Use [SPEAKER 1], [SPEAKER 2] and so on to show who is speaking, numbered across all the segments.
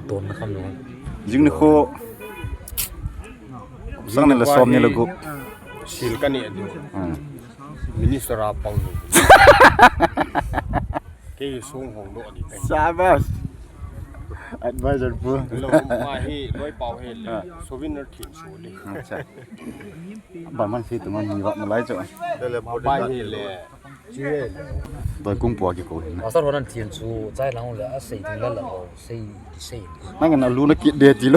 [SPEAKER 1] ตัวมันคำนวณ
[SPEAKER 2] ยิงนี่โคสังนี่ละซ้อมนี่ละกุบ
[SPEAKER 3] ชิลกันนี่มินิสราปังเกี่ยสูงของโลกนี่เป็น
[SPEAKER 2] ซาบัสadvisor ปู
[SPEAKER 3] เรามาให้ร้อยเป่าให้เลยโซวินเนอร์ทีมสูเลย
[SPEAKER 2] ใช่บ้านมันสิตัวมันมีวัดมาหลายจ้ะ
[SPEAKER 3] เลยไปให้เลยเชื่อ
[SPEAKER 2] โดยกุ้งปัวกี่กูเห็น
[SPEAKER 1] เอาสักวันนั้นเทียนสูใจเราเลยอ่ะสี่ถึงแล้วเราสี่
[SPEAKER 2] นั่นกันนะรู้นักกิเดียจีโล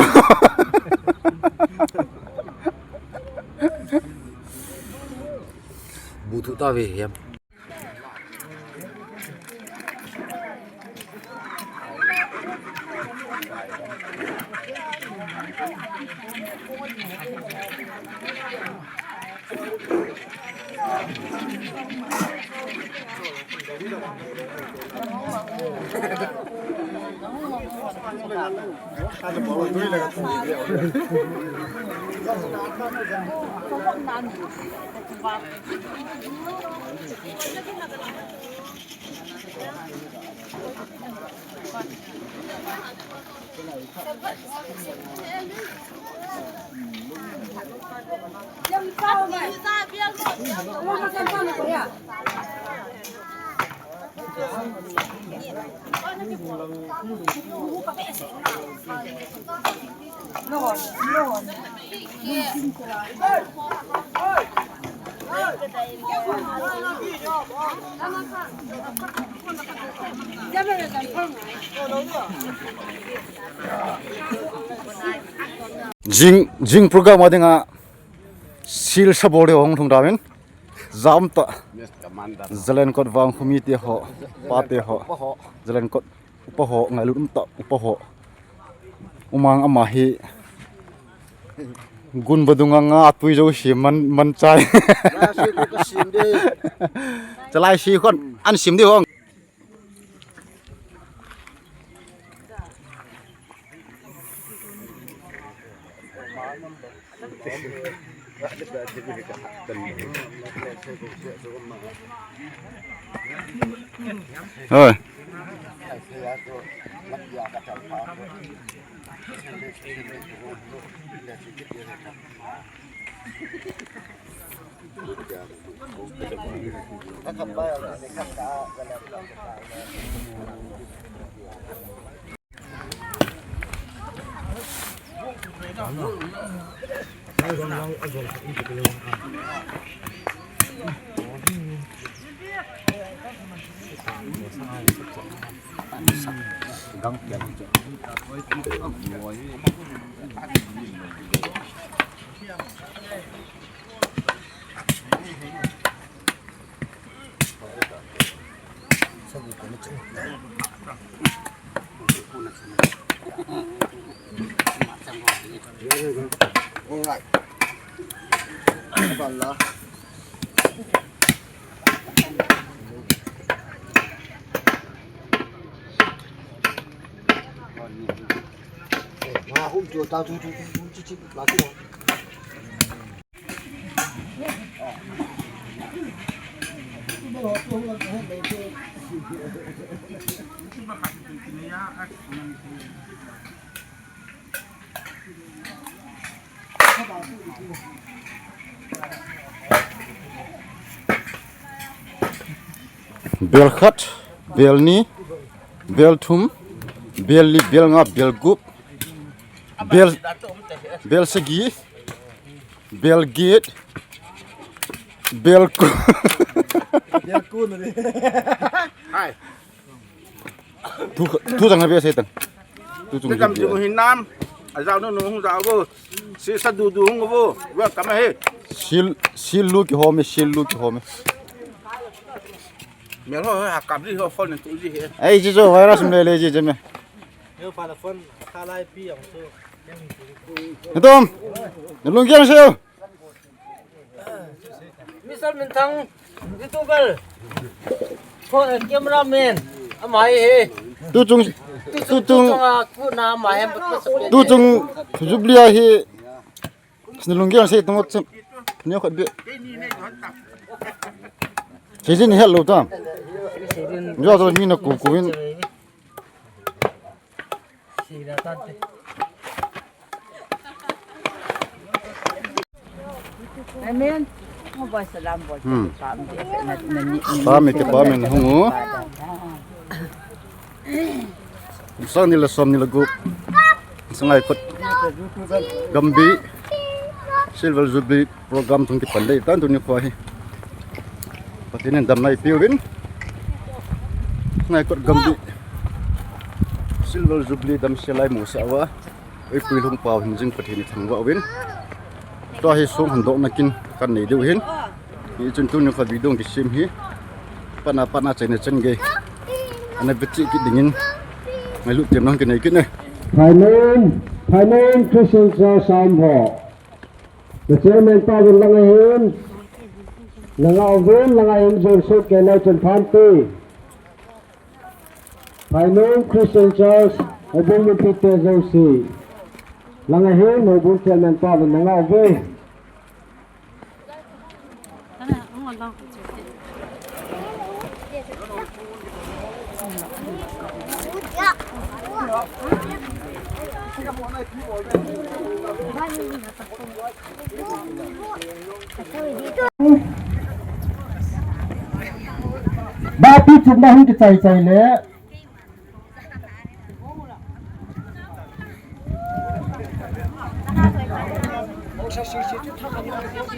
[SPEAKER 1] บูทูตาเวียม
[SPEAKER 2] जिंग program ada nga sil sabore hong thong damen zam ta zalen kot wang khumiti ho pate ho zalen kot upaho ngalum ta upaho umang amahi gun badunga nga atui jo sim man chai chalai si kon an sim di hong rồi
[SPEAKER 1] găng tiền
[SPEAKER 3] hôm chiều tao chú lá chú
[SPEAKER 2] bel khat bel ni bel thum bel li bel nga bel gup bel segi bel gate bel kun
[SPEAKER 3] hai
[SPEAKER 2] tu jangan biasa itu tu
[SPEAKER 3] chúng ta dùng hình nam ở rau nó không rau vô sẽ sát đủ không vô và cảm ơn hết
[SPEAKER 2] sil lu ki home
[SPEAKER 3] miếng thôi hạt cắm đi thôi phân này tụi gì hết
[SPEAKER 2] ai chỉ cho virus mình lấy gì chứ mày
[SPEAKER 3] nếu phải là phân khai lai pi ông
[SPEAKER 2] Nè Tom, nhớ luôn kia sao?
[SPEAKER 1] misal mentang itu kal kau cameraman amai he
[SPEAKER 2] tu chung
[SPEAKER 1] aku nama yang
[SPEAKER 2] tu chung jublia he nhớ luôn kia sao? Tunggu xem, nhớ khát bia. Chỉ xin hết luôn Tom. Nhớ rồi mình là cố cố
[SPEAKER 4] Amen. Mo ba salam bo.
[SPEAKER 2] Pami ke pami na hungu. Sang nila som nila gup. Sangai kot gambi silver jubilee program tung ki pandai tan tu ni khoi. Patinen dam nai piwin. Sangai kot gambi silver jubilee dam selai musawa. Oi puilung pau hinjing pathini thangwa win. To hi song handok nakin kan nei deu hin. Ni chun tu ni kha video ki sim hi. Pana chai na chen ge. Ana bichi ki dingin. Ngai lu tiam nang ki nei ki ne.
[SPEAKER 5] Thailand Christian Church Samho. The chairman Pavel Langahin, Langahin Joseph Kenai Chanpanti. Thailand Christian Church, Obung Peter Josie. Langahin, Obung chairman Pavel Langahin. Ba pi chut na hun ki chai chai le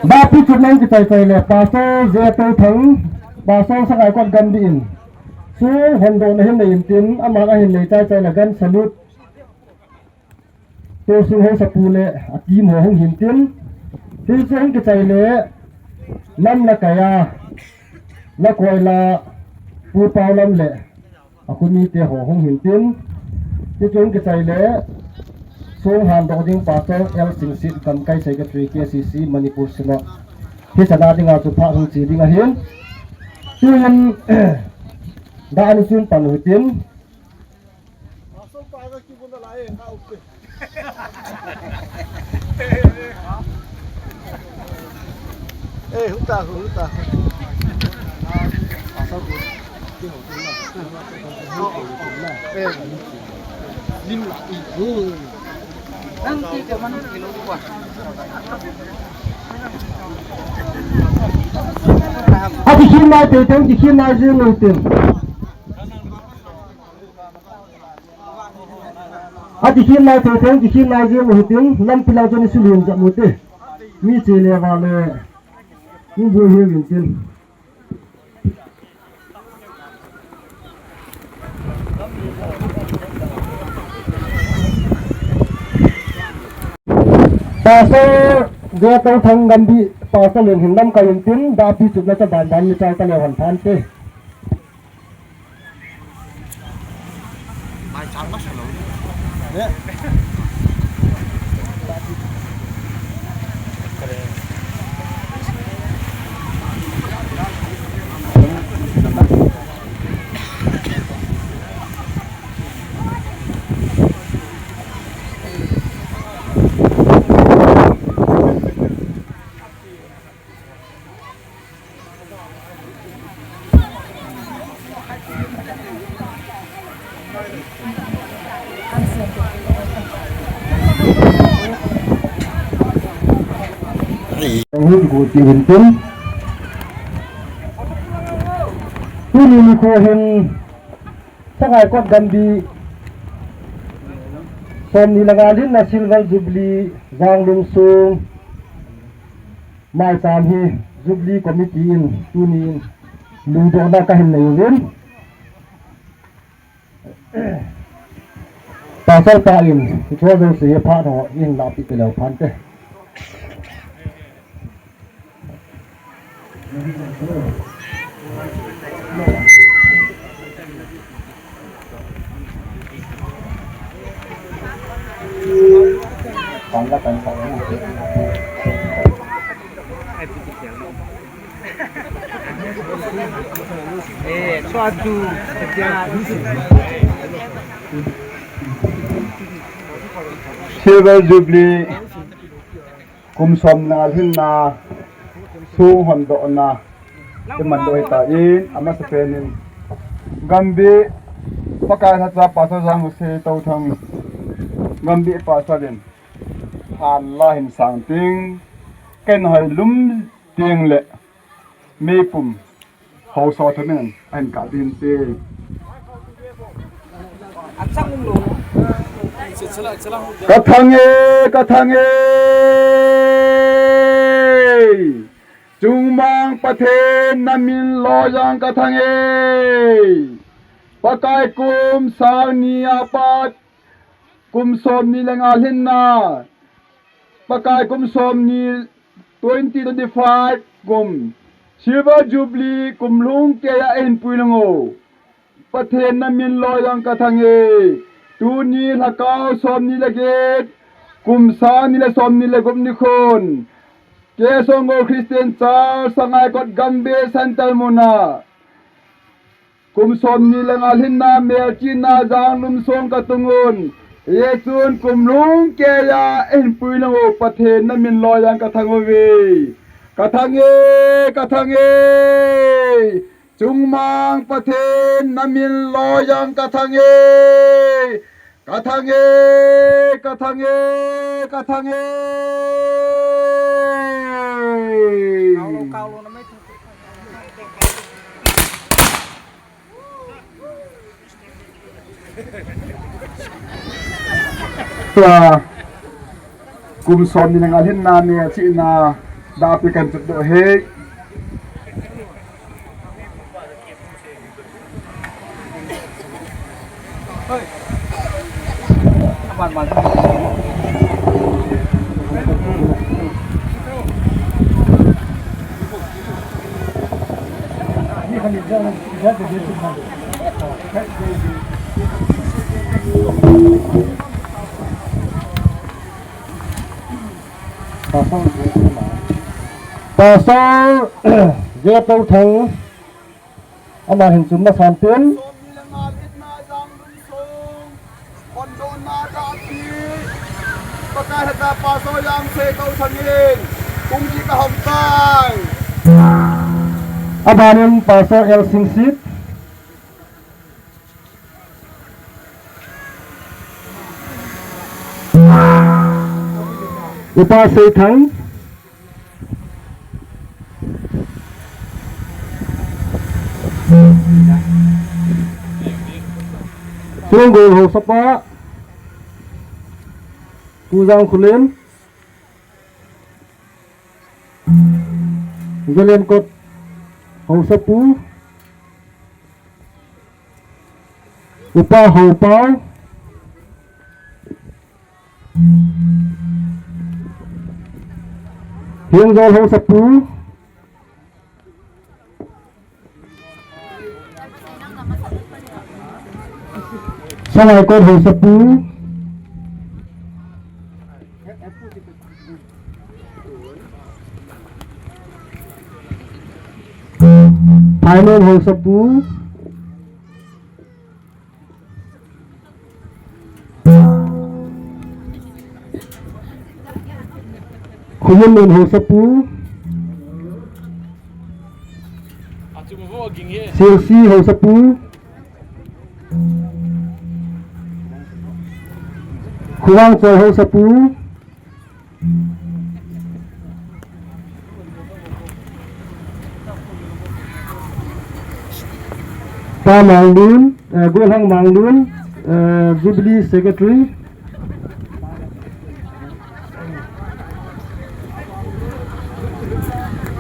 [SPEAKER 5] ba pi chut na hun ki chai chai le pa so je to thang ba so sa kai kon gam din su hon do na hin nei tin ama ga hin nei chai chai la gan salut to su ho sa pu le a ti mo hong hin tin tin su hun ki chai le nam na kaya na koi la pu pau lam le aku mi te ho hong hin tin ti chung ki chai le song han do ding pa to el sing sit kam kai secretary KCC Manipur sino hi sana ding a chu pha hung chi ding a hin chuan da ni chun pan hu tin
[SPEAKER 3] huta
[SPEAKER 5] Ati khi mai te teng ki khi mai zin lu tin Ati khi mai te teng ki khi mai zin lu tin lam pilau chon sulun ja mu te mi che le wa le ni bu hi win tin Pasal dia tahu thang di pasal yang hindam kain tin dapi juga tu bandan ni cakap lewat pantai. Hút của chị Huỳnh Tuấn tôi nhìn cô hình sắc ai con gần đi xong đi là ngàn đến là Silver Jubilee Giang Lung Sung Mai Sam Hi Jubilee Committee tôi nhìn lưu đó đã cái hình này lên ta sẽ ta in cho tôi sẽ phát họ in làm bị lầu phán thế còn là cần phải cho chú Silver Jubilee kum som na hin na su hon do na ke man do ta in ama se penin gambi pakai sa pa sa jang se to thang ngam bi pa sa den han la hin sang ting ken hoi lum ting le me pum ho so thanen an ka din te Kathange Jungmang pathen namin loyang kathange pakai kum sang ni apat kum som ni lenga hinna pakai kum som ni 2025 kum Silver Jubilee kum lung ke ya en puilango pathen namin loyang kathange tu ni lakau som ni laget kum sang ni la som ni legom ni khon Kesongo Christian Church sangai kot gambe santal muna kum som ni lengal hinna melchina jang lum song katungun yesun kum lung ke ya en puilango pathen namin loyang kathangowe kathange jungmang pathen namin loyang kathange kum som ni nang alhin na me chi na da pi kan chut do he Pasal dia tahu thang ama hin sum na san ten pakai hata pasal yang se kau thangin kum ji ka hom tai abanin pasal el singsit upa se thang Tunggu ho sapa Kuzang kulen Galen kot ho sapu Upa ho pau Hienggol ho sapu Sangai kot ho sapu Final ho sapu Kumun ho sapu Silsi ho sapu Kurang cho ho sapu Pa Mangdun Golhang Mangdun Jubilee Secretary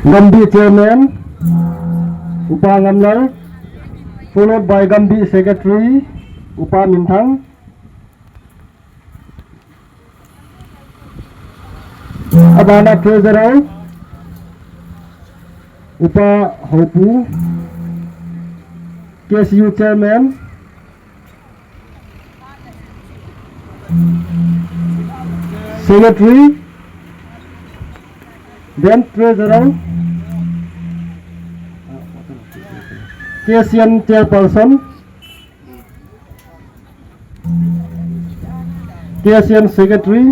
[SPEAKER 5] Gambi Chairman Upa Ngamlal followed by Gambi Secretary Upa Minthang Abana Treasurer Upa Hopu KSU Chairman Secretary then Treasurer KSN Chairperson KSN Secretary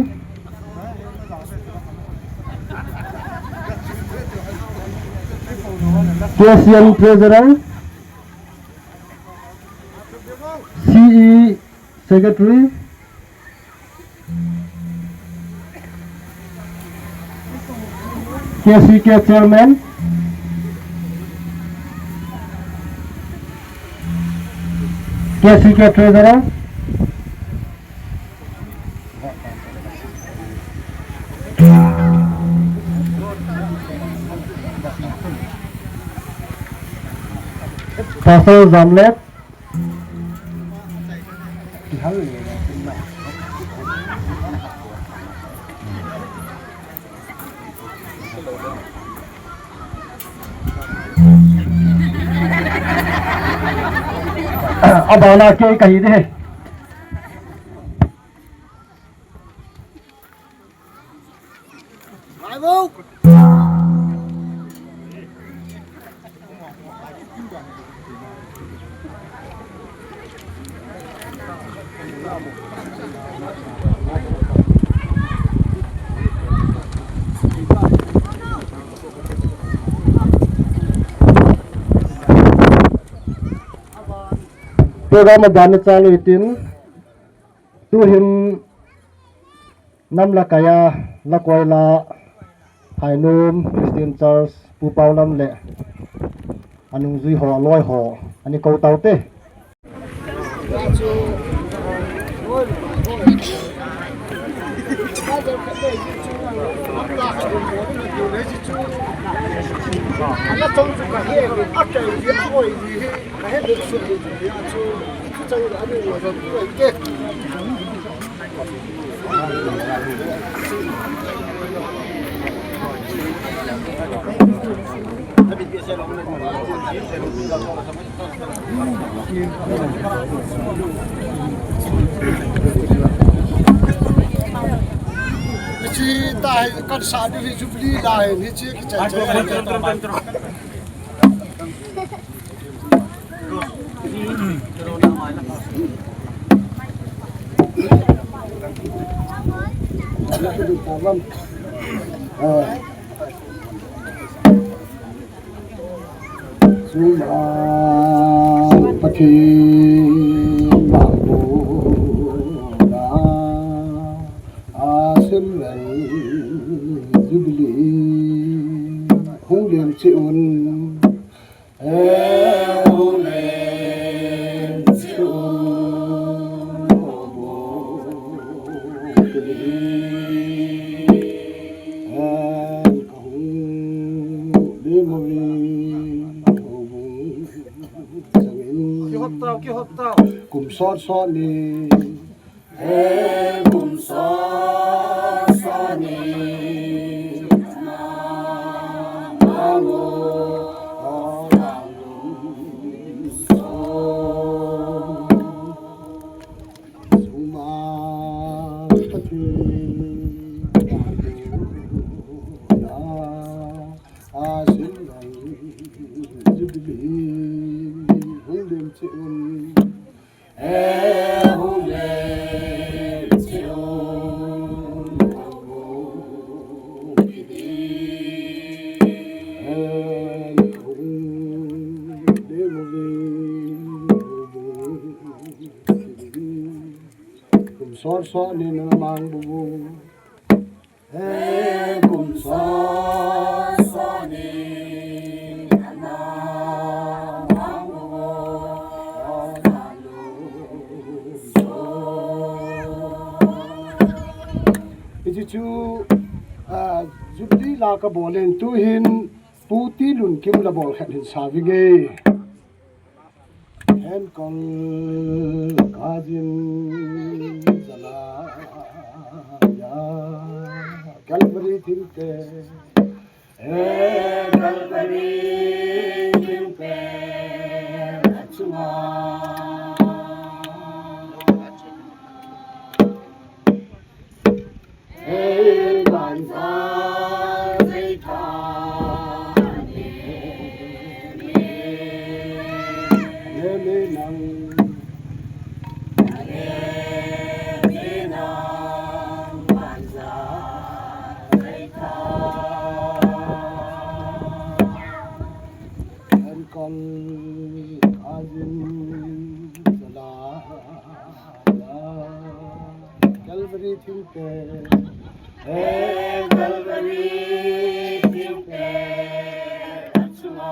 [SPEAKER 5] KSN Treasurer CE Secretary KCK Chairman, KCK Treasurer, Pastor Zamlet, अब आना के कही दे program dan calu itin tuhin nam la kaya la koila hainum Christian Church pupaulam le anung zui ho loi ho ani ko taute
[SPEAKER 6] Chị tại con xã đi thì giúp đi lại thì chị cái chạy cùng xót xót đi cùng xót xót đi xót xót nên nó mang buồn cùng xót xót nên nó mang buồn cái chú giúp đi là cái bộ lên tu hin pu ti lun kim là bộ khát hình sao với ghê em còn cá din zala ya Calvary thinte Calvary thinte achuma banza Calvary thingte
[SPEAKER 5] Calvary thingte achua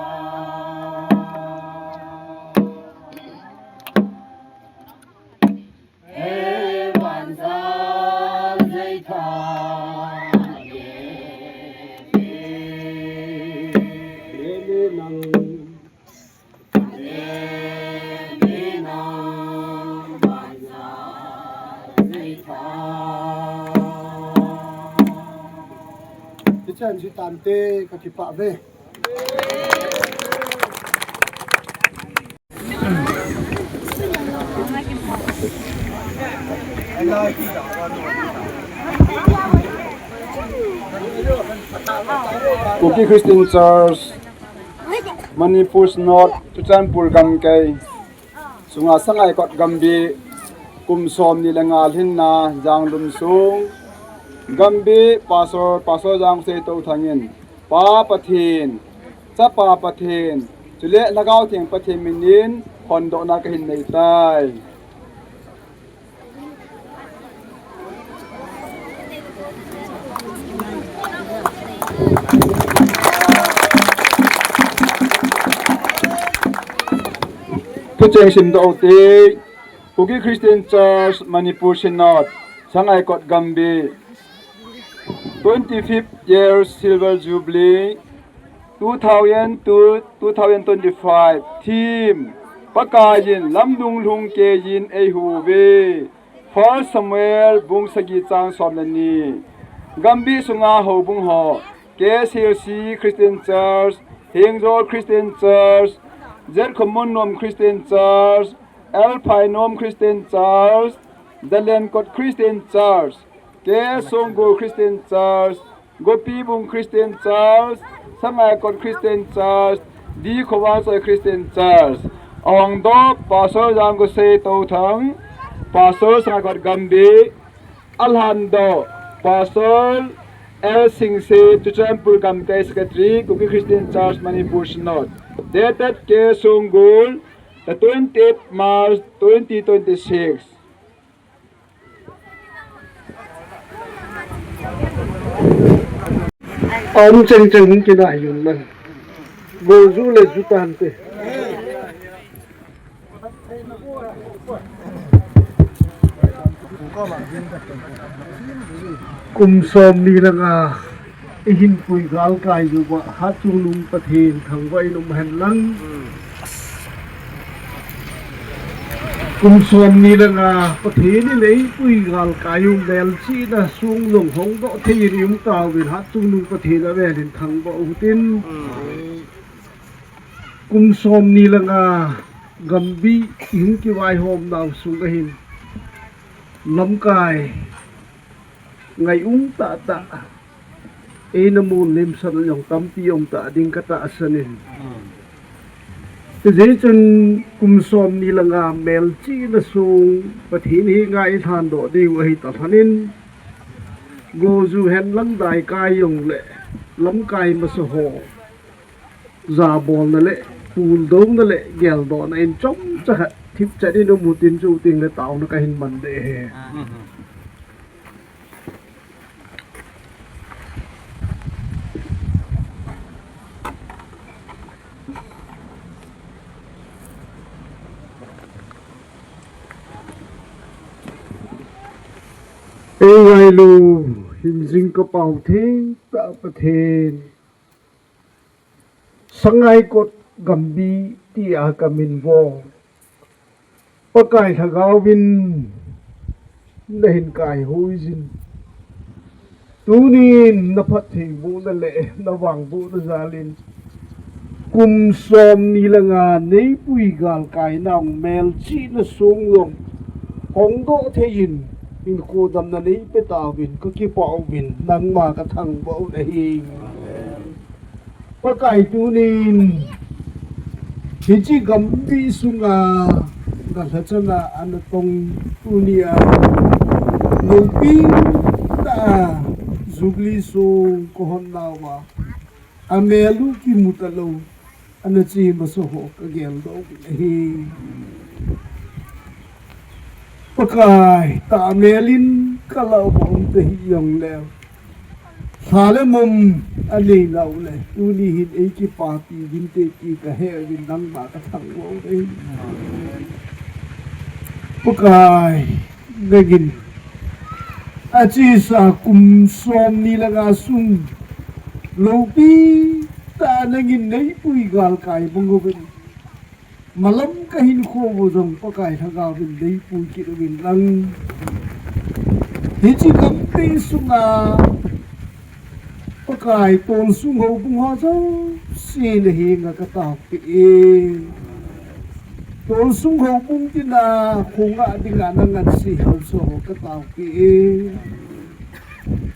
[SPEAKER 6] Chen si tante ka kipa ve
[SPEAKER 5] Cookie Christian Church Manipur North Chuchanpur Gamkai Sunga Sangai Kot Gambi Kum Som ni Lengal Hinna Janglum Sung Gambi Pasor Jang Se To Thangin Pa Pathin Cha Pa Pathin Chule Lagao Thieng Pathin Minin Hondo Na Kahin Nei Tai Kucheng Sim Do Te Cookie Christian Church Manipur North Sangai Kot Gambi 25th year Silver Jubilee 2002-2025 Team Pakajin Lamdung Lung Kejin Ehuwe First Samuel Bung Sagi Chang Somnani Gambi Sunga Ho Bung Ho KCLC Christian Church Hengzor Christian Church Zer Common Nom Christian Church Alpine Nom Christian Church Dalenkot Christian Church Ke Songgo Christian Church Gopi Bung Christian Church Sangai Kot Christian Church Di Khowasoi Christian Church Ong Do Pastor Jango Se To Thang Pastor Sangai Kot Gambi Alhando Pastor El Sing Se Chuchanpur Gamkai Secretary Cookie Christian Church Manipur North Dated Ke Songgo the 28th March 2026
[SPEAKER 6] Om chen chen ki na yun man Go zu le zu tante Kum som ni lang ihin pui gal kai yu ba hatung lung pathin thang vai num han lang Kum som ni lang pathin ni lei pui gal kai yu bel chi na sung lung hong do thi rim taw bin hatung lung pathin a velin thang ba utin Kum som ni lang gambi hin ki vai hom naw sung hin lam kai ngày ta ta namun lim san yung tampi yung ta ding kataasanin Jadi chun kumsom nila nga melchi na sung pathin hi nga ithando ding wahi tafanin gozu hen lang dai kai yung le lam kai masaho zabol na le pul dong na le gel do na in chom cha thip cha di no mutin chu ting na taw na kahin man de Ngay lu hình dinh có bảo thế tạo bật thền sáng ngày cột gầm bi tia cả mình vô có cái thằng gạo vin lên cái hôi dinh tú nín nó phát thì vũ nó lệ nó vàng vũ nó ra lên cùng xóm ni là ngà nấy bùi gàl cái nòng mèl chi nó xuống lòng hóng đỗ thế nhìn in cô đâm na lấy pe tao vin có ki pao vin nang ma ka thang bo nei pa kai tu nin hi chi gam bi sunga ga la chana an tong tu nia no pi ta zugli so ko hon na wa amelu ki mutalo an chi ma so ho ka gel do hi pakai ta melin kalau bong te yong leo hale mum ani nau le tu ni hin e ki party din te ki ka he win nang ba ka thang wo ei pakai begin achi sa kum som ni langa sung lopi ta nangin nei pui gal kai bongo ben malam kahin kho bo jong pakai thaga bin dei pui ki bin lang hi chi kam pe sunga pakai ton sung ho bung ha zo si le hi nga ka ta pe e ton sung ho bung ti na khunga dinga nang si ho so ka ta pe e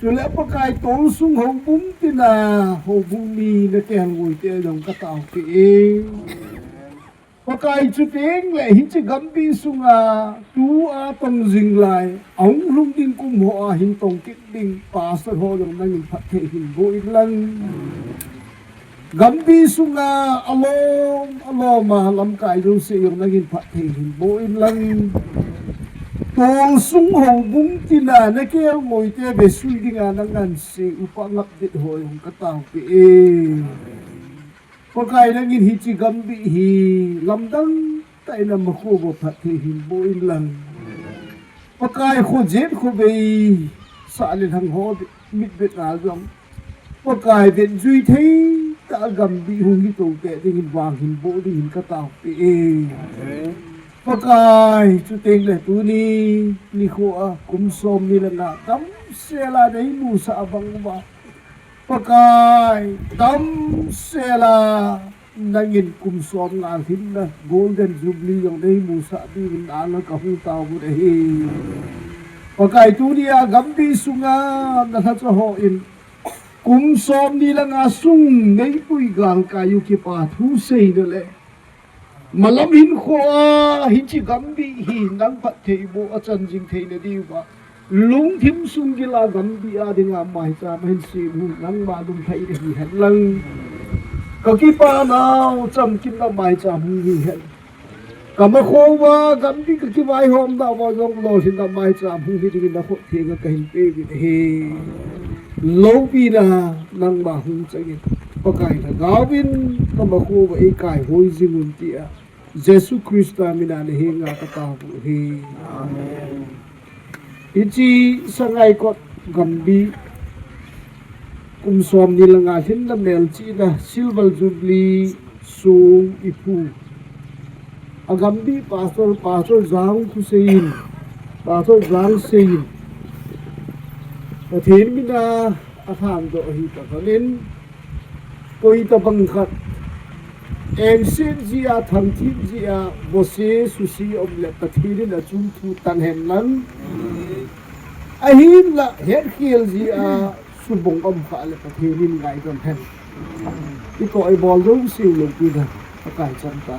[SPEAKER 6] chule pakai ton sung ho bung ti na ho bung mi na ken ngui te jong ka ta pe e pakai chu teng le hin chi gambi sunga tu a tong jing lai ong lung din kum ho a hin tong kit ding pa sa ho jong nang in phat the hin bo in lang gambi sunga alom ma lam kai jong se yong nang in phat the hin bo in lang tong sung ho bung ti na na ke moi te be sui dinga nang an se upa ngap dit ho yong ka taw pe e pakai nangin hi chi gambi hi lamdang tai na makhu bo phat the hin bo in lang pakai kho jet kho be sa le thang ho mit bet na jong pakai den jui thei ta gambi hung hi to te ding hin wang hin bo ding hin ka taw pe e pakai chu teng le tu ni kho a kum som ni la na kam se la dei mu sa bang ba pakai dam sela nangin kum som ngal hin na golden jubilee yong dei mu sa bi bin ala ka hu taw bu dei pakai tu dia gambi sunga na tha cho ho in kum som ni la nga sung nei pui gal ka yu ki pa thu sei de le malam hin kho hin chi gambi hi nang pat thei bo a chan jing thei na di ba lung thim sung gila gambi a dinga mai cha men si hu nang ma dum thai de hi han lang ka ki pa nau cham kim na mai cha hu hi han ka ma kho wa gambi ka ki vai hom da wa jong lo sin da mai cha hu hi ding na kho the ga ka hin pe bi he lo pi na nang ma hu cha gi pa kai na gawin ka ma kho wa e kai hoi jimun ti a jesu christa mina ne he nga ka ta hu he amen ichi sangai kot gambi kum som ni langa hin la mel chi da silver jubilee su ipu agambi pastor jang Hussein pastor jang sein athin mina athang do hi ta kalin koi ta bang khat em sin ji a thang thi ji a bose susi om le pathirin a chung thu tan hem nan ahin la het khiel ji a subong om kha le pathirin ngai don hen ki ko ai bol dong siu lo pi da kai chan ta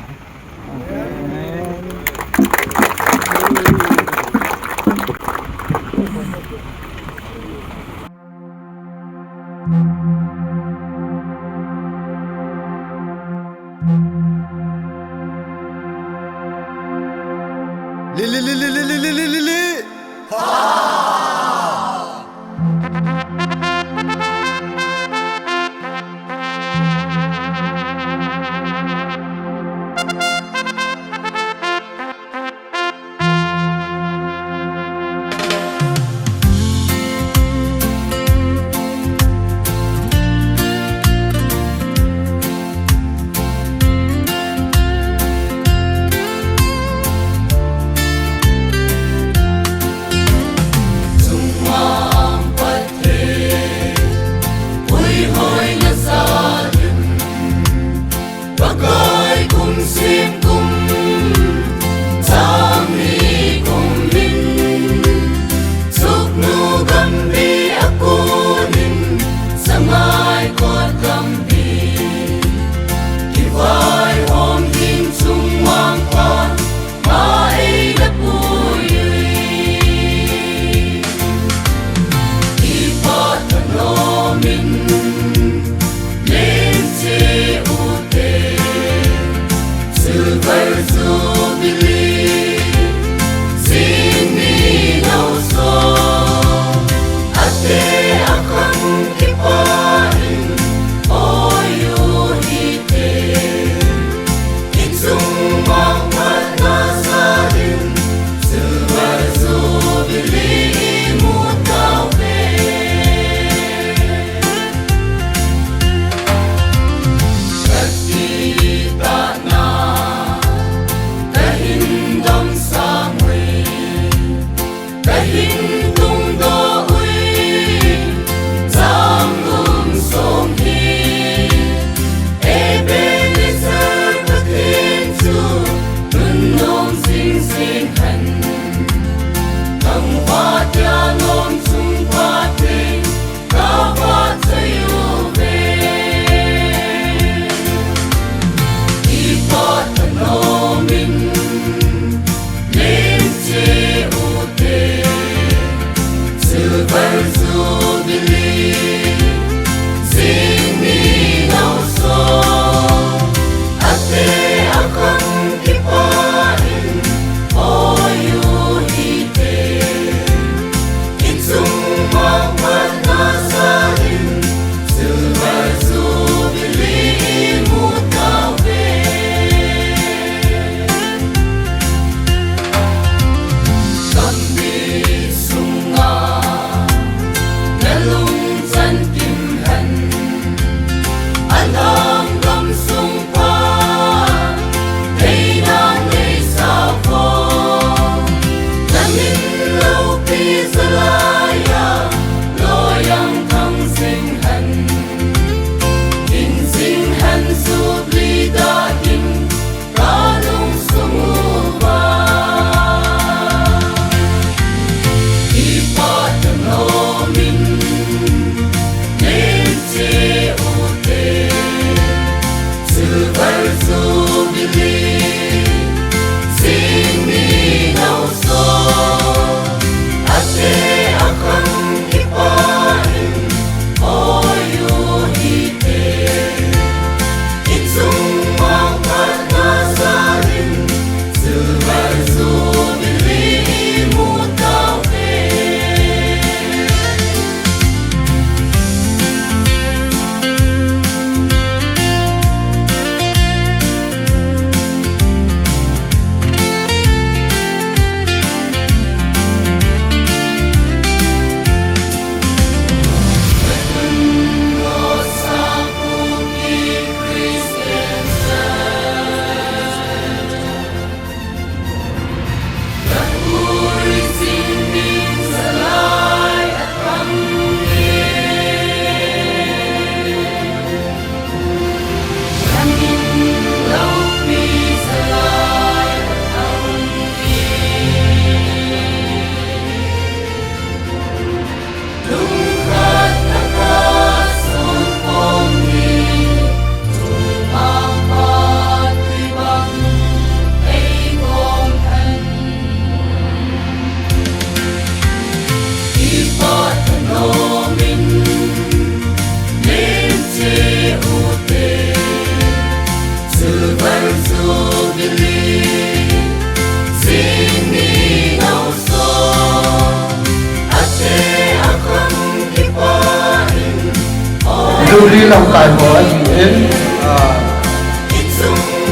[SPEAKER 6] lưu đi lòng cải của anh Yến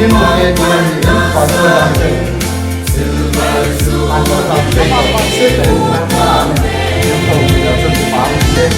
[SPEAKER 6] nhưng một ngày thì anh Yến còn tôi làm gì anh có làm gì suốt đời làm những phòng điều cho tôi báo lên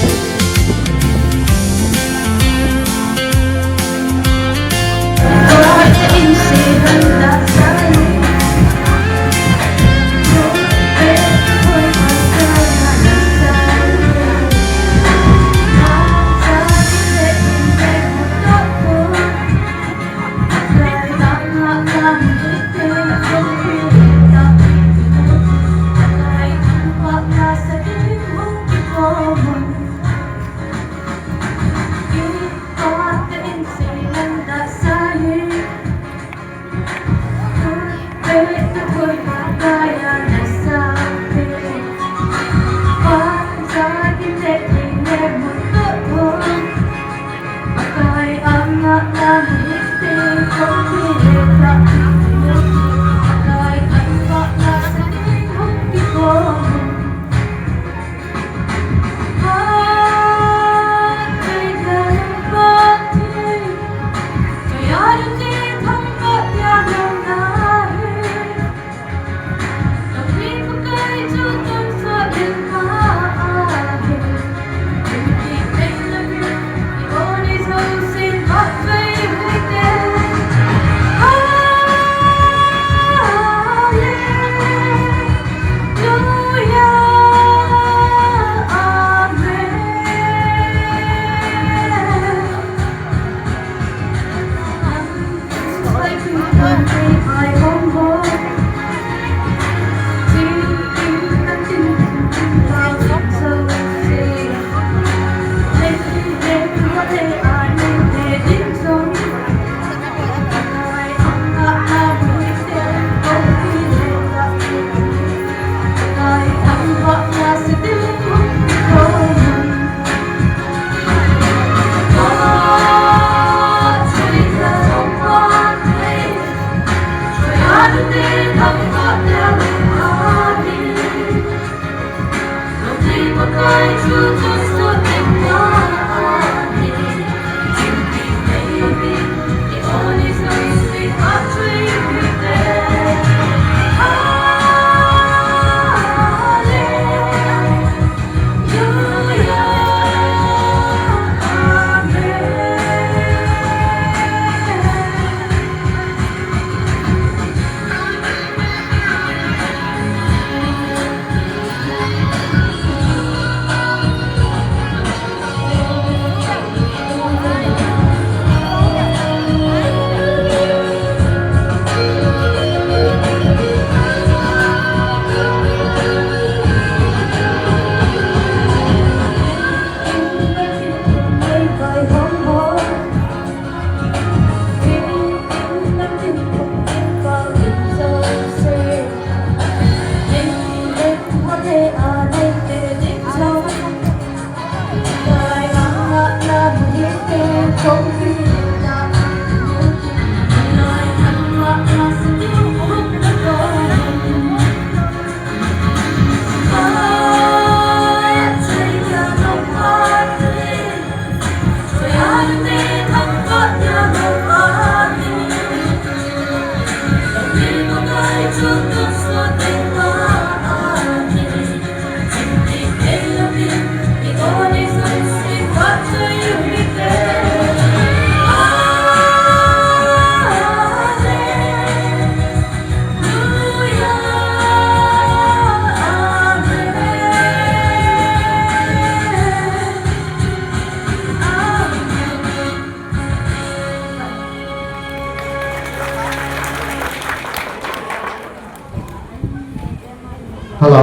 [SPEAKER 5] Hello.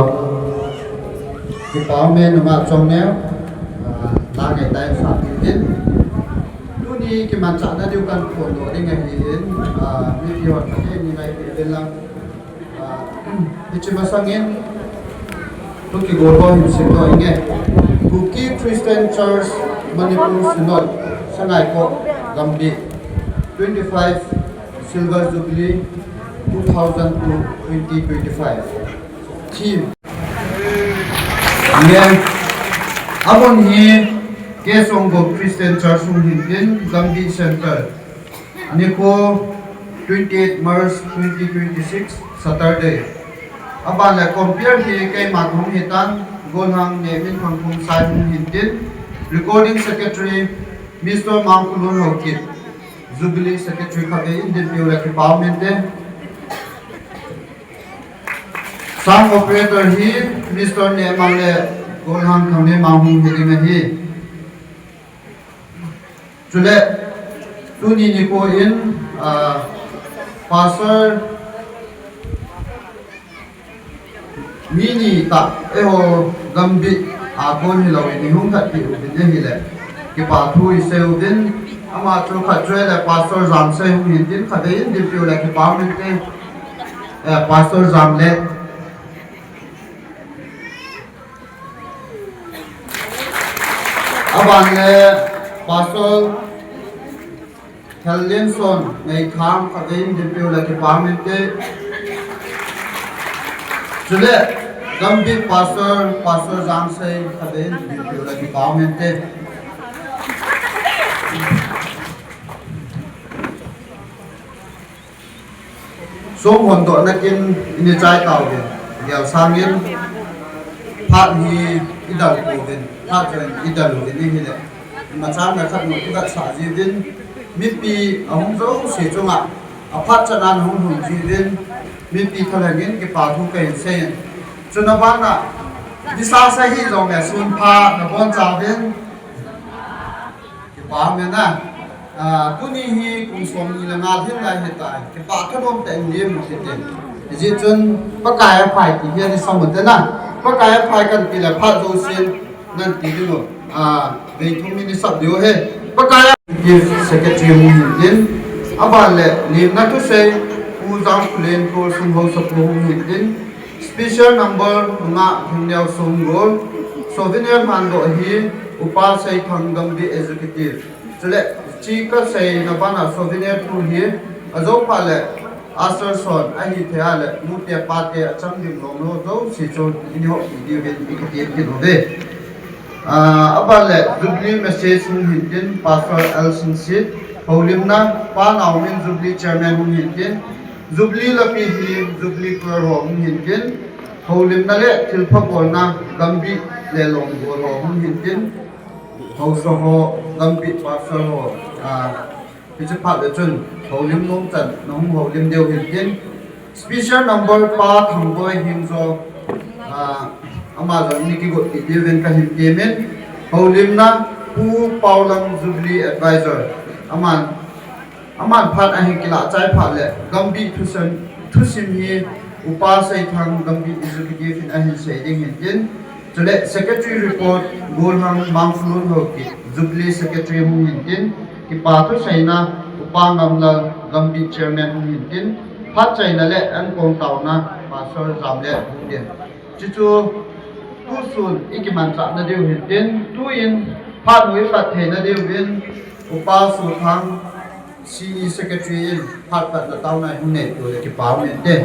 [SPEAKER 5] Cái báo men mà trong néo là ngày tay phạm hiến. Lúc đi cái màn trạng đã điều cần của đội đi ngày hiến như điều hoạt thế như ngày bên lăng thì chỉ mà sang yên lúc cái gồm bao hình sinh đội nghe Cookie Christian Church Manipur Synod sang ngày có Gambia 25 Silver Jubilee 2025 team Amen. Upon here, Kesongo Christian Church in Gambia Center. Aniko 28 March 2026 Saturday. Aban la compare hi kay mak hong hitan gonhang nemin phang khung sai hong hintin recording secretary Mr. Mangkulun Hokit Jubilee secretary khabe Indian Pure Parliament. Sound operator hi Mr. Nemale Golham Kame Mahum Hidime hi Chule Tuni Niko in Pastor Mini Ta Eho Gambi Akon Hilawi Ni Hung Khat Pi Ubin Hile Ki Pa Thu Iseu Din Ama Chu Khat Chue Le Pastor Zam Se Hung Hin Din Khat Din Di Pio Le Ki Pa Min Te Pastor Zam Le Aban le Pastor Hellenson May Kham Khadim Di Pio Le Ki Pa Min Te Chule Gambi Pastor Zam Se Khadim Di Pio Le Ki Pa Min Te Song hon do na kin ini chai tau de gel sangin phat hi idal ko den phat chen idal de ni hile ma cham na khat no ka sa ji din mi pi ahong zo se chunga a phat chanan hong hong ji din mi pi thalangin ke pa thu kai se chuna ba na di sa sa hi lo me sun pha na bon cha den ke pa me na Kuni hi kung som ni la nga thin lai hetai ke pa thodom te niem mo te ji chun pakaya phai ti hian som te na pakaya phai kan pi la pha do sin nan ti du ve thum ni sab dio he pakaya chief secretary mu hin aba le ni na to say u jam plan ko sum ho sap lo hin special number nga hinyaw sum gol souvenir man do hi upa sai thangam bi executive chule chi ka sei na bana souvenir tu hi azo pale asar son ahi theale mutia pate acham dim long lo zo si chon inho video ben ikati ki do de abale Jubilee message hintin Pastor Elson Sid holimna pa naumin Jubilee chairman hintin Jubilee lapi hi Jubilee kwer ho hintin holimna le thilpha bolna gambi le long bol ho hintin hauso ho gambi pastor ho Pichu Pat le chun holim nong chan nong holim deu hintin special number pa thangboy himzo Amazon niki got event ka himtemen holimna pu paulam Jubilee advisor aman phat ahin kila chai phat le gambi thusim hi upa sai thang gambi executive in ahin sai ding hintin chale secretary report golham mangfulun hoki Jubilee secretary hu hintin ki pa thu saina upa ngamla gambi chairman hu hintin phat chaina le an kong tauna pastor jamle hudin chichu tu sun ikiman cha na deu hintin tu in phat hui phat the na deu win upa su thang CE secretary in phat phat la tauna hu ne tu ki pa men te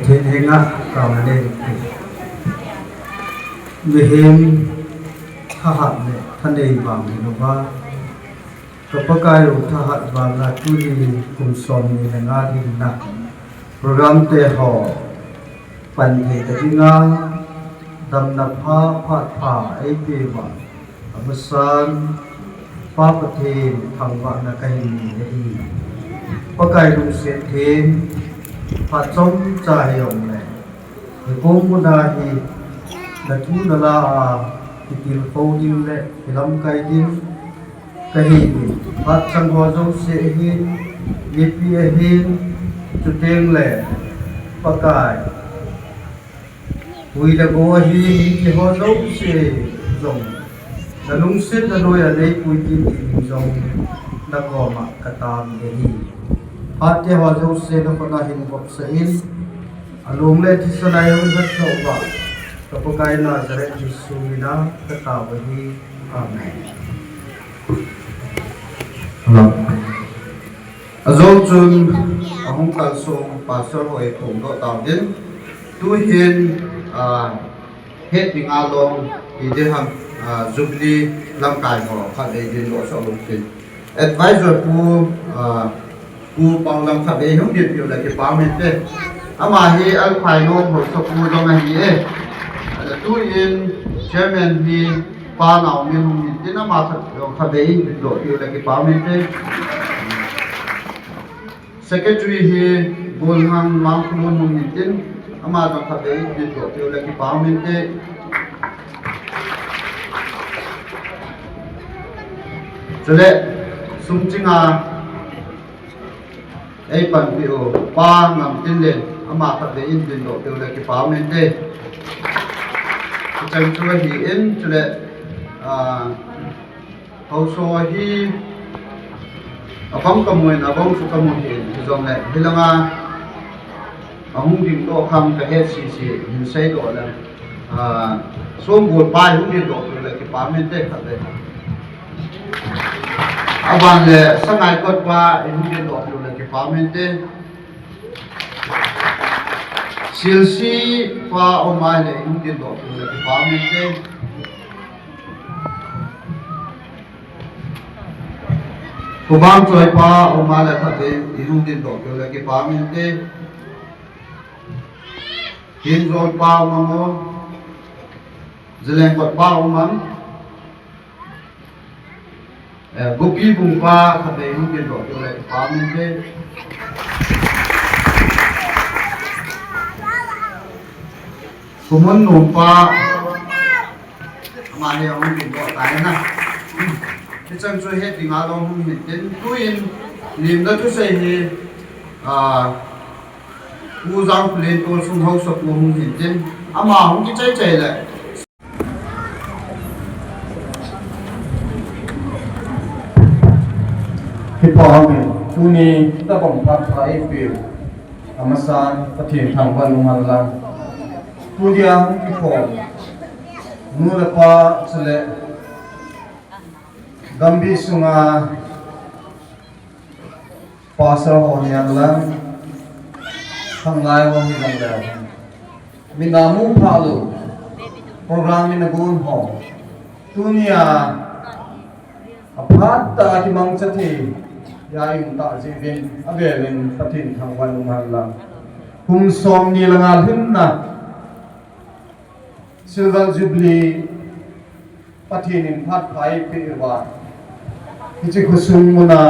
[SPEAKER 6] Thiên hình á, vào là đây người hình tha hạt này thân đầy vàng thì nó va có bao cái rồi tha hạt vàng là tu đi cùng son như là ngã đi nè program tê họ phần thể tại đi ngã đầm nạp phá ấy bề vàng ở san phá bát thêm thằng vàng là cái gì đấy bao cái rồi sẽ thêm phát trong trái hồng này người công muốn là gì là chú là thì tiền phâu đi lệ thì làm cái gì phát trong hoa dâu sẽ hin nhịp hin chú tiền lệ và cái vì là có hin thì hoa dâu sẽ dùng là nung xít là đôi ở đây quy tin thì dùng là có mặt cả tam để hi phát thì hoa dâu sẽ nó có là hình bọc sẽ in alung le thì sau này ông rất sâu vào Kapakai Nazareth Yesu mina katawahi amen. Azong chun ahong kalsong pastor hoi phung do taw din tu hin het ding along ideham Jubilee lamkai ho kha dei din lo so lung tin advisor pu panglam kha dei hong din yu la ke parliament te ama hi al phai no ho so pu do ma hi e tu in chairman hi pa naw min hum tin ama kha dei din lo yu la ke parliament te secretary hi bolhang mangkulun hum tin ama do kha dei din lo yu la ke parliament te chale sumchinga ei pan pio pa ngam tin len ama kha dei din lo yu la ke parliament te chang chu hi in chale hauso hi apam kamoin abong su kamoin hi zong le hilanga ahung ding to kham ka he si hin sei do la som bol pa hung ding do le ki parliament te kha le aban le sangai kot pa hung ding do le ki parliament te silsi pa omai le hung ding do le ki parliament te Kubang choi pa omala khate ihung din do le ke parliament te hin zol pa mamo zeleng pa omam gopi bung pa khate ihung din do le ke parliament te kumun no pa ma he ihung din do tai na cái chân chơi hết thì ngã long không đến tuin niệm đó chú say thì u giang lên tôi xuống hậu sập của không hiện trên mà không cái trái chạy lại
[SPEAKER 5] khi bỏ mình tu ni ta bỏng phát phải biểu amasan phát triển thằng văn mong làm tu diang khi bỏ nu là pa sele gambi sunga pastor ho hian lang thang lai ho hi lang le mi na mu pha lu program ni na gun ho tunia aphat ta ki mang chathi ya yung ta ji vin avelin pathin thang wan man lang kum som ni langal hin na silver jubilee pathin in phat phai pe wa chi khusung muna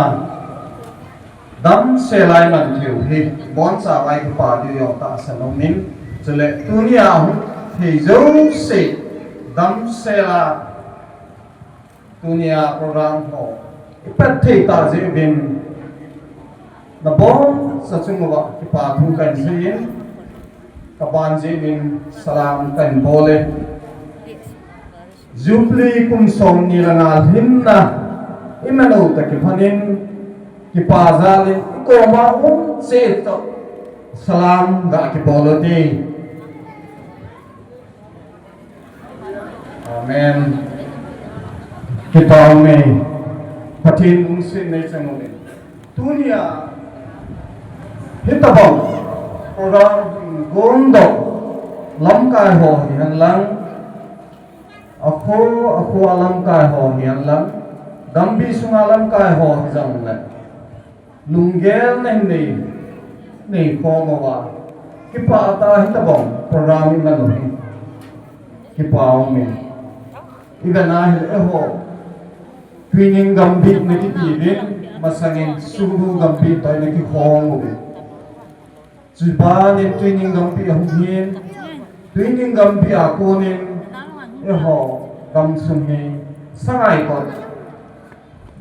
[SPEAKER 5] dam se lai man thiu hi bon sa vai ku pa di yo ta sanom nin chele tunia hu thei zo se dam se la tunia program ho ipat thei ta je bin na bon sa chung wa ki pa thu kan yin ka ban je bin salam kan bole jubilee kum som ni langal hin na imano ta ki phanin ki pa zalin ko ma se to salam ga ki boloti amen ki pa me pathin ung sin nei changone tunia hitabong orang gondo lam kai ho hian lang akho alam kai ho hian lang dambi sungalam kai ho jang la lungel nei khomo wa ki pa ta hitabong program in manu ki pa me igana hil ho twinning gambi ne ki bin masangin suhu gambi to ne ki khomo Zuban in twinning gambi ahungin twinning gambi akunin ho gam sumhi sangai ko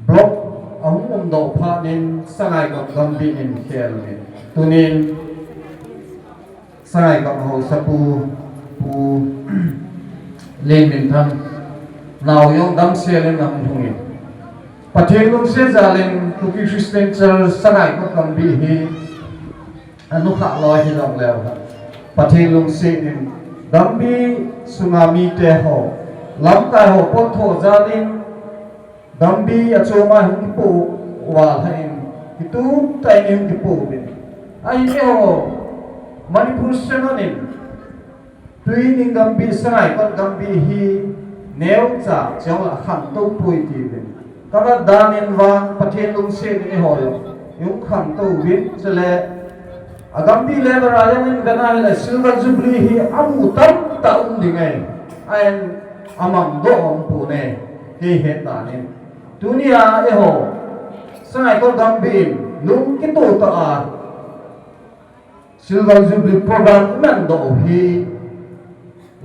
[SPEAKER 5] blok ahung do pha nin sangai ko gambi in khel ne tunin sangai ko ho sapu pu lên min tham nào yong dam se lên nam thungi pathen lung se za lên tu ki Christian church sangai ko gambi hi anu kha loi hi long lew pathen lung se in dambi sungami te ho lam ka ho pot tho jalin dambi achoma hi pu wa hain itu tai ni hi pu bin ai ne ho manipur senanin tuining gambi sangai kon gambi hi neu cha chong la khan to pui ti bin kara danin wa pathen lung se ni ho yung khan to win chele agambi level ayang in gana la silver jubilee hi amu tam ta dingai ayan amam do om pu ne hi het na ni dunia e ho sangai kon gambi lung ki to ta a silver jubilee program man do hi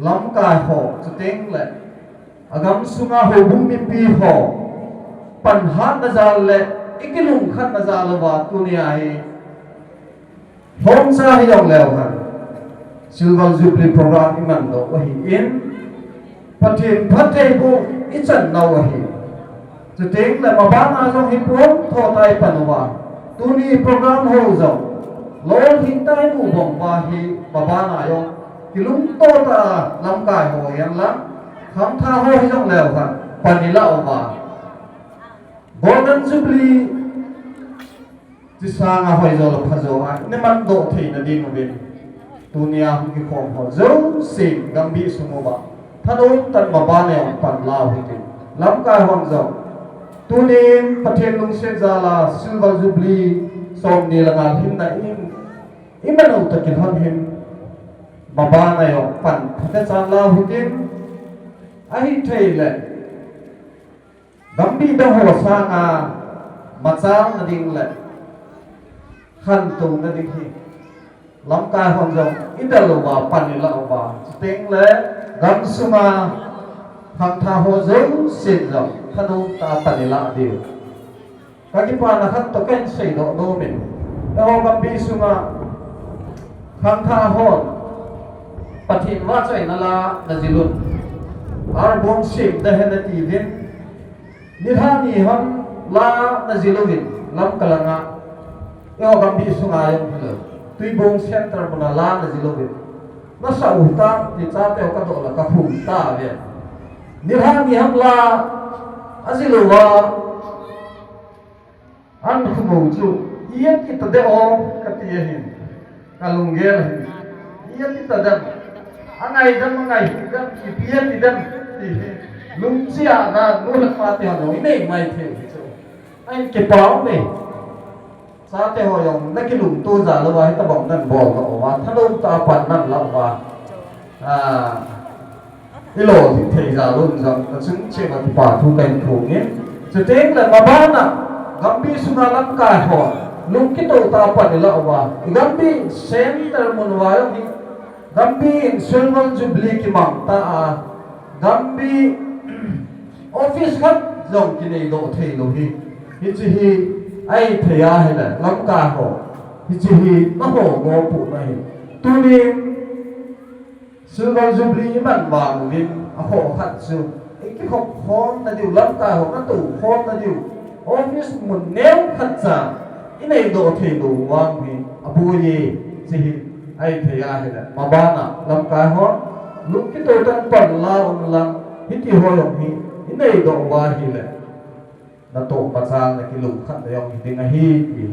[SPEAKER 5] lam ka ho chuteng le agam sunga ho bumi pi ho pan han na zal le ikilung khat na zal wa dunia hi hong sa hi yong lew han silver jubilee program iman do wa hi in pathin phathei bu ichan na wa hi chuteng le ma ba na jong hi pom tho tai panwa tuni program ho zo lol hin tai nu bong ba hi ba ba na yong kilung to ta lam kai ho yang lam kham tha ho hi jong lew han panila wa golden jubilee chỉ sang à hồi giờ là phải rồi nên man độ thì là đi một bên dunia hung ki khom ho zo sim gambi sumoba thanon tan ma ba ne pan lao hi tin lam ka hon zo tunin pathen lung se za la silver jubilee som ni la ngal hin na in imanu takin hon him ma ba na yo pan phatha cha lao hi tin ai thei le gambi da ho sang a ma chang na ding le khan tu na ding hi lam ka hon zo idalo wa panila wa teng le gam suma kham tha ho zo sin zo khanu ta panila di ka ki pa na khat to ken sei do do men e ho gam bi suma kham tha ho pathin wa chai na la na zilun ar bom sim da hen ti vin ni tha ni hon la na zilun lam kalanga yo gambi sunga yong hlo tui bong center buna la na zilobe na sa uta ti cha te ka do la ka hum ta ve ni ha ni ham la azilowa an khu mo chu iya kita de o katiyahin kalunggel iya kita dan angai dan ipiya tidak lungsia na nulak pati ano ini mai the ai ke pao me sa te ho yong na ki lung tu za lo wa ta bong nan bo lo wa tha lo ta pan nan la wa ilo thì thầy giả luôn rằng nó chứng chế mà bà thu cảnh thủ nghĩa chứ thế là mà ba nè gambi suna lắm cả họ lúc cái tổ ta phần là wa gambi center mon wa ni gambi silver jubilee ki mang ta gambi office khác dòng cái này độ thầy lo hi chỉ hi ai thầy à hay là lắm cả họ chỉ hi nó hồ ngô phụ này tu ni silver jubilee man vàng vin họ khát sư cái học khôn là điều lắm cả họ nó tủ khôn là điều office một nếu khát giả cái này độ thầy đủ vàng vin abu gì chỉ ai thầy à hay là mà ba na lắm cả họ lúc cái tôi đang bận la ông lăng hít thì hồi ông hi cái này độ vàng hi là nó tổ bắt sang là cái lục khát đấy ông thì ngay hi thì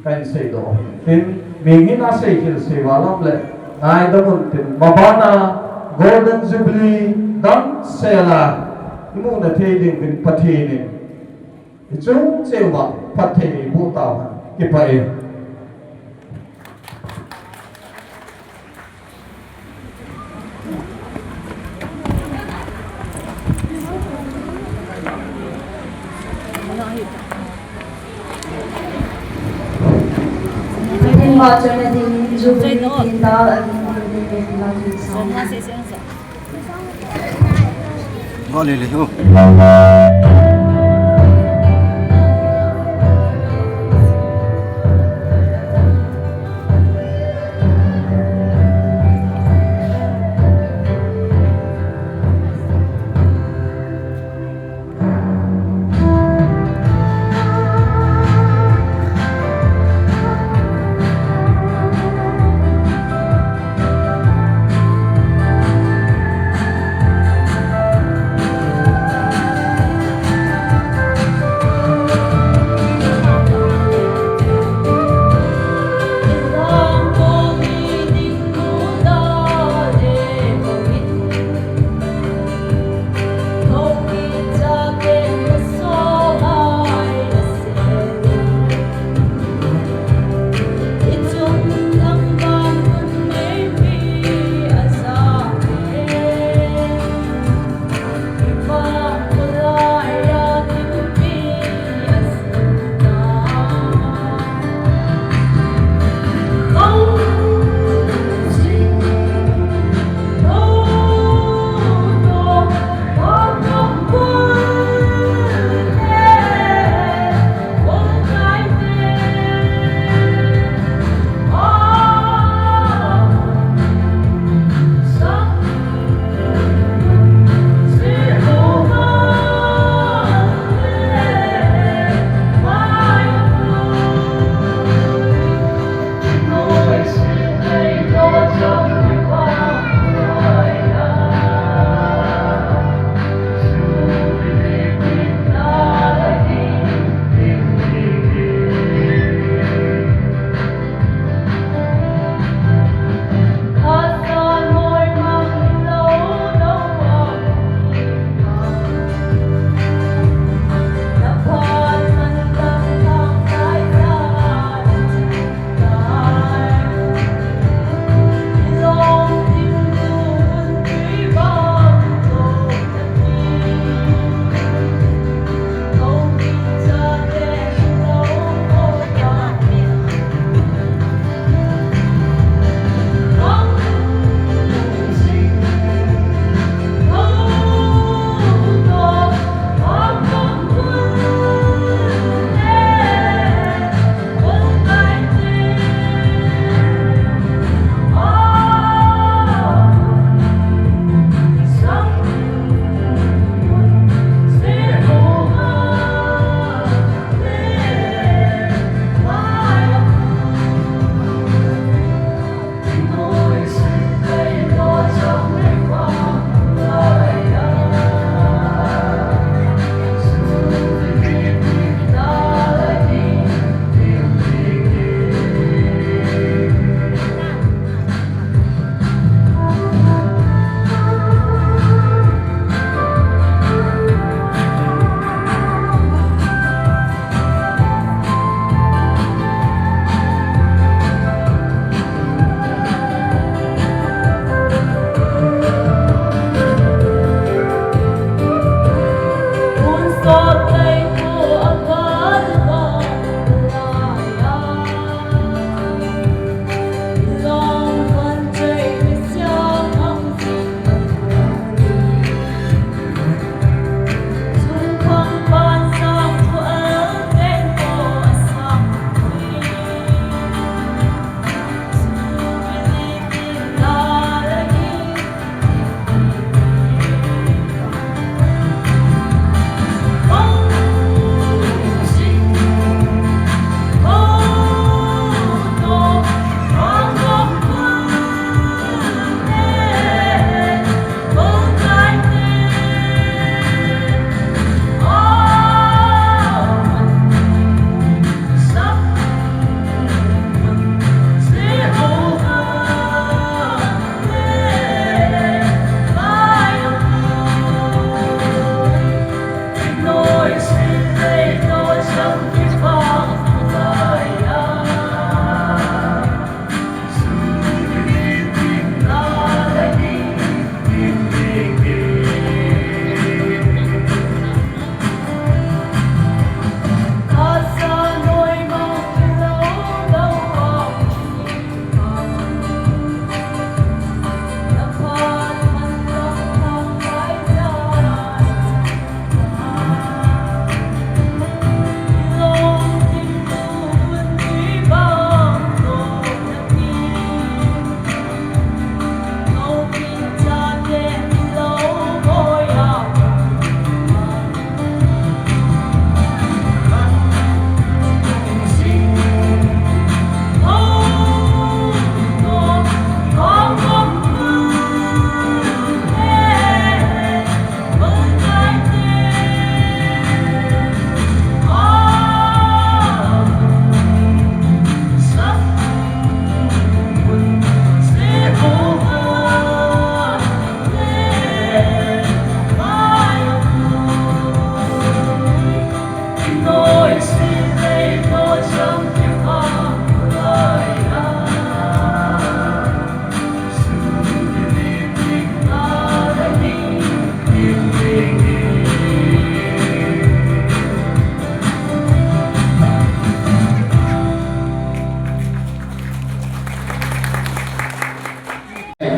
[SPEAKER 5] cái xây độ thì mình nghĩ nó xây cái xây vào lắm lệ ai đó muốn tin mà ba na golden jubilee đón xe là cái môn là thay định bên phát thị này chúng sẽ vào phát thị bộ tàu cái phải
[SPEAKER 7] họ cho nên thì dù đi tin đó là thì xong
[SPEAKER 2] gọi lên lên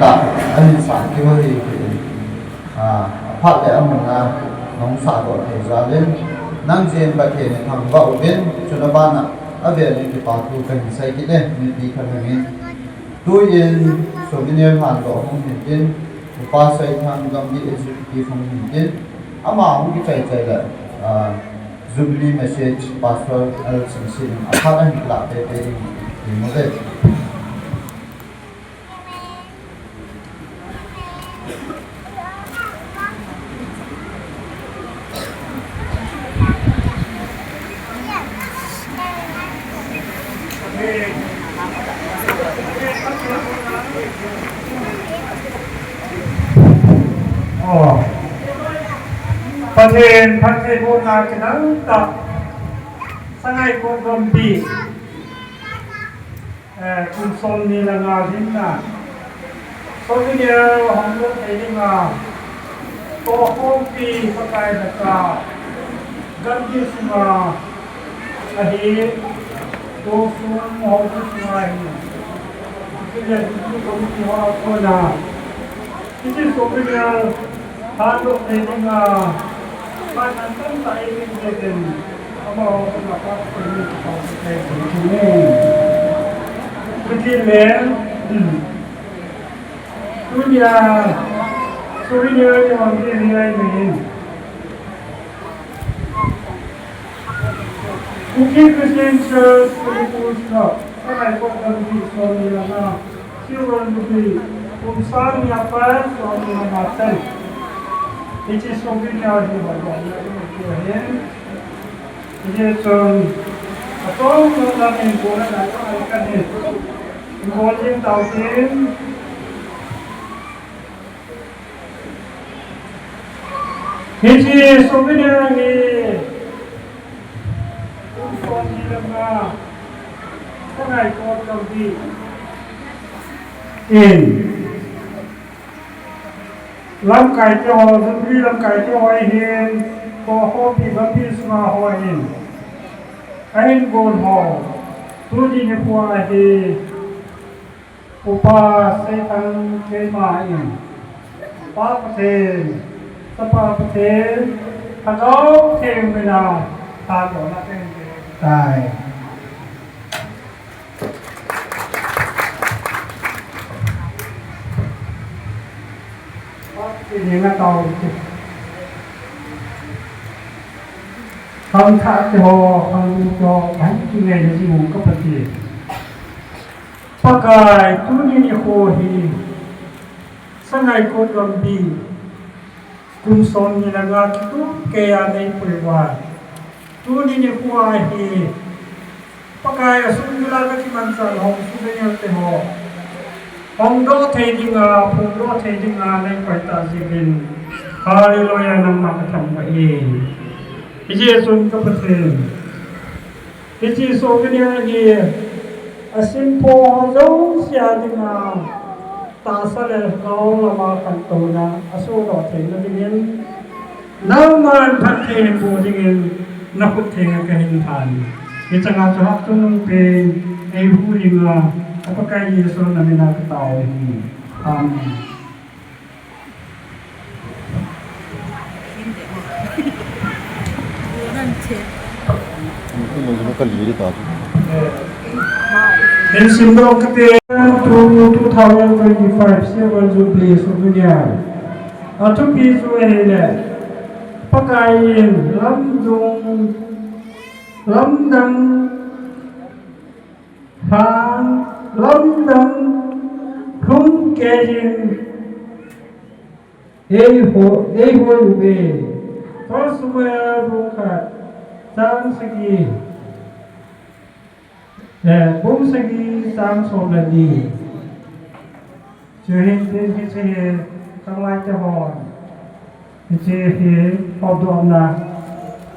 [SPEAKER 2] ta anh sản cái hơi phát để âm là nông sản của thế gia lên năng diện bạch hiện thằng vợ bên cho nó ban à ở về những cái bảo thủ cần xây cái này mình đi khởi hành tôi yên số cái niệm hàn của không hiện trên qua xây thằng gam đi executive không hiện trên ama không cái chạy là Jubilee message pastor al sin akha an la te te ni mo de
[SPEAKER 6] ประเทศพันเทโบนาคณะตับสงายโกรมปีคุณสมนิลงาดินนาสมัยนี้ห้องรถเองมาโตห้องปีสกายตะกากันที่สมาอาทิตย์โตสูงห้องสมัยที่จะที่คนที่ว่าคนน่ะที่สมัยนี้ทางรถเองมาPanan tak ingin jadi apa apa ini kalau saya begini begini dunia yang dunia ini mungkin kesensia seluruhnya saya bukan di sana siapa lebih unsur apa soalnya macam It is something else It is atau dalam himpunan atau akan himpunan tahun It is something lagi untuk dilema sangat kuat di in Lam kai cho Jubilee lam kai cho hin ko ho pi bam pi sma ho hin ain gon ho tu ji ne kwa hi upa se tang ke ma in pa pa te sa pa pa te ta go ke me na ta do na ten tai ini nggak tahu không thả cho không cho bánh cái này là gì cũng có vấn đề pakai tu ni ho hi sangai ko gambi kum son ni laga tu ke ane pulwa tu ni ho hi pakai asun ni laga ki mansa hong su ni te ho Hong do thay đi ngà, Hong do thay đi ngà nên phải ta gì bên Hallelujah nằm nằm trong vậy Cái gì xuân cấp bậc Cái gì số cái này gì Asin po dấu xia đi ngà Ta sa lệ gao là mà cần tổ na Aso do thay nó đi nghiên Nào mà thật thay hình bộ đi nghiên Nó cũng thay cái hình thàn Cái chẳng hạn cho học chung về Ai hú đi ngà Apakah Yesus namin nakataw? Amen. In Simbro Kapit 2025 Silver Jubilee Subunya Atu pisu ele Pakayin Lamdang Han London, Hong Kong, Ehoe, Toswell, Bukat, Sansagi, Bumsagi, Samsoladi, Juhin, Kalajahon, Jehi, Odona,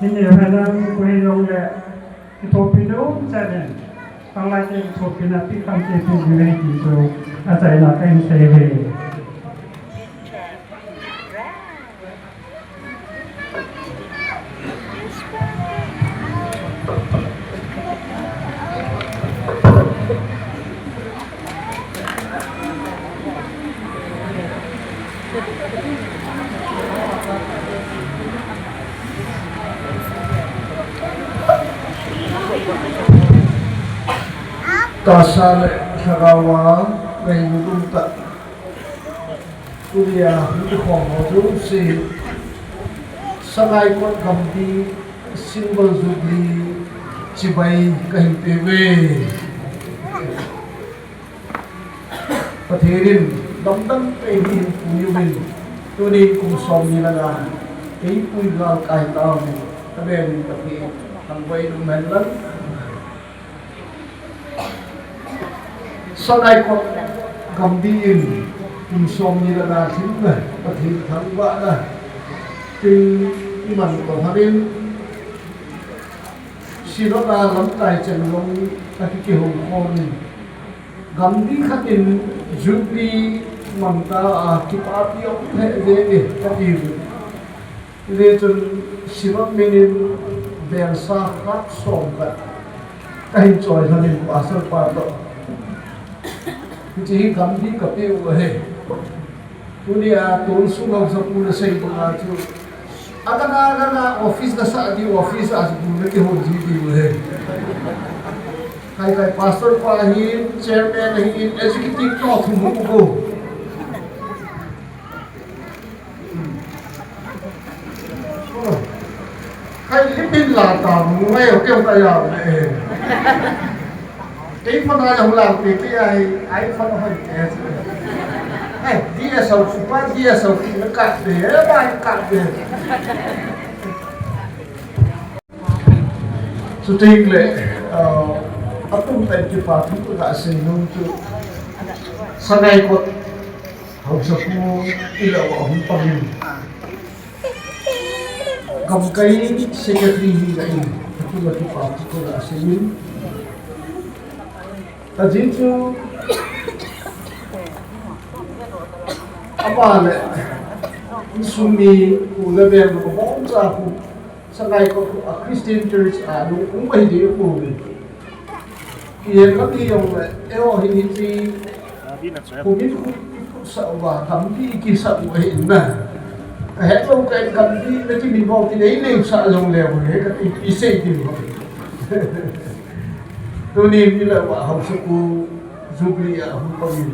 [SPEAKER 6] in the Venom, Quayon, Etopino, Sadan. Ang lahat po pinapikang session dito at ay nakain sa tasale thagawa ngai mudumta kuria ni khong hodu si sangai kot gambi symbol jubli chibai kahin pewe patherin damdam pehin puyumin tunin kum som ni langa ei pui gal kai taw taben tapi hangwai dum menlan sangai kot gambiin kum som ni langa thimna pathin thangwa na tin iman ko harin sirona lam tai chen long ki hong khon gambi khatin jubli manta ki papi ok the de de kati le chun sirot menin bel sa khat som ka kai choi hanin pasal pa to ji gambi ka pe wo he tunia tun su ngau sa pu na sei pa chu agana office da sa di office as bu ke ho ji di wo he kai pastor pa hin chairman hin executive to thu ko kai lipin la ta ngai o keu ta ya ne cái phần này là làm thì cái ai phần nó hơi ai dia sau super dia sau nó cắt để bài cắt để sự tình lệ atum tay ki pa thu ka se nung chu sanai ko hau sa pu ila wa hum pangin gam kai secretary hi ga in thu la ki pa thu ka se min ta jin chu apa le sumi ku le be ko bom cha ku sanai ko Christian church a lu cũng bai de ku ni yên các đi ông lại eo hình gì không biết sợ và thấm cái sợ của hiện nè hết lâu cái cầm đi cái mình vào cái đấy đều sợ dùng lèo đấy cái ý xây thì tôi nên như là bảo học sư cô giúp đi ở Hồng Kông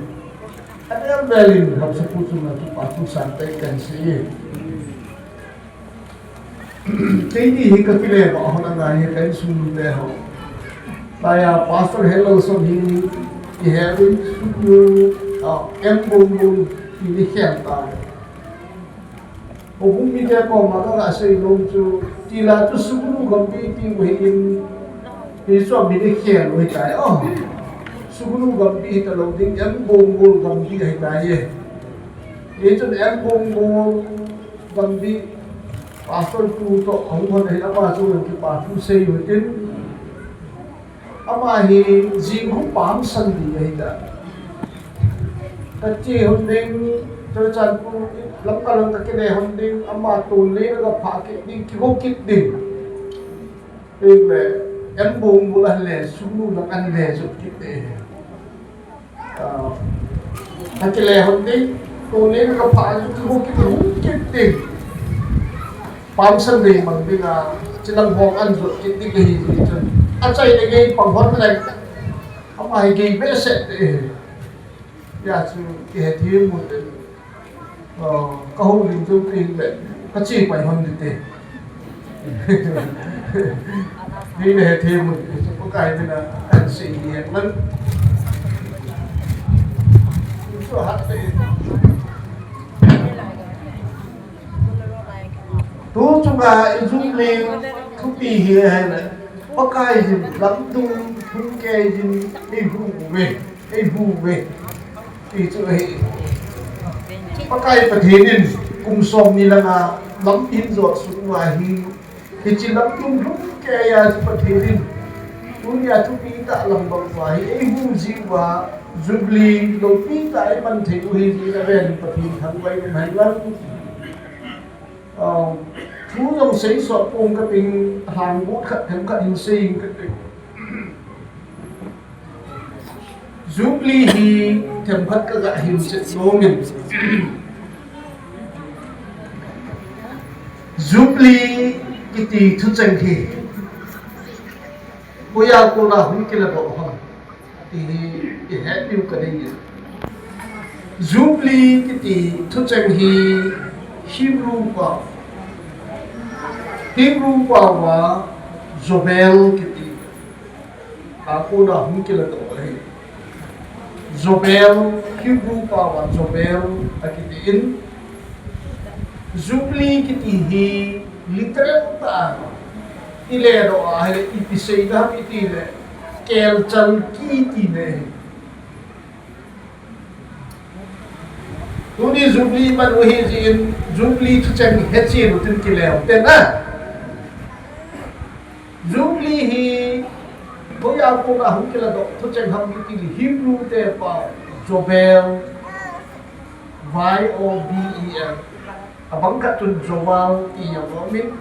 [SPEAKER 6] anh em về liền học sư cô chung là tôi bảo tôi sáng tay cảnh sĩ cái gì cái này bảo họ đang ngày cái sung để họ Saya pastor hello so he having em bung ini kenta. Obung mi dia ko maka ga sei long chu tila tu suguru gambi ti wein ti so mi ni khen we kai suguru gambi ta lo ding em bung gambi hai kai ye. Ye chu em bung gambi pastor tu to hong hon hai apa chu ki pa tu sei we tin ama hi jing hu pam san di ai da ta chi hon ding cho chan pu lam ka lang ta ke ne hon ding ama tu le ga pha ke ding ki ho kit ding ding le em bung bu la le su nu la an le su kit de ta ke le hon ding tu le ga pha su ki ho kit ding pam san di mang ding a chinang hong an su kit ding hi chun anh chạy để gây bằng vấn này không ai gây vẽ sẽ để nhà chú kể thêm một câu linh dung kinh để có chỉ phải hơn được tiền đi để thêm một có cái này là anh sĩ hiện lắm cho hát đi tú chúng ta dung lên không bị hiện này pakai jin lamtung phunke jin ei hu ve ti chu he pakai pathenin kum som ni langa lam in zo su wa hi chi lamtung phunke ya pathenin punya chu pi ta lam bang wa hi ei hu ji wa jubli lo pi ta ai man the hi ji na ven pathin thang wai mai lan chú dòng sấy sọt ôm cái tình hàng bút khẩn thêm các hình sinh cái tình giúp ly hi thêm phát các gạ hình sự số mình giúp ly cái tì thức danh thì cô ya cô là không kia là bộ hả thì hết điều cái này Jubilee cái thu chân Hebrew và Jobel cái aku dah mungkin lah tak boleh Jobel Hebrew và Jobel akitin Jubilee cái literal ta ile do ahli episode dah itile kel chal ki tine tuni Jubilee man wahi jin Jubilee tu chang hechi rutin kileo tena Jubilee hi boya ko na hum kila do tu chang ham ki Hebrew te pa Jobel Yobel abang kat tun Jobal ti yamin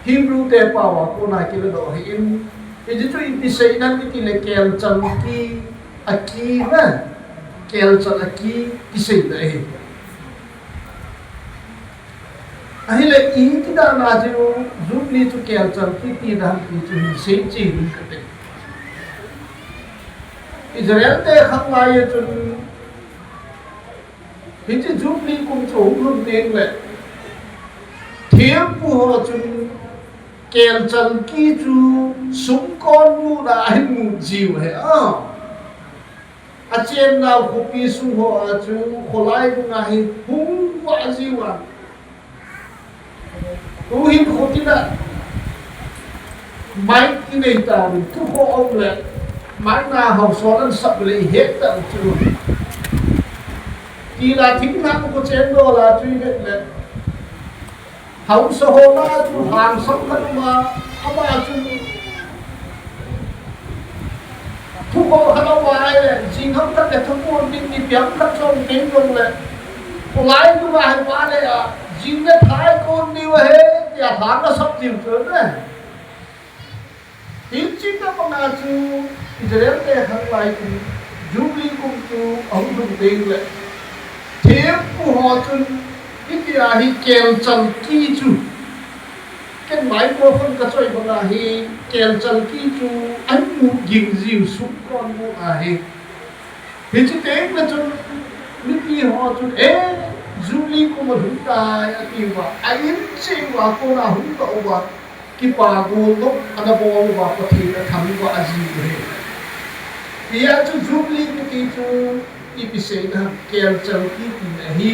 [SPEAKER 6] Hebrew te pa wa ko na kila do hin e tu ipisay nan ki le kel chang ki aki na kel chang aki kisay da e ahile in ti da na jo Jubilee tu kel chang ki ti da ki tu sei chi ni ka te Israel te khang lai chun hin ti Jubilee kum chu lum teng le thiam pu ho chun kel chang ki chu sum kon mu da hin mu jiu he a chen na khu pi su ho a chu kholai ku nga hi hung wa jiwa tu hin khotina mai ki nei ta tu ho ông le mai na hau so lan sap le het ta chu ki la thing na ko chen do la chu le hau so ho na chu hang sam khan ma ama chu thu ho khan wa le jing ham ta le thu ko ding ni pyam khan chong ken dong le lai tu wa hai wa le a jing le thai kon ni wa he ya thang na sab jing tu ne in chi ta ma na chu Israel te hang lai ku Jubilee kum chu ông dung ding le thiam pu ho chun India hi kel chal ki chu ken microphone ka choi banga hi kel chal ki chu an mu ging jiu sum kon mu a hi chi te na chun mi pi ho chun Jubilee ko ma hum ta a ti wa a in chi wa ko na hum ta wa ki pa go no ana bo wa pa thi na tham wa a ji he ya chu Jubilee ki ti chu episode ha kel chal ki ti na hi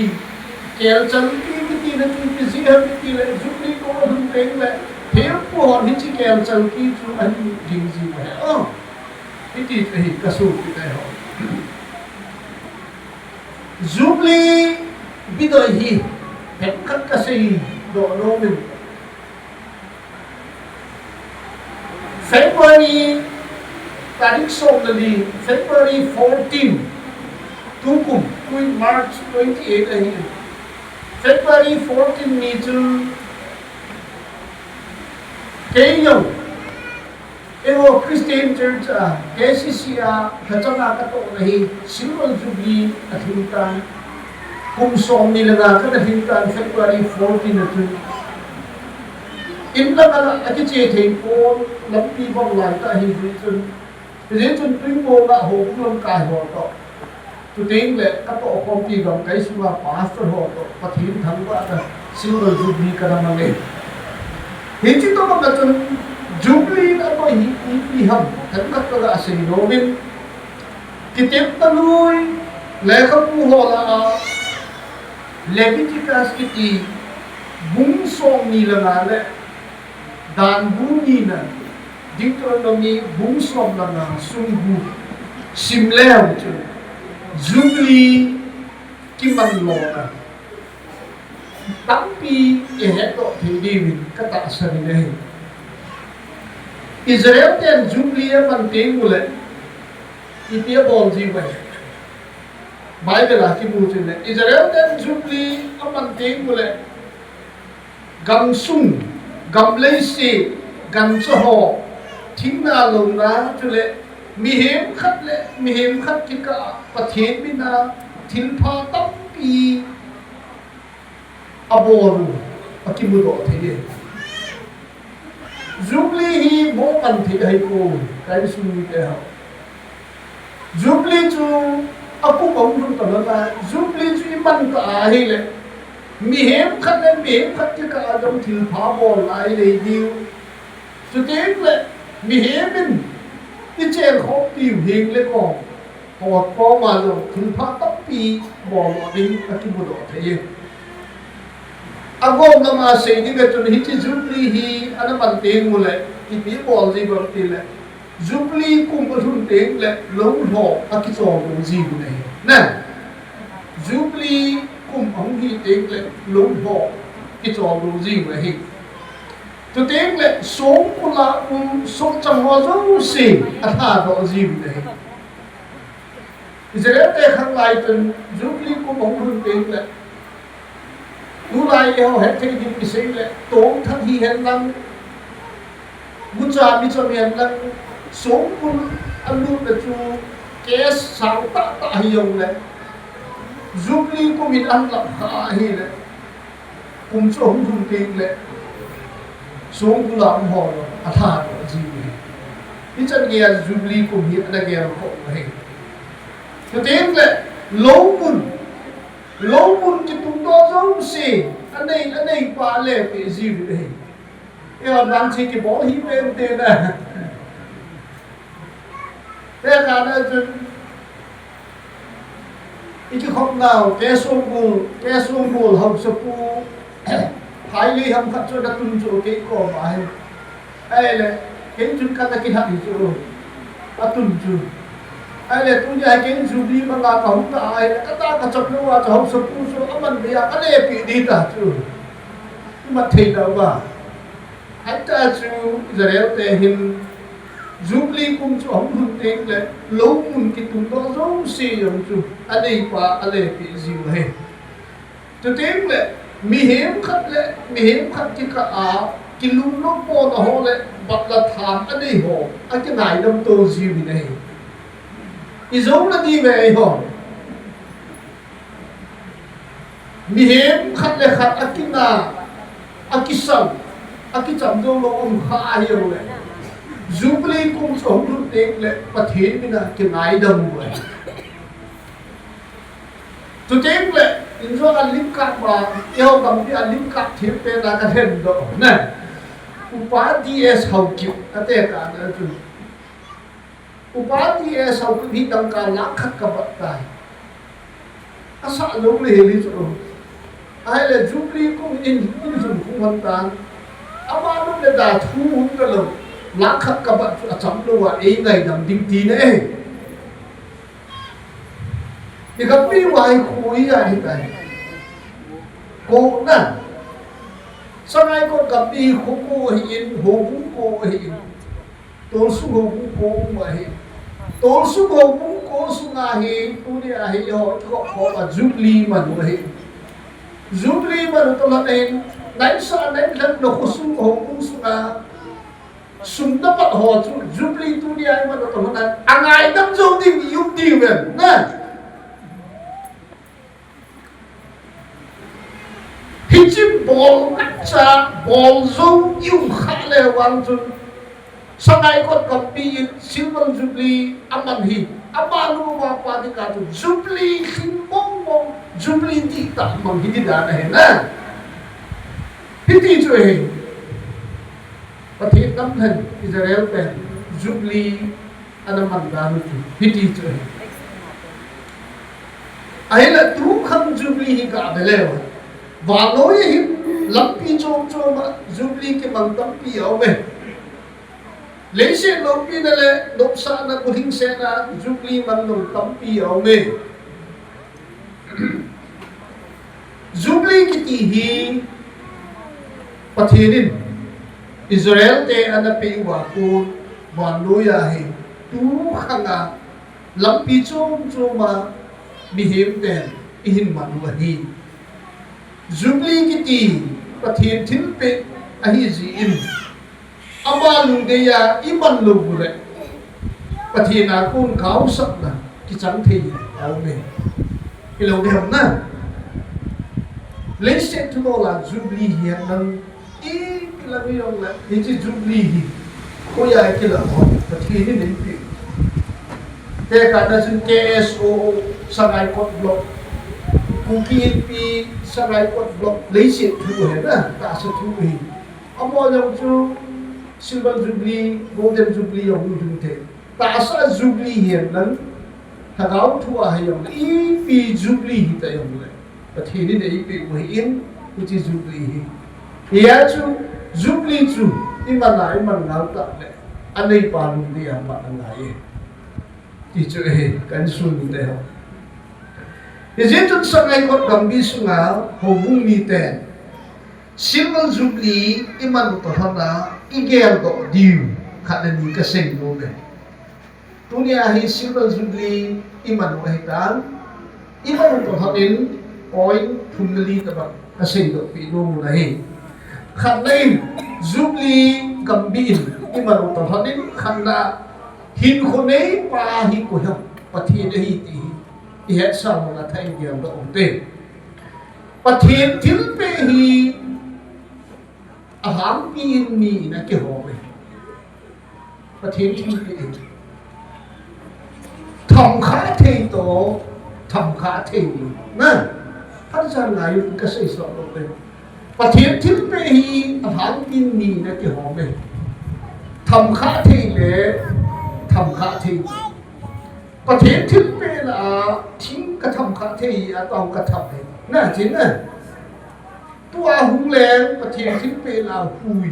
[SPEAKER 6] kel chal ki ti na chu pi si ha ti le Jubilee ko hum teng le he po ho ni chi kel chal ki chu an ging ji wa ti hi ka su ti ta ho Jubilee bidoi hi het khat ka sei do no min February tarik som na di February 14 tukum kuin March 28 ahi February 14 ni chu kayong ewo Christian Church KCC kachanga ka to nahi Silver Jubilee athintan kum som nila na ka athintan February 14 na chu in la ala akiche thei ko lampi bong lai ta hi chun re chun twing mo na ho lom kai ho to tu ting le ka to kom pi gam kai suwa pastor ho to pathin thang ba ta Silver Jubilee ka na le hi chi to ma chun Jubilee na ko hi ham tan ka to ga se no min kitep ta lui le ka pu ho la Leviticus ki bung song ni la na le dan bu ni na Deuteronomy bung song la na sung bu sim leo chu Jubilee ki man lo na tampi e he to thi di min ka ta sa ni le Israel ten Jubilee man te mule ipia bol ji wa Bible ki mu chu le Israel ten Jubilee aman te mule gam sung gam lei si gan cho ho thing na lo na chu le mi hem khat ki ka pathen mi na thil pha tam pi aboru akimu do the Jubilee hi mo kan thi hai ko kai su ni te ha Jubilee chu aku bong rung to na Jubilee chu iman ta hi le mi hem khat ki ka adong thil pha bol lai le diu chu te le mi hem in ti chen kho pi hing le ko ko ma lo thil pha tap pi bol ding akibu do the agom na ma se di ga chun hi chi Jubilee hi ana man teng mu le ki pi bol ji bor ti le Jubilee kum ko thun teng le long ho aki so ko ji bu nei na Jubilee kum ong hi teng le long ho ki so ko ji bu hi tu teng le so ko la so cham ho zo si a tha do ji bu nei Israel te khang lai tun Jubilee kum ong thun teng le nu lai ho het te di pi se le tong thang hi hen lang mu cha mi cho mi hen lang sống kun anh luôn là chú cái sáng tạo tại hiệu này Jubilee của mình ăn làm khá hi này cùng sống dùng tiền này sống cũng làm họ à thà đó gì này cái chân nghe Jubilee của mình là nghe họ này cái tiếng này lâu mun cái tung to giống gì anh này ba lệ cái gì vậy cái họ làm gì cái bỏ hi bên tên này thế cả đó chứ ít không nào cái số mù học số pu phải đi học khát cho đã tuân thủ cái cổ mà hay là cái chuyện cái cái hạt gì chứ đã tuân thủ hay là tôi nhớ cái Jubilee mà làm không ta hay là cái ta cái chọc nó vào học số pu số âm bây giờ cái này bị đi ta chứ nhưng mà thấy đâu mà anh ta chứ giờ để hình Jubilee kum chu hom hun teng le lo mun ki tum do zo si yong chu ale pa ale pi ji he tu teng le mi hem khat ki ka a ki lum no po na ho le bat la tham ane ho a ki nai dam to ji bi nei i zo na di ve ho mi hem khat akina akisam akicham do lo om kha hi ro le Jubilee kum sống luôn tiếng lệ và thế mới là cái ngái đồng vậy tôi tiếng lệ in do anh lính cắt mà yêu cầm cái anh lính cắt thiếp bên là cái hình đó này upa DS hậu kiệu cái thế cả nữa chứ upa DS hậu kiệu thì đăng cả lãng khắc cả vật tài cái sợ lúc này lý rồi ai là Jubilee kum in dùng cũng hoàn toàn ama lúc này đã thu hút cái lòng lãng khắc các bạn chấm đâu à ấy ngày nằm đinh tí đấy thì gặp đi ngoài khối ra hiện tại cô nè sau này con gặp đi khối cô hiện hồ vũ cô hiện tôi xuống hồ vũ cô mà hiện tôi xuống hồ vũ cô xuống à hiện tôi đi à hiện họ là Jubilee mà nó hiện Jubilee mà nó là nên đánh sao đánh lần nó xuống hồ vũ xuống à sum dapat ho Jubilee tu dia mà nó tao nói angai đâm dâu đi bị dùng đi về nè hít chim ball cha ball dâu dùng khá là quan trọng sau này con gặp bị silver Jubilee aman hi amanu mà qua đi cả Jubilee khinh bông Jubilee đi tạm bằng cái gì đó này nè hít đi rồi và thế tâm thần Israel về Jubilee anh mang ra được hít đi chơi ấy là tú không Jubilee cả về leo và nói hít lắm pi cho mà Jubilee cái bằng tâm pi ở bên lấy xe lốp pi này là lốp xa là có hình xe là Jubilee bằng đồng tâm pi ở bên Jubilee cái gì hi và thế nên Israel te anapi wa ko wa loya he tu khanga lampi chom ma bihem te ihin manwa hi Jubilee ki ti pathin thil pe ahi ji in ama lung de ya iman lo bure pathina kun khau sak na ki chang thei au me ilo de na let's say to la Jubilee hian nang là bây giờ là những cái Jubilee hi, cô giải cái là họ, và khi đến đến việc te ka na sun KSO sangai kot block ku PNP sangai kot block lấy sự thu hết á ta sẽ thu hi ông bao giờ chú Silver Jubilee Golden Jubilee ông dùng thế ta sẽ Jubilee hiện lần thằng áo thua hay ông EP Jubilee hi tay ông này và thì đi để EP của in which is Jubilee hi ya chú Jubilee chú ima lại mà ngáo ta này anh ấy bảo luôn đi mà anh ấy chỉ cho cái xuân như thế không thì diễn chúng sang ngày còn cầm đi xuống áo hồ vung mi tên Silver Jubilee ima một tổ hợp là igel độ điều khả năng những cái sinh luôn này dunia hi Silver Jubilee ima một hệ tán ima một tổ hợp đến oil phungali tập cái sinh độ bị luôn này khả năng Jubilee cầm bin ima một tổ hợp đến khả năng hin khôn ấy và hi của nhau và thiên hi thì hết sao là thay nhiều độ ổn định và thiên thiên về hi hám pin mi na cái hồ này và thiên thiên về thầm khá thầy tổ thầm khá thầy nè phát ra lại những cái sự sợ độ này và thiên thiên về hi hám pin mi na cái hồ này thầm khá thầy lệ thầm khá thầy và thiên thiên về là chính cái thầm khá thầy à tao cái thầm này nè chính nè tua hung lên và thiên thiên về là hùi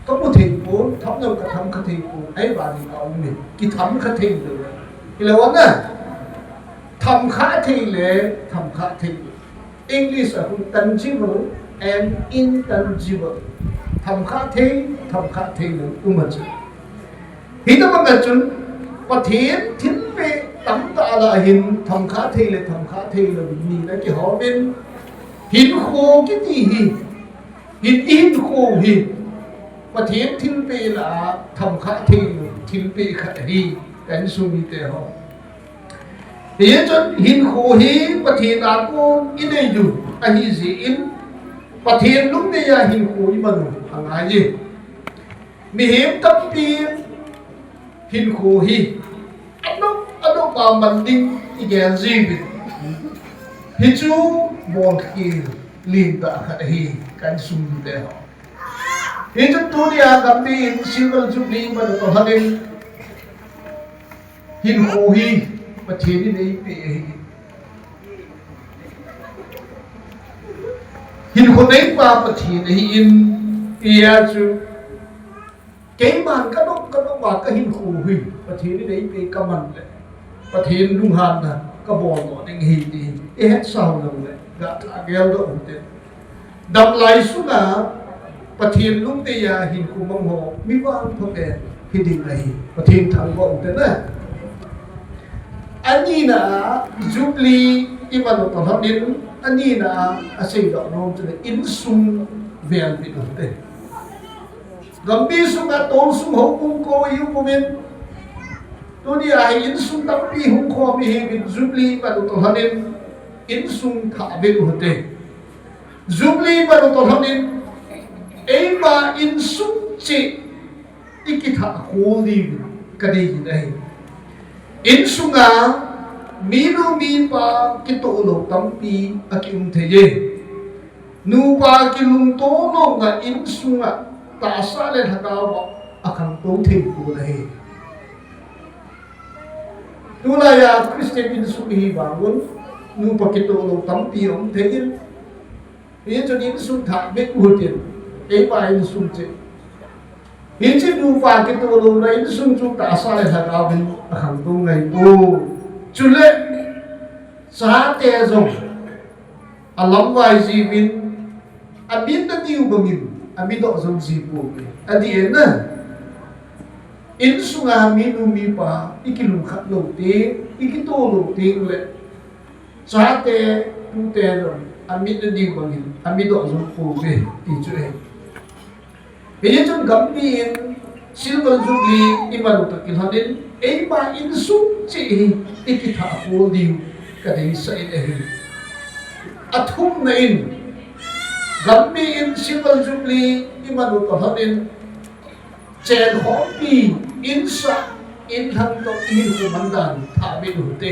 [SPEAKER 6] có một thầy bốn thấm nhau cái thầm cái thầy bốn ấy bà thì ông mình cái thầm cái thầy rồi thì là vấn nè thầm khá thầy lệ thầm khá thầy English là tangible and intangible thầm khá thầy là mình thì nó bằng cái chuyện và thiên thiên về tắm ta là hình thầm khá thầy là mình là cái họ bên hình khô cái gì hình in khô hình và thiên thiên về là thầm khá thầy thiên về khá thầy cái số như thế họ thì cho hình khô hình và thiên là cô in đây dùng anh gì gì in và thiên lúc này là hình khô như mà hàng ngày gì mi hiểm cấp tiền hin khô hi ano pa man ding igen zibi hi chu bol ki lin ta hi kan sum de ho hi chu tu dia gam bi in Silver Jubilee ma to hanin hin khô hi ma thi ni nei pe hi hin khô nei pa pa thi nei in ia chu cái màn các nó vào cái hình khổ hủy và thế đấy cái cầm màn đấy và thế lung hàn là cái bò nó định hình thì hết sau rồi đấy gạt thả gheo đó ổn định đập lại xuống là và thế lung tây à hình khổ mong hồ mi vang thôi để hình định này và thế thằng vợ ổn định đấy anh nhìn là Jubilee im vào tổ hợp đến anh nhìn là xây đó nó cho nên in sung về bị ổn định gam bi sung a tol sung ho kum ko yu ko min to ni a in sung tam pi hung kho mi he bin Jubilee ba to hanin in sung tha be lu hote Jubilee ba to hanin e ba in sung chi ikitha ho li ka dei dai in sung a mi nu mi pa ki to lo tam pi a ki the ye nu pa ki lung to lo nga in sung a ta sa lên thằng cao akan tông thêm của này tu là ya Christian in suhi bangun nu pakito lo tampi om thegin ye cho din sun tha be ku tin e ba in sun che ye che nu pa kito lo na in sun chu ta sa lên thằng cao bin akan tông ngày tu chu le sa te zong alam vai ji bin abin da tiu bangin ami do zong zipo adi ena in sunga mi nu mi pa ikilum khat lo te ikito lo te le sa te tu te lo ami da di bangin ami do zong po be ti chu e ye chon gam bi in Silver Jubilee iman to kin hadin e ba in su chi ikitha ko di ka dei sa e athum na in gam bi in Silver Jubilee iman to hadin chen ho bi in sa in thang to in ku mandan tha be du te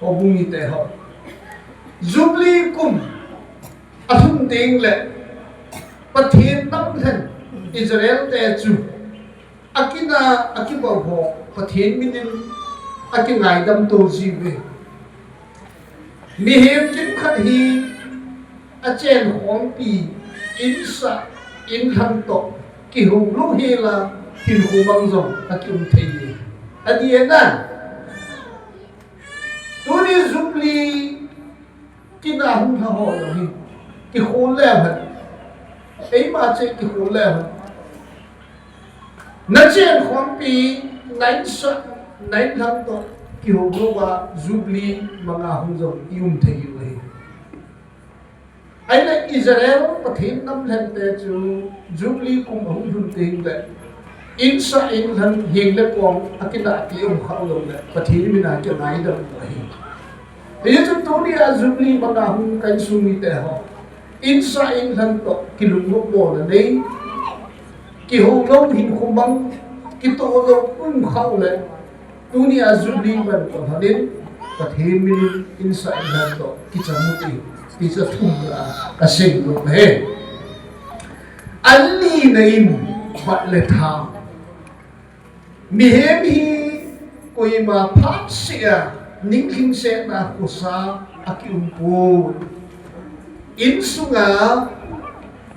[SPEAKER 6] o bungi te ho Jubilee kum athum ting le pathin nam than Israel te chu akina akiba ho pathin minin akingai dam to jiwe mi hem kim khat hi a chen hong pi in sa in thang to ki hu lu hi la hin hu bang zong akim thei adiena tu ni Jubilee kina hum tha ho lo hi ki khol le bhat ei ma che ki khol le bhat na chen hong pi nai sa nai thang to ki hu lu wa Jubilee manga hum zong yum thei lo hi aina Israel pathin nam than te chu Jubilee kum hum thun ting le in sa in than hing le pom akina ki um khau lo le pathin mina ke nai da lo hi ye chu to ni a Jubilee manga hum kai su mi te ho in sa in than to ki lu mo mo na nei ki ho lo hin khum bang ki to lo khau le tu ni a Jubilee ban to hanin pathin min in sa in than to ki chamuti ki sa thum la ka sing lo he anni naim bat le tha mi hem hi koi ma phap sia ning khing se na kusa akium pu in sunga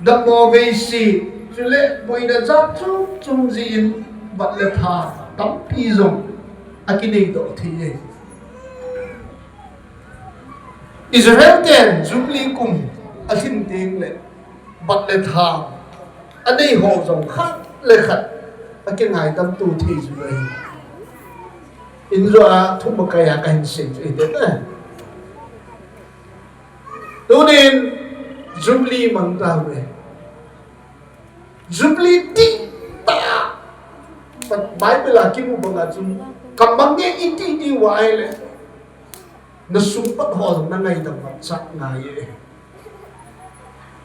[SPEAKER 6] da mo ve si chule moi da jap chu chung ji in bat le tha tam pi zong akini do thi Israel ten Jubilee kum asin ting le bat le tha anei ho zong khat le khat akin ngai tam tu thi ju le in zo a thu ma kaya ka hin se ju de na tu nin Jubilee mang ta we Jubilee ti ta but Bible a ki mu banga chu kamang nge iti di wai le na sumpat ho na ngai dam sak ngai ye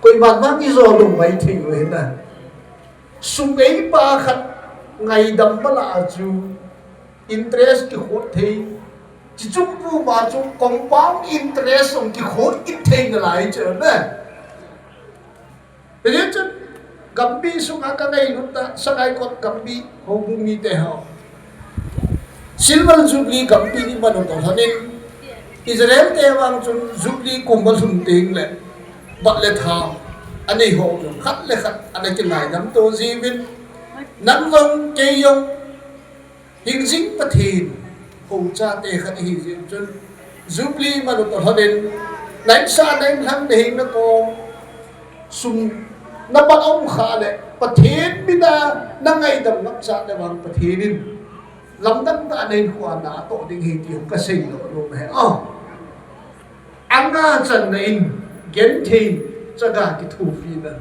[SPEAKER 6] koi ban ban ki zo lu mai thi we na sum ei pa khat ngai dam bala chu interest ki khot thei chi chung pu ba chu compound interest ong ki khot ki thei na lai che na thế chứ gambi sung ka ngai lu ta sakai kot gambi ho bu mi te ho silver Jubilee gambi ni man to hanin Israel te wang chun Jubilee kum ba thum ting le bat le tha ani ho khat le khat ani ki nai nam to jivin nam long ke yong hing jing pathin ho cha te khat hi jin chun Jubilee man to hanin nai sa nai thang de hing na ko sum na ba ông kha le pathin bina na ngai dam nak sa de wang pathinin lam dam ta nei khwa na to ding hi ti ka sei lo me anga chan nei gen thei chaga ki thu fi na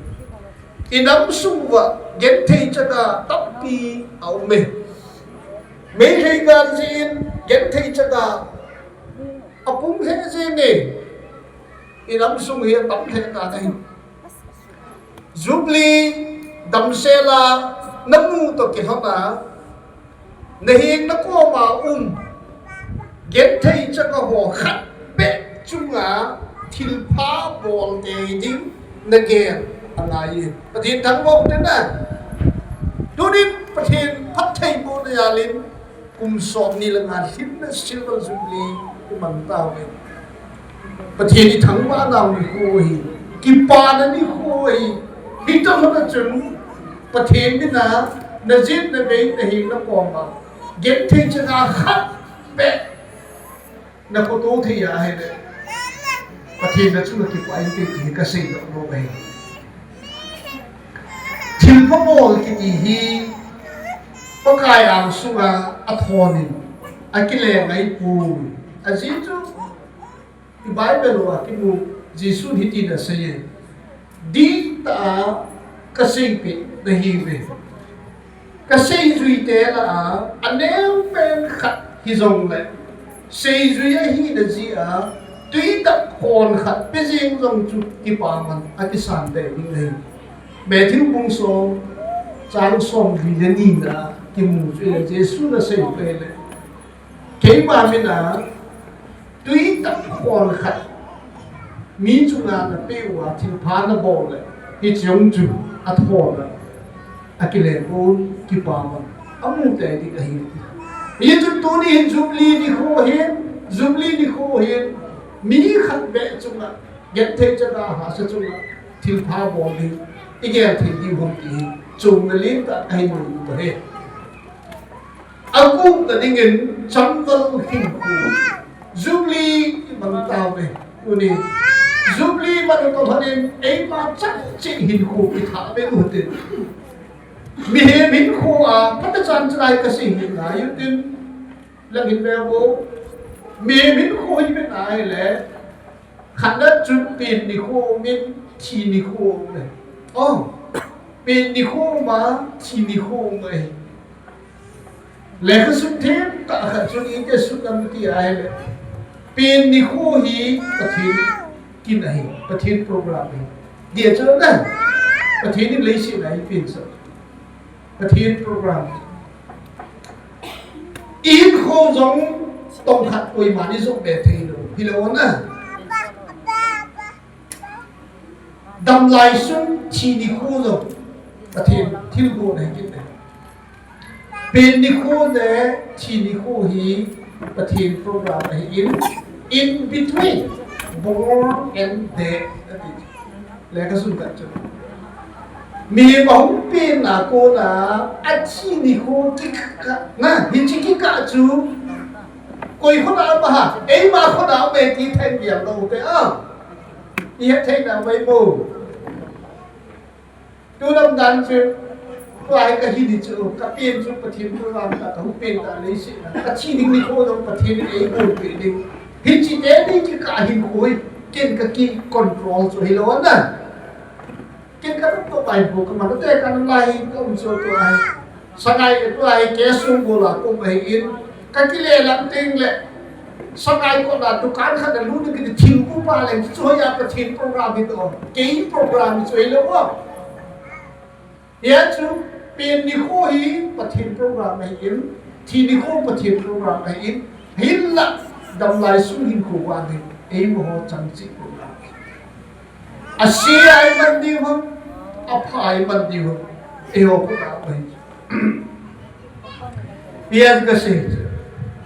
[SPEAKER 6] inam suwa gen thei chaga tap pi au me hei ga jin gen thei chaga apung he je ne inam sung hi tap the ka nei Jubilee damsela namu to ki hona nahin na ko ma get thei chaga ho khat be chunga thil pha bol ge ding na ge angai pathin thang mo te na tunin pathin phat thei mo na yalin kum som ni la nga hin na silver Jubilee ku man ta we pathin ni thang ba na ni ko hi ki pa na ni ko hi Hito mo na chun pathin bina na jit na be na hi na ko ma get thei chaga khat be na ko to thi ya hai de pathin na chu ki pa in ti ka sei do no be thil pa bol ki ti hi pa kai ang sunga athonin akile ngai pu ajin chu i Bible wa ki mu Jesu hi ti na sei di ta kasing pi na hiwe kasing zui te la anel pen khat hi zong le sei zui a hi na ji a tui ta khon khat pe jing zong chu ki pa man a ki san de ni le Matthew bung so chang som vi le ni na kim chu le Jesu na sei pe le ke ma mi na tui tap khon khat mi chu na na pe wa thil pha na bo le hi chong chu a tho na akile ko ki pa ma amu te di ka hi ye chu tu ni hin jubli ni kho hin jubli ni kho hin mi khat be chu na get the cha da ha sa chu na thil pha bo ni ige thil di hom ti chung na lim ta ai nu to he aku ta dingin chambal hin ku jubli bang ta ve uni jubli ba to thanin ei ma chak chi hin ku ki tha be u te mi he min khu a pat chan chai ka si hin na yu tin lang hin be bo mi min khu hi be na le khan da chu pin ni khu min chi ni khu le oh pin ni khu ma chi ni khu mai le ka su thêm ka kha chu ni te su nam ti ai le pin ni khu hi pathin kin ai pathin program hi dia chu na pathin ni le si lai pin sa pathin program in khu giống tông khát quỳ mà đi giúp bè thầy rồi thì là ổn à đâm lại xuống chỉ đi khu rồi pathin thiên khu này cái này bên đi khu này chỉ đi khu hi pathin program này in between born and dead là cái gì vậy mi bóng pin là cô là anh chi ni cô cái na hiện chỉ cái cả chú coi khó nào mà hả ấy mà khó nào về thì thành điểm đầu thế à hiện thành là mấy mù tôi đâm đàn chứ tôi ai cái gì đi chứ cái pin chú phát triển tôi làm là không pin là lấy gì anh chi ni cô đâu phát triển ấy cô bị đi hiện chỉ thế đi cái cả hiện khối trên cái control rồi hiểu không cái đó bài bộ cái mà nó thế cái này cũng cho tôi ai sáng nay tôi ai kéo xuống bộ là cũng phải in cái lệ làm tiền lệ sáng nay có là tôi cán khăn là lúc cái thiên cũng ba lần cho ya cái thiên program itu cái program itu ấy không ya chú tiền đi khôi cái thiên program này in thì đi khôi cái thiên program này in là đâm lại xuống hình khổ quan thì ấy mà họ chẳng chịu program Asia ai mình đi không Apai mình đi không eo cũng đã vậy biar cái gì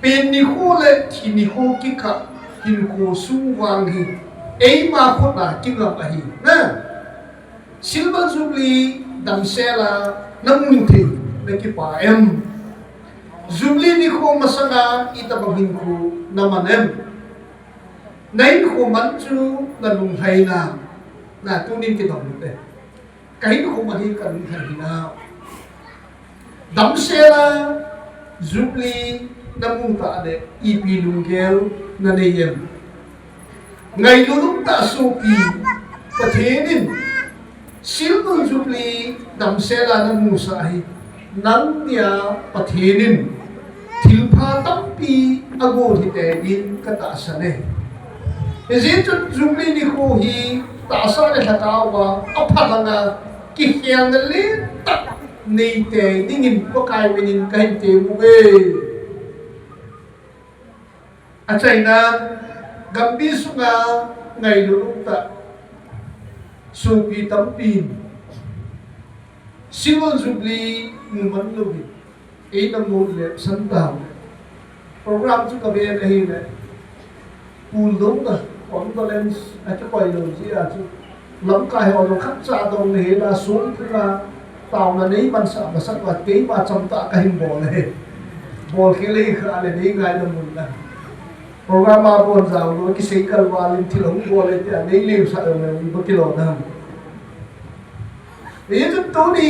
[SPEAKER 6] bên ni khu lệ thì ni khu cái cả hình khu sung vàng hi ấy mà khu là cái ngọc ấy nè silver jubilee đam xe là năm nghìn thì lấy cái bà em jubilee ni khu mà sang là ít bằng hình khu năm anh em nấy khu mắn chú là lùng hay nào là tôi nên cái đồng được đấy cái nó không mà đi cần thành nào đóng xe là jubilee năm mùng tạ để ipi lùng kêu na đây em ngày lúc tạ số pi và thế nên silver jubilee đóng xe là năm mùng sai nắng dia và thế nên thiếu pha tắm pi ago thì để đi cái tạ sa này cái gì cho jubilee đi khô hi tạ sa này là cao và ấp phát là cái hàng nó lên tắt này để đi nhìn có cái mình nhìn cái hình tiền của à chạy na gặp đi xuống ngày lúc ta số bị tấm pin silver jubilee mình vẫn lưu ý năm một lệ sân tạo program chúng ta về đây này pool đúng rồi conference à cho coi rồi chứ à chứ lắm cái họ nó khắc ra đồng này là xuống tức là tàu là đấy ban sợ mà sắc vật kế 300 tạ cái hình bò cái lấy khá là đấy ngay là mình là program mà buồn giàu rồi cái xây cầu và lên thì lống bò lên thì đấy liều sợ là bị bất kỳ lộn nào thế chúng tôi đi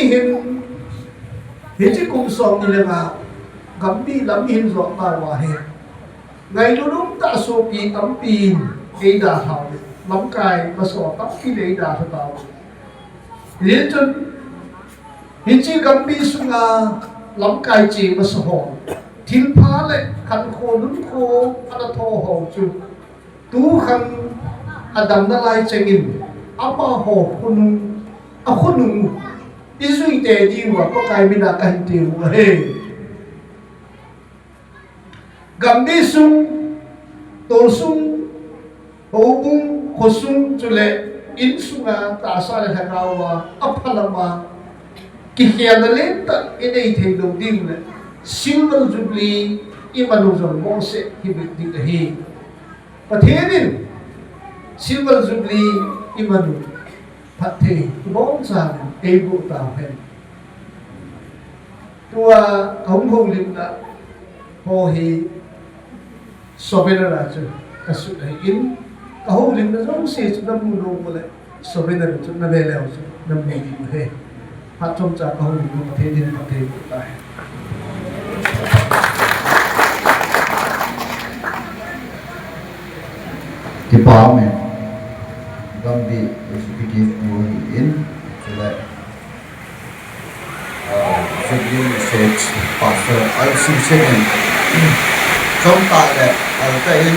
[SPEAKER 6] hiện chứ cũng xong như là mà gắm đi lắm hiện rõ mà hòa hệ ngày lúc ta số bị tấm pin cái đà thảo lắm cái mà sổ tóc cái đấy đà thảo liên chân hiện chỉ gắm đi xuống lắm cái chỉ mà sổ thiên phá lệ khăn khô đúng khô anh đã thô hồ chú tú khăn Adam đã lại chạy in áp hồ khôn nung ý duy tệ đi mà có cái mình đã cảnh tiền mà hề gambi sung tol sung obung khosung chule in sunga ta sa le thakawa aphalama ki hianale ta inei thei do ding le silver jubilee imanu jong mo se hibit dik hi pathenin silver jubilee imanu pathe bong sa ebu ta hen tua hong hong lim na ho hi sobena ra chu kasu dai in ka hong lim na jong se chu nam mu lo mo le sobena chu na le le chu nam ne di he hat chom cha ka hong lim pathe din pathe ta hai
[SPEAKER 8] cái báo này đang bị executive order in so that Supreme State Pastor Al-Simsemen trong tại là ở cái in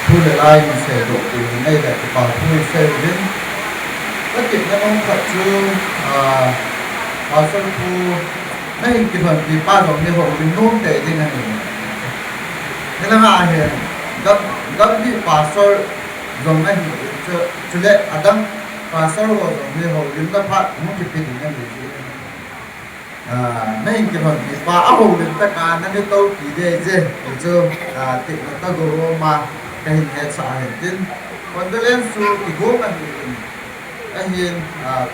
[SPEAKER 8] thu lại lại mình sẽ đổ từ đây là cái bảo thu sẽ đến tất cả những ông Phật sư Pastor thu đây cái phần thì ba dòng như họ mình nôn để thế này thế là ai hiện gấp đi pastor dòng này cho lệ adam pastor vào dòng này họ đứng tập phát muốn chụp hình cái gì này cái phần thì ba áo đứng tất cả nó đi tàu kỳ đề chứ cho tiện ta gồm mà cái hình hệ xã hiện tin còn tôi lên số thì gồm cái hình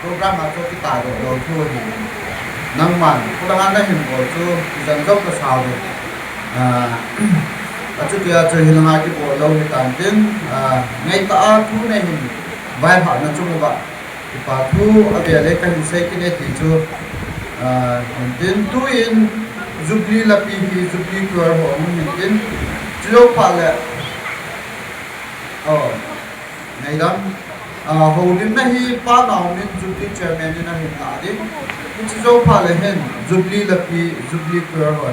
[SPEAKER 8] program mà cho cái tài độ đầu thôi năng mạnh cũng đang ăn hình của cho dần dốc cái sao được chú kia chơi hình hai cái bộ lâu thì tạm tin ngay cả thu này mình vài họ nó chung vậy và thu ở đây lấy cái hình xây cái này thì chưa tin tu in Jubilee là pi Jubilee của họ mình tin chưa phải là ngày đó hầu đến nay ba nào nên Jubilee chairman nên là hiện tại đấy chưa phải là hiện Jubilee là pi Jubilee của họ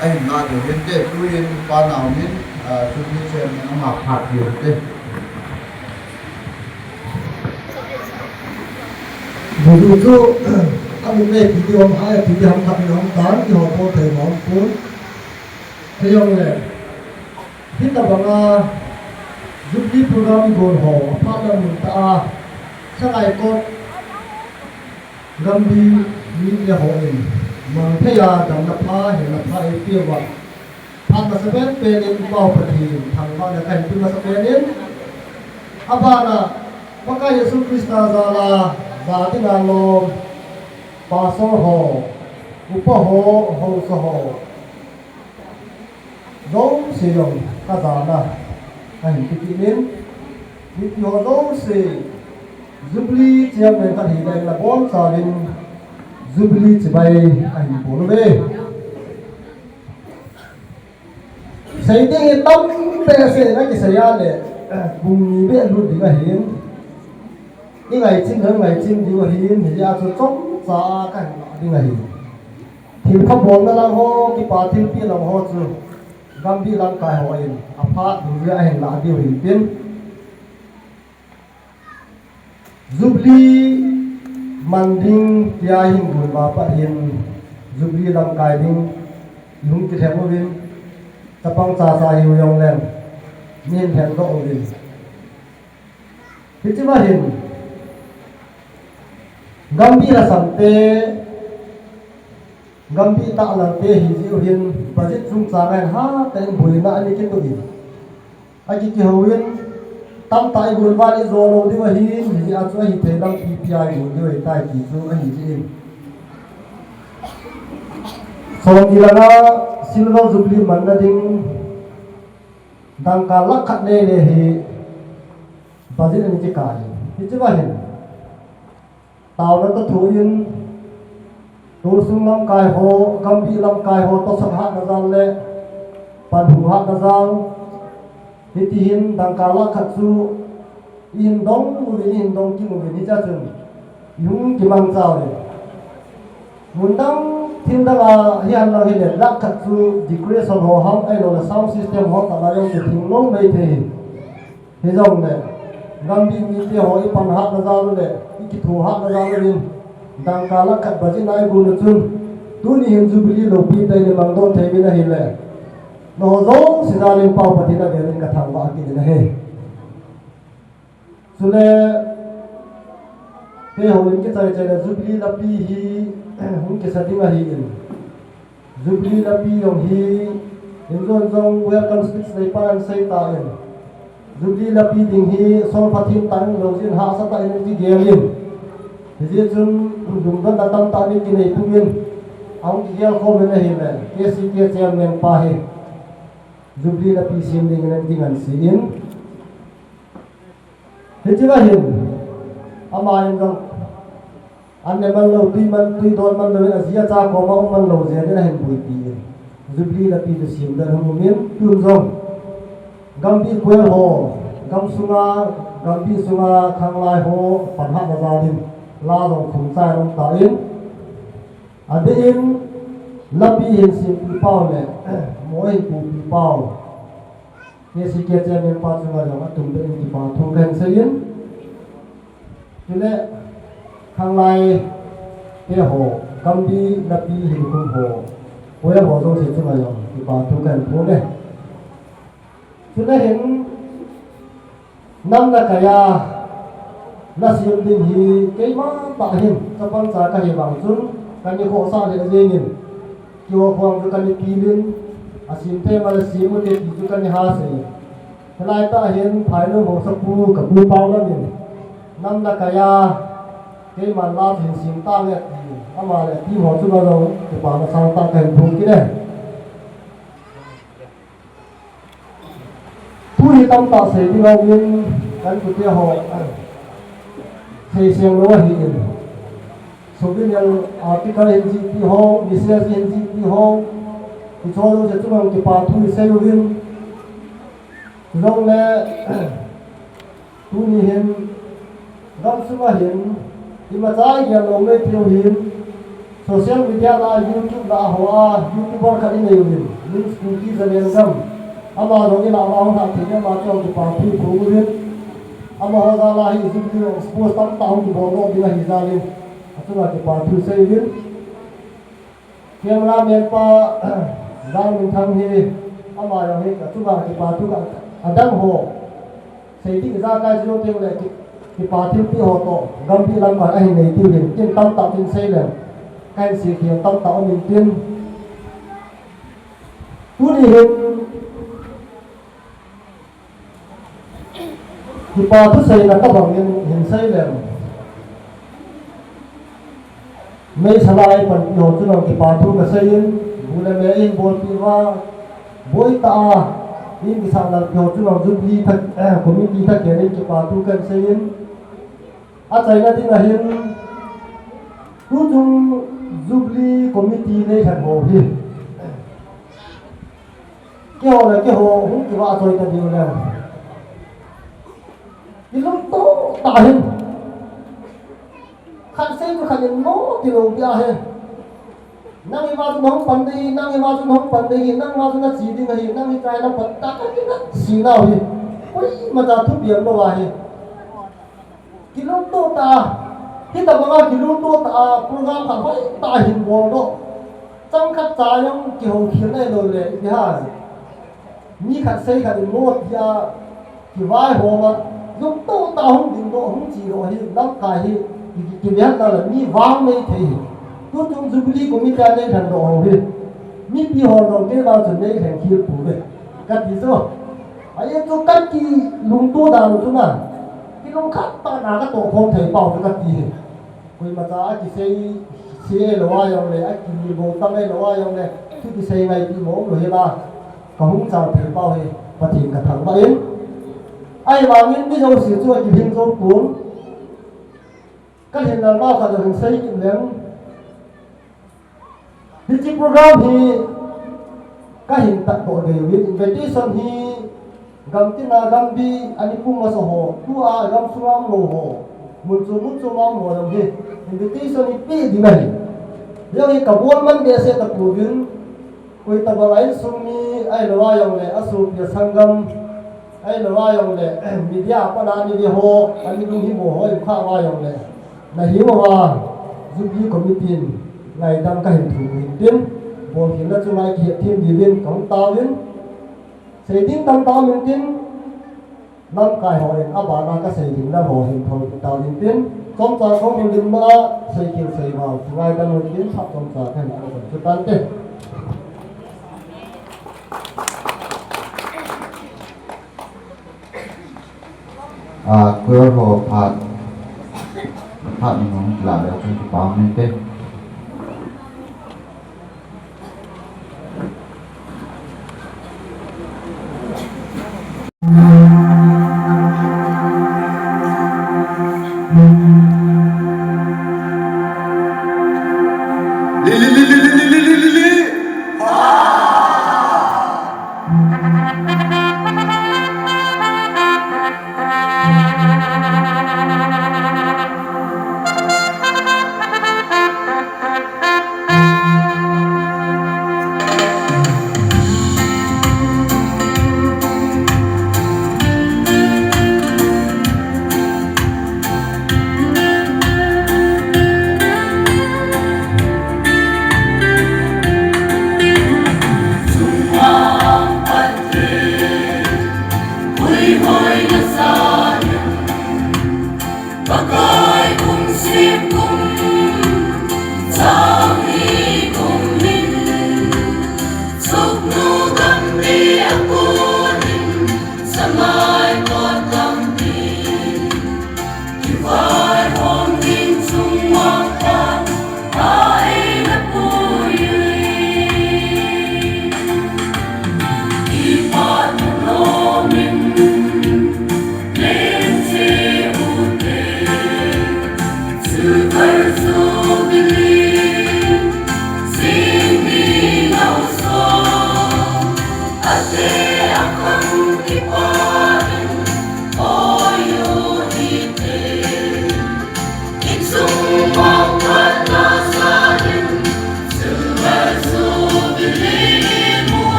[SPEAKER 8] anh nói được vấn đề tôi yên qua nào nên chúng tôi xem nó học hạt hiểu thế
[SPEAKER 5] Vì itu kami ni video hai video ham kami ham tan di hong po thei mong pun theyong le kita banga Jubilee program gon ho pha lam ta sangai ko gambi ni le ho in mang thaya dam na pha he na pha e pia wa pha ma saben pe in pau pati thang ba na kan pi ma saben in abana maka Yesus Kristus zala za ti na lo pa so ho upa ho so ho dong se yong ka za na anh ti nin ni yo dong se Jubilee chiang men ka hi dai la bon sa rin Jubilee chỉ bay ảnh bố nó về xây tiếng tâm bè xe nó chỉ xây ra để cùng biết luôn thì là hiến những ngày chinh hơn ngày chinh thì là hiến thì ra cho chống giá cảnh đi ngày thì khắp bốn nó đang ho cái bà thiên pia lòng ho chứ gam đi làm cài họ in apart thì ra hình là điều hiến tiên Jubilee manding tia hin gun ba pa hin Jubilee lam kai ding lung ti themo win tapang cha sa hiu yong len nin hen do win ti ma hin gambi la samte gambi ta la te hi ji hin budget chung cha ngai ha ten bui na ani kin to gi aki ki howin tam tai gun ba ni zo lo di ma hi ni a chu hi te dang PPI gun di tai ki chu a hi ji so ilana silver Jubilee man na ding dang ka lak khat ne le hi budget ani chi kai hi chi ba hin tao na to thu in tu sung lam kai ho gambi lam kai ho to sak ha na zan le pan hu ha na zang hitihin dangkala katsu in dong uvini in dong kim uvini cha chung yung kimang chao le mundang thindala hian la hile lak katsu decrease ho ham ai lo la sound system ho ta la yong ke thing lo mai the he jong le gambi mi te ho i pan ha na za le i ki thu ha na za le dangkala kat baji nai gu le chun tu ni hin jubilee lo pi dai ne mang don thei bin a hin le no zong sinalin pau patina velin ka thang ba ki ne he sule pe hoin ke chai chai jubilee la pi hi hun ke satinga hi in jubilee la pi yong hi in zon zong welcome speech nei pan sai ta in jubilee la pi ding hi sol phatin tan lo jin ha sa ta in ti gelin hi chun dung don da tam ta ni ki nei pumin ang ki gel ko ben hi le KCK chairman pa hi jubilee la pi sim ding ne ding an si in hi chiga hin ama in dong anh em mang lâu tuy đón mang lâu là gì cha có mong mang lâu gì đấy là hình bụi tì jubilee là tì được xiêm đơn không miếng tương rong gam bi quê hồ gam sunga khang lai hồ phần hạ là gia đình la dòng khủng sai ông ta in à đây in là bi hình xiêm pi bao này mỗi hình cụ pi bao cái sự kiện trên miền Bắc sunga dòng tung bên pi bao thùng đèn xây in cho nên khang lai cái hồ cam bi là bi hình cung hồ quê hồ trong sự chung là dòng pi bao thùng đèn phố này cho nên hiện năm là cái là xiêm đình hi cái má tạ hình cho con giá cái bằng chun cái như khổ sao để dễ nhìn kiều hoàng cho cái như kỳ linh xiêm thêm mà là xiêm một cái cho cái như ha sấy cái này ta hiện phải nó hồ sắp bu cả bu bao lắm nhìn năm là cái mà la hình xiêm ta này mà lại đi hồ chung rồi thì bảo là sao ta cái thùng cái này thu hi tâm ta sẽ đi vào bên cái của tiêu họ xây dựng nó hiện in số bên yang article hình gì đi họ message hình gì đi họ thì cho nó sẽ chúng cái part thu xây lên rồi là thu hi hiện gam suma hiện thì mà trái cái lồng này tiêu hiện social media là YouTube là hoa YouTuber cái này hiện link cookie ra lên gam ama dong ina ma ha thine ma chong ki pa phi phu rin ama ho za la hi zu ki expose tam ta hong ki bo no bi la hi za lin atuma ki pa phu sei rin camera man pa dang min thang hi ama yong hi atuma ki pa phu ka adang ho sei ti za ka jiro te le ki pa phu pi ho to gam pi lam ma ai nei ti rin kin tam ta tin sei le kan si ki tam ta min tin tu ni hin thì ba thứ xây là các bằng hiện xây là mấy sản lai phần nhiều cho nó thì ba thứ cái xây in bù là mấy in bồn thì va bối ta in cái sản là nhiều cho nó giúp đi thật community thật cái thì ba thứ cái xây in à xây là thì là hiện cứ chung giúp đi community này thành hồ hi cái hồ là cái hồ không chỉ va rồi là điều là cái lúc đó ta hình khăn xây của khăn nó thì lâu bia hè năng yêu vào trong phần đi năng yêu vào trong phần đi năng vào trong nó chỉ đi ngày năng yêu trai nó phần ta cái nó xí nào thì ôi mà ta thu điểm đâu à cái lúc đó ta cái tầm mà cái lúc đó ta program thằng phải ta hình buồn đó trong khách trà trong kiểu khiến này rồi lệ cái ha như khăn xây khăn nó thì cái vai hồ mà lúc đó ta không định độ không chỉ độ thì lắm cái thì cái việc đó là mi vang này thì tôi trong jubilee của mi ta này thành độ thì mi bị họ rồi cái bao giờ này thành kia phụ đấy cái gì sao ấy cho cái lùng to đào chúng mà cái lùng khác ta nào cái tổ không thể bảo được cái gì vì mà ta cái xây là ai ông này cái gì bộ tâm này là ai ông này cái xây này thì mỗi người là có không sao thể bảo thì và thì cả thằng vậy ai mà những cái dấu sử dụng thì hình dấu cuốn các hiện là bao cả được xây dựng lên thì chỉ program thì các hiện tại bộ đều biết invitation thì gam tin là gam bi anh cũng mà hồ tu à gam suam lô hồ một số mong hồ đồng thì invitation thì biết gì này giờ thì cả bốn mình để sẽ tập phổ biến quay tập lại sumi ai là ai ông này asu phía sangam ai là ai ông này media apa na media ho anh cũng hiểu ho khoa ai ông này là hiểu mà giúp committee ngày đăng cái hình thủ hình tiên buồn khiến là chúng lại hiện thiên gì viên cống tao viên xây tiếng tăng tao miền tiên năm cái họ đến áp bà cái xây tiếng là họ hình thôi tao miền tiên trong trà không hình đình mà xây kiểu xây vào ngày đăng miền tiên sắp trong trà cái hình ảnh chút tan thế
[SPEAKER 8] queer ho phat ngong la le chu pa men te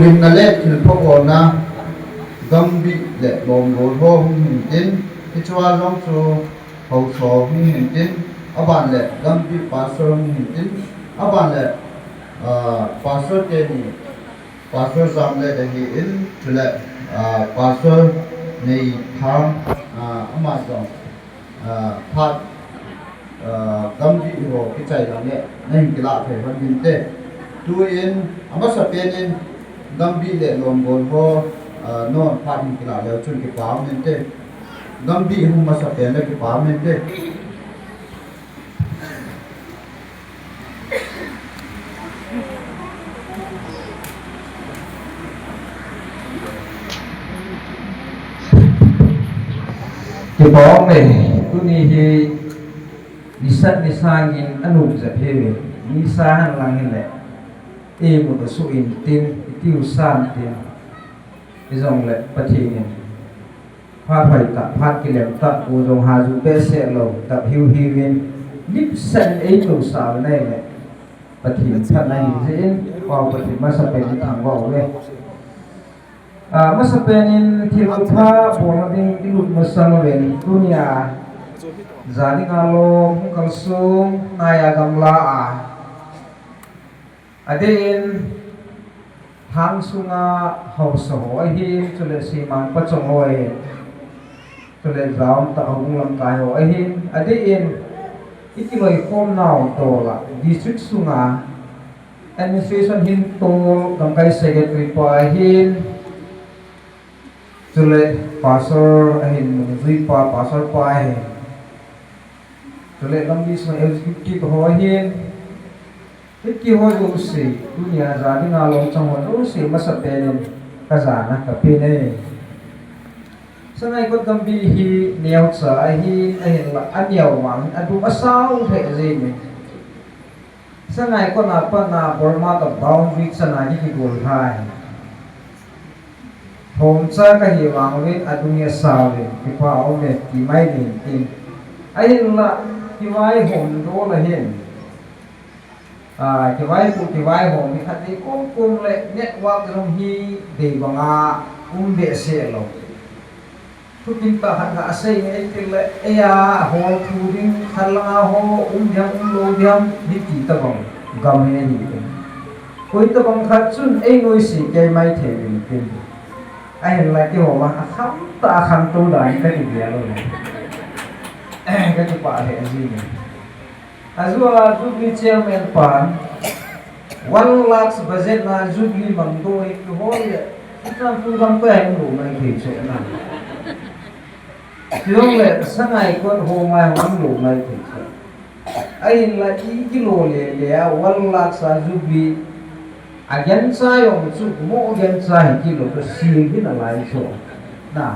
[SPEAKER 8] lim na le thil phok na gambi le lom go ho hin tin hichwa long chu ho so hin tin aban le gambi pastor hin tin aban le pastor te ni pastor sam le de hi in chule pastor nei tham ama so phat gambi ho ki chai la ne nei ki la phe ban bin te tu in ama sa pen in gambi le lom go ho non phat hin ki la le chun ki pa men te gambi hum ma sa pen le ki pa men te
[SPEAKER 9] thì có này tôi đi thì đi sang in anh hùng giật hết về đi xa hàng lăng hình lệ em một số in tin tiêu san tin cái dòng lệ bắt thì hoa phải tập phát cái lệ tập của dòng hà du bé xe lầu tập hiu hiu viên nếp sen ấy đồ xào này lệ bắt thì thật này dễ vào bắt thì mà sắp đến thằng vào đây masa penin thilpa bolading ilut masalwen dunia zani ngalo kalsung naya gamla adin hang sunga hausa hoi hi chule simang pachong hoi chule zaum ta hong lam kai hoi hi adin ikiloi khom naw tola district sunga administration hin to gangkai secretary pa hin chule pastor ahin zui pa pastor pa he chule lambi sma executive ho hin ki ho jo se dunia za ding alo chang ho se masa pen ka za na ka pe ne sangai ko gambi hi neo cha hi ahin la anyau wang adu asau the je me sangai ko na pa na borma ka boundary sanai ki gol hai home cha ka hi wang win adunya sawe ki pa o me ki mai din tin ai la ki vai home do la hen ki vai home mi khat ni kum le network rom hi de banga be se lo tu tin ta han ga sei ngai til le ya ho thu ding khala ho jam lo jam ni ti ta bang gam he ni koi ta bang khat chun ei ngoi si ke mai the rin tin ai là cái hồ mà khăm tu lại cái gì vậy luôn cái chụp ảnh hệ gì này azua jubli chairman pan 1 lakh budget na jubli bằng đôi cái hồ vậy chúng tu bằng cái anh đủ này thì chỗ nào tiếng lệ sáng ngày con hồ mai không đủ này thì chỗ ai là ý kilo lệ 1 lakh sa jubli agen sai ông chú mo agen sai kilo cái siêu cái là lại chỗ na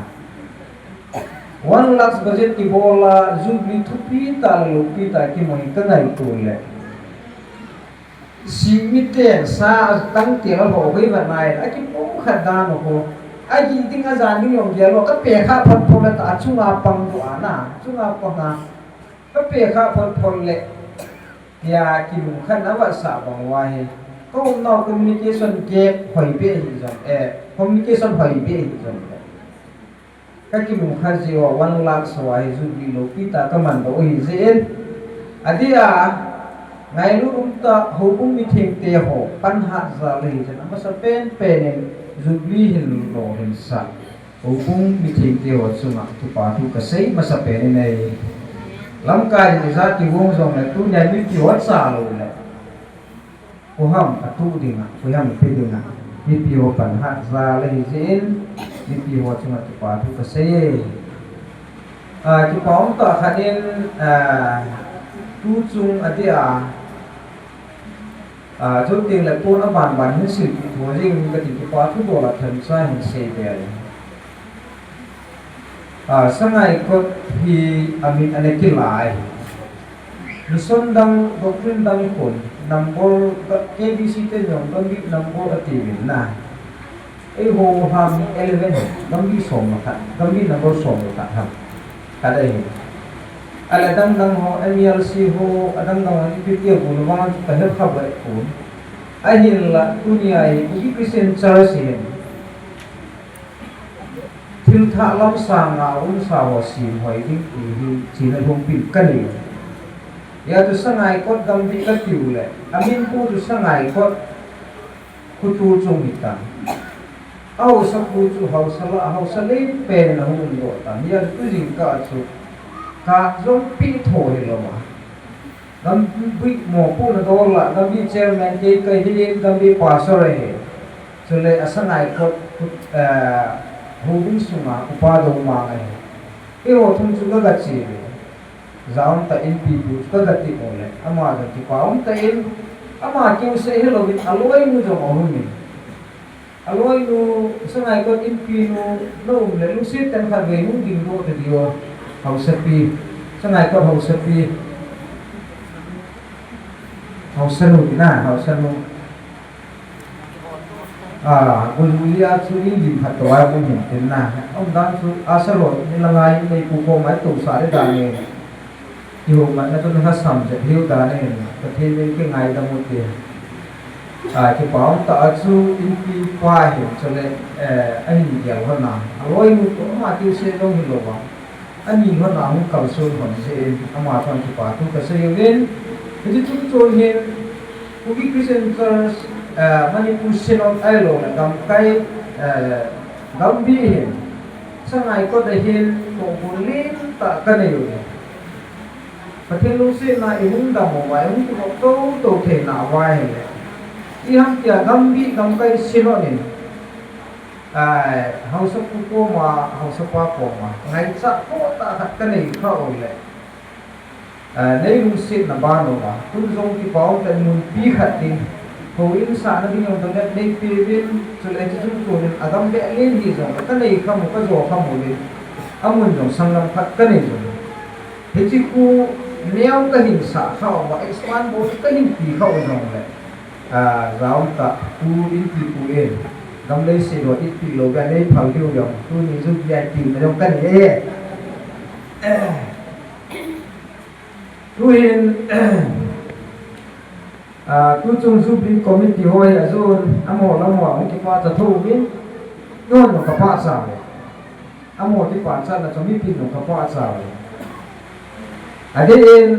[SPEAKER 9] 1 lakh budget ki bola jubli thupi ta lupi ta ki moi ka ngai tu le simite sa tang ti la ho bai ba nai a ki pom khada no ho a ji ting a jan ni yong ge lo ka pe kha phat phol ta chunga pang du ana chunga pang na ka pe kha phat phol le ya ki mu khan na wa sa bang wa he ko no communication ke hoi be hi jong communication hoi be hi jong các cái mùng khăn gì họ 1 lakh xoài giúp đi lô pita các màn đó hi dễ adi ngày lúc ta hậu cũng bị thiệt tệ họ pan hạt ra lấy cho nó mà sao pen giúp đi hình lô hình sa hậu cũng bị thiệt tệ họ sung ạ tu pa tu cái sấy mà sao pen này lắm cái thì ra cái vong dòng này tu nhảy biết cái hót sa rồi này cô hâm tu đi ngà cô hâm phải đi ngà biết cái họ pan hạt ra lấy dễ đi piwa cuma cepat tu kesay. Kita orang tak hadin tu cung ada chút tiền là cô nó bàn hết sự của riêng cái thì quá thứ bộ là thần sai hình xe về. Sáng ngày có thì mình anh ấy lại Luzon đang doctrine đang phun number KBC tên nhóm đang bị number ở TV na ai hồ ham 11 đang bị sòng mà thật đang bị number sòng mà thật cái đấy ala đang ho MLC ho đang đi tiêu của nó cái hết khắp vậy phun ahin la dunia ini Christian Church ini tiltha lam sanga sawa sim hoi ding hi china hong pin kani ya tu sangai kot gam bi ka tiule amin pu tu sangai kot kutu chung hitam au sa pu tu hausale pen na hung do ta ya tu jing ka chu ka zong pi thoi lo ma gam bi mo pu na do la gam bi chairman ke kai hi gam bi pastor hai chule asangai kot hubung sunga upado ma ngai e ho thum chu ga chi zaun ta in pi bu ka ga ti ole ama ga ti paum ta in ama ki se he lo bin aloi nu jo mo ni aloi nu sangai kot in pi nu no le lu sit tan kha ve nu ding do de dio hau sa pi sangai kot hau sa pi hau sa nu na hau sa nu Gulia chu in lim phat to ai mun tin na ông dan chu asalo ni langai nei pu ko mai tu sa de da ne yo ma na to na sam je hiu da ne to the ne ke ngai da mu ti ke paung ta chu in pi pa he chole ai ni ya wa na aloi mu to ma ti se dong hi lo wa ani ho na mu ka so hon se ama thon ki pa tu ka se yen ji chu chu he ugi Christian Church Manipur Sinod Ailo na gam kai gambi hin sangai ko da hin ko bulin ta kanayo pathin lu se na ihung da mo wa ihung ko to the na wa he i ham tia gambi gam kai Sinod ni hausa ko ma hausa pa ko ma ngai sa ko ta khat kanai kha ole nei lu se na ba no ma tu zong ki paw ta mun pi khat din ko in sa na ding yong dang nei pi bin chule chi chu tu ni adam be len hi zong ka nei kha mo ka zo kha mo le amun jong sang lam khat ka nei zo he chi ku meow ka hin sa kha wa expand bo ka hin pi kha zong le raum ta ku in pi ku e dam le se do it pi lo ga nei phal tiu yong tu ni zu ya pi na yong ka nei tu in tu chung su bin committee hoi azun amo lamo ki pa ta thu bin non no ka pa sa amo ki pa sa na chomi pin no ka pa sa ade in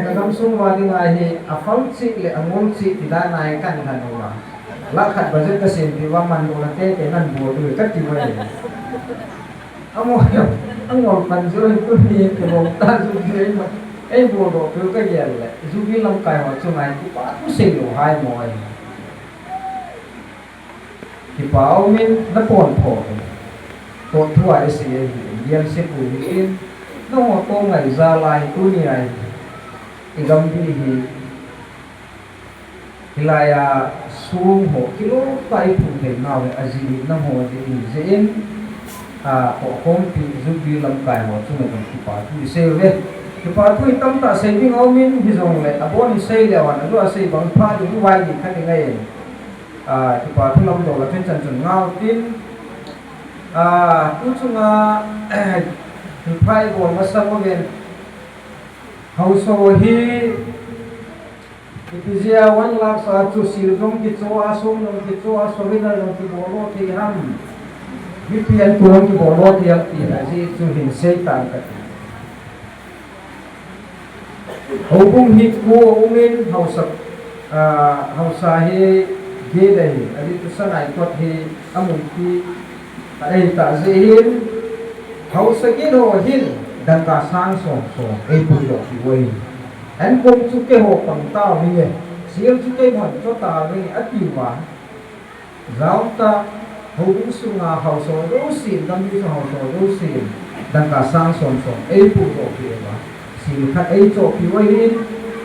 [SPEAKER 9] ka dam sung wa ding ai hi a fal chi le amol chi ti da nai kan kan wa la khat budget ka sin ti wa man do la te te nan bo du ka ti wa amo man zo tu ni ke mo ta zu ge ma ai bộ đồ cứ cái gì là dù biết lòng cài họ trong này thì quá cũng sinh đủ hai mồi thì bảo mình nó còn thổ tổn thua ai sẽ hiện sẽ bùi yên nó mà tô ngày ra lại tôi như này thì gầm đi thì lại xuống hộ kilo tay phụ thể nào để gì nó hồ thì dễ họ không thì dù biết lòng cài họ trong này thì bảo thì sẽ về Kepada tu hitam tak saving omin hizong le, abon isay lewan, alu asay bang pa di buhay di kan ingay. Kepada tu lam dola tu chan ngau tin, tu cunga hipai bol masa mogen, hauso hi, itizia 1 lakh sa tu silong kitso asong nong kitso asowina nong kibolo ti ham, bipian tu nong kibolo ti ak ti nasi tu hinsay tangkat. Hubung hit ko umin hausa he gede he adi tu sanai kot he amunti ai ta zehin hausa gedo hin dan ka sang song ai pu do ki wei an kom chu ke ho pang tao ni ye sial chu ke mon cho ta ni ati wa zau ta hubung sunga hausa do sin dam bi hausa do sin dan ka sang song ai pu do ki wa si khat ai cho pi wai hin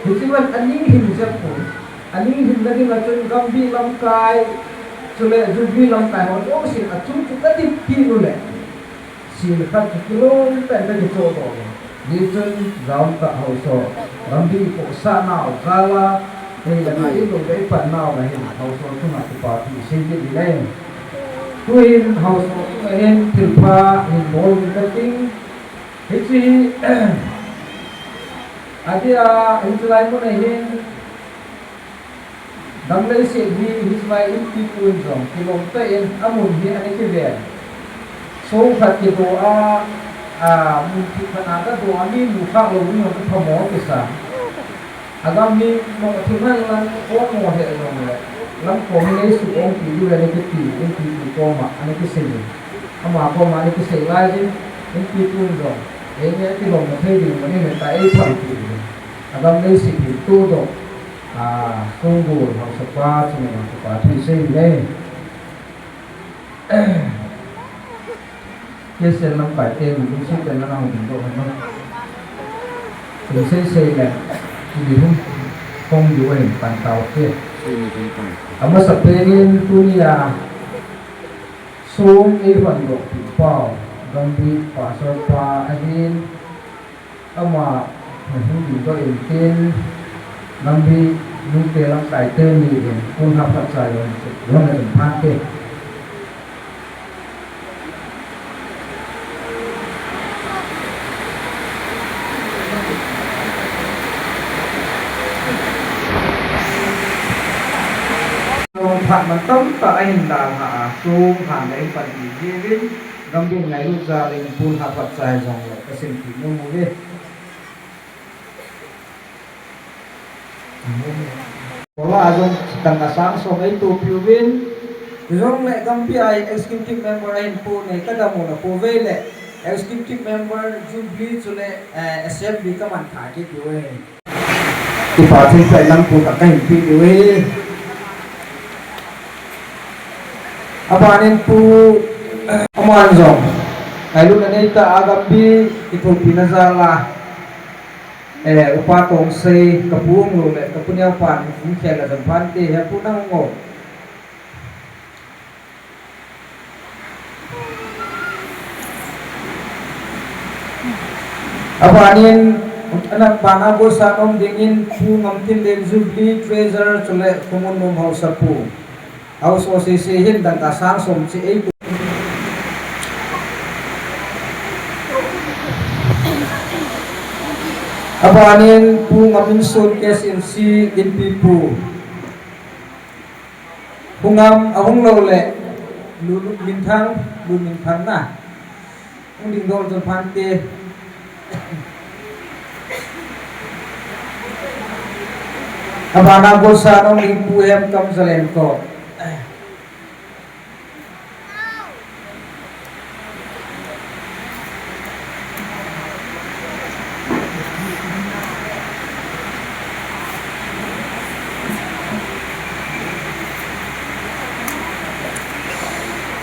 [SPEAKER 9] thì chỉ vẫn anh ấy hình dáng của anh ấy hình ra đi là trên gam bi lam kai cho nên dù bi lam kai họ đâu xin ở chung chúng ta đi pi luôn đấy xin khát kilo tại đây cho đó đi chân gam ta hậu so gam bi của sa nào gala đây là cái đồ đấy phần nào là hình hậu so chúng ta phải bảo thì xin đi đây tôi hậu so hình thử pha hình bol cái tiếng hết gì Adi intulai mo na hin dang lei se hi his mai in pi kuin zong kilom te in amun hi ani ki ve so khat ki do mun ki khana ka do ami mu kha lo ni ko phamo ki sa agam ni mo thunan lan ko mo he lo le lam ko mi nei su ong ki du le ki ti in pi ko ma ani ki se ni ama ko ma ani ki se la ji in pi kun zong e ne ki lo mo thei di mo ni ta e pha ki agam nei si ki tu do công vụ học tập qua thì mình học tập thi sinh đây cái xe năm bảy tên mình cũng xích tên nó nào cũng độ hơn thì xây này thì không dù hình bàn tàu kia mà sắp đến dunia xuống cái phần độ bị bao gần bị quả sơ qua anh mà mình không bị có hình tên năm đi lúc kia lắm tại tên thì con học thật sai rồi nó là mình phát kia phản mà tâm tại hình đào hạ xuống phản đấy phần gì biết gam bên ngày lúc ra lên con học thật sai rồi cái sinh khí nó mua biết Wala jong tanga sang so ay to piwin jong le kampi ay executive member ay po ne kada mo na po vele executive member Jubilee chule assembly ka man tha ki piwe ipatin sa lang po ka kay piwe abanin po aman jong ay lu na ita agabi ito pinazala upatong say kapuong lo le kapunya pan mungkin ada pante ya punang ngo apanin anak pana go sanom dingin pu ngamtin den Jubilee treasurer chule kumun nom house pu house association dan kasang som si e apanin pu ngamin sun KSNC in pipu hungam ahung lo le lu min thang na ung ding dol ton phante apana go sa nong ing pu hem kam zalen ko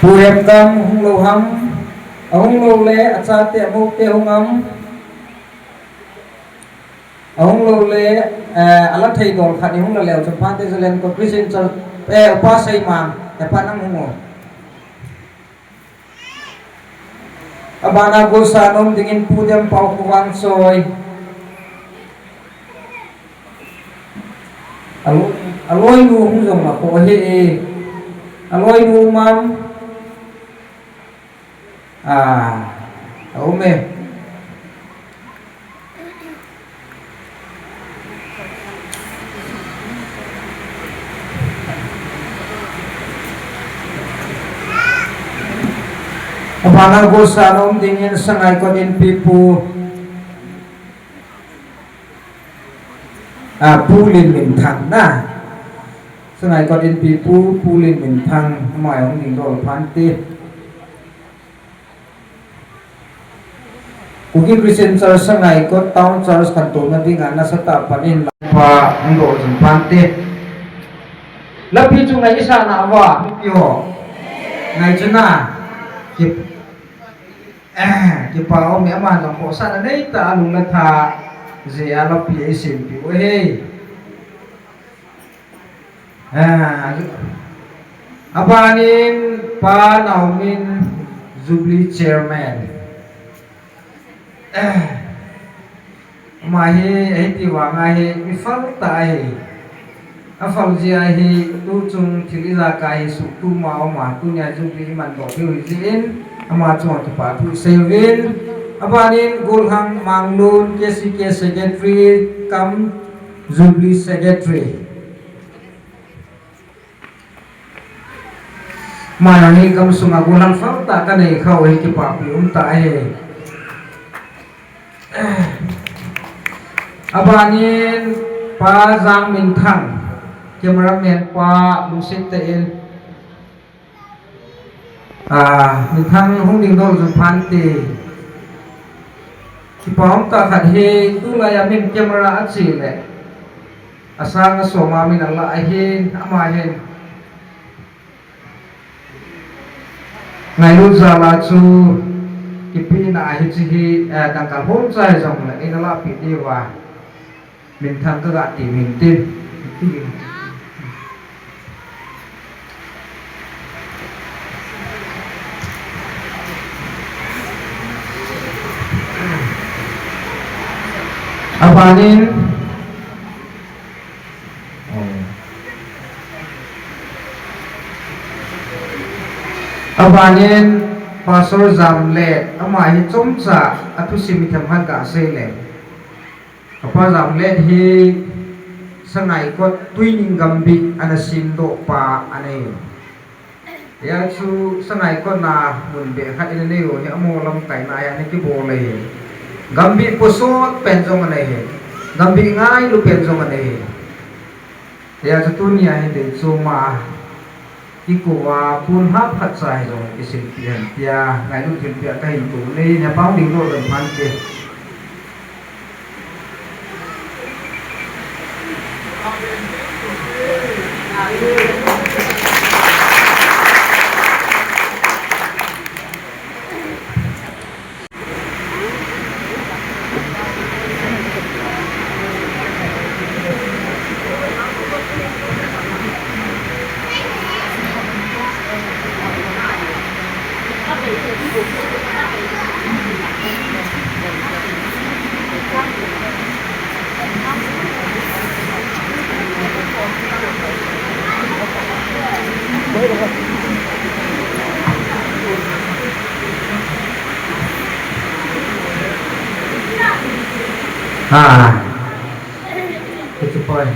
[SPEAKER 9] pu hem kam hung lo ham ahung lo le acha te mo te hungam ahung lo le ala thei dol khani hung la leo chon phan te zalen ko christian chal pa sai mang te panam hungo abana go sanom dingin pudem pau kuwang soy aloy nu hung jong la ko he aloy nu mam ome apana go sanom dingin sangai ko din pipu pulin min thang na sangai ko din pipu pulin min thang mai ong ding dol phanti Ugi Christian Church sangai ko town church kanto na dingan na sa tapanin pa ang do jin pante lapi chung ngai isa na wa yo ngai chuna ki pa o me man jong ko sa na nei ta lung la tha je ala pi sim pi o he abanin pa naumin Jubilee chairman mahi ai ti wa ngai mi fal tai a fal ji ai tu chung thiliza kai su tu ma o ma tu nya Jubilee man do pi jin ama chung tu pa tu sevin abanin gulhang manglun KCK secretary kam Jubilee secretary mà ni kam sunga gulang phao ta ka nei khau hi ki pa pi ta he abanin pa Giang Minh Thăng cameraman pa Lusit te in Minh Thăng hong ding dol zu phan ti ki pa hom ta khat he tu la ya min camera a chi le asang so ma min alla a hin ama hin ngày lúc giờ là chú cái pin này thì chỉ đang cả hôn dài dòng là anh là bị đi vào mình thằng các bạn thì mình tin apa nih abanin pastor Zamle ama hi chomcha athu simi tham han ka se le apa Zamle hi sangai ko tuining gambi ana sindo pa ane ya chu sangai ko na mun be khat ine ne yo hi amo lam kai na ya ne ki bo le gambi posot pen jong ane he gambi ngai lu pen jong ane he ya chu tunia hi de chu ma ikuwa pun hap khat sai rồi isin pian pia ngai lu tin pia ka hin tu nei nya pau ding ro lam phan ke itu poin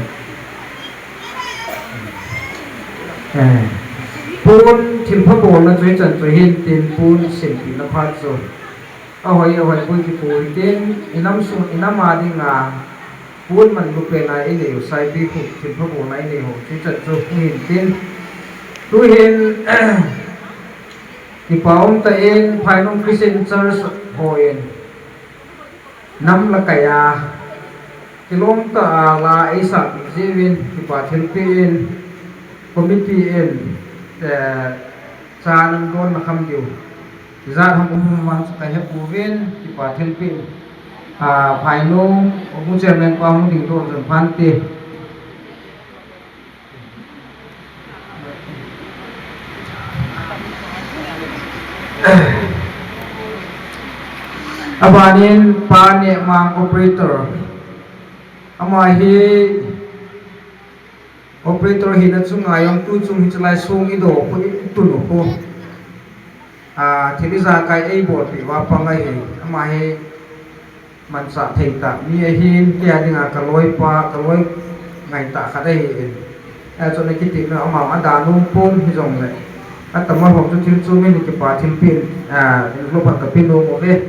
[SPEAKER 9] pun thim pha bol na choi chan choi hin tin pun sin pi na pha cho ahoi pun ki pui tin inam su inama di nga pun man lu pe na ile u sai bi khu thim pha bol na ile ho chi chan cho hin tin tu hin ki paum ta in phai nong Christian Church hoin nam la kaya kilom ta la isa jewin ki pa thelpin committee in chan don na kham diu za hom man ka he buvin ki pa thelpin phai nong obu chairman pa hom ding do jon phan ti abanin pa ne mang operator ama hi operator hi na chung ayong tu chung hi chalai sung ido ko tu no ko thiliza kai ei bot pi wa pangai hi ama hi man sa thei ta mi hin kya dinga kaloi pa kaloi ngai ta kha dei cho nên cái tiếng nó ama ada nung pon hi jong le atama hom chu thil chu mi ni ki pa thil pin lo pa ka pin no mo ve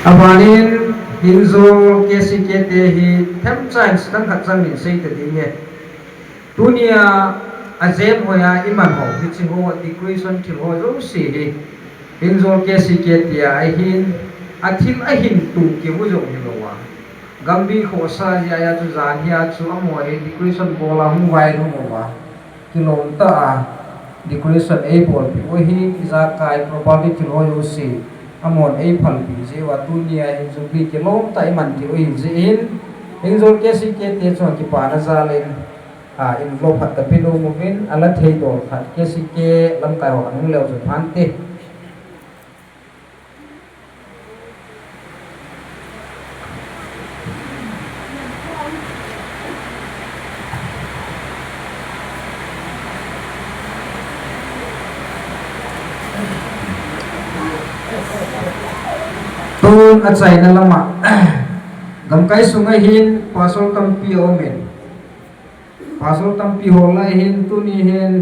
[SPEAKER 9] abanin hinzo kesi kete hi them chance tang khat chang min sei te ding ye dunia azem hoya iman ho hi chi ho equation thil ho zo si hi hinzo kesi kete ai hin athil a hin tu ki hu jong ni lowa gambi kho sa ya ya tu zan ya chu amo e equation bola hu wai ru mo wa kilom ta equation a bol pi o hi za kai probability thil ho yo si amon ei phal pi je wa tunia in zu bi ke lom tai man ti oi je in zo ke si ke te chon ki pa na za len in lo phat ta pino mo vin ala thei do khat ke si ke lam kai ho anu leo zu phan te tun a chai na lama gam kai sunga hin pasol tampi omen pasol tampi hola hin tu ni hin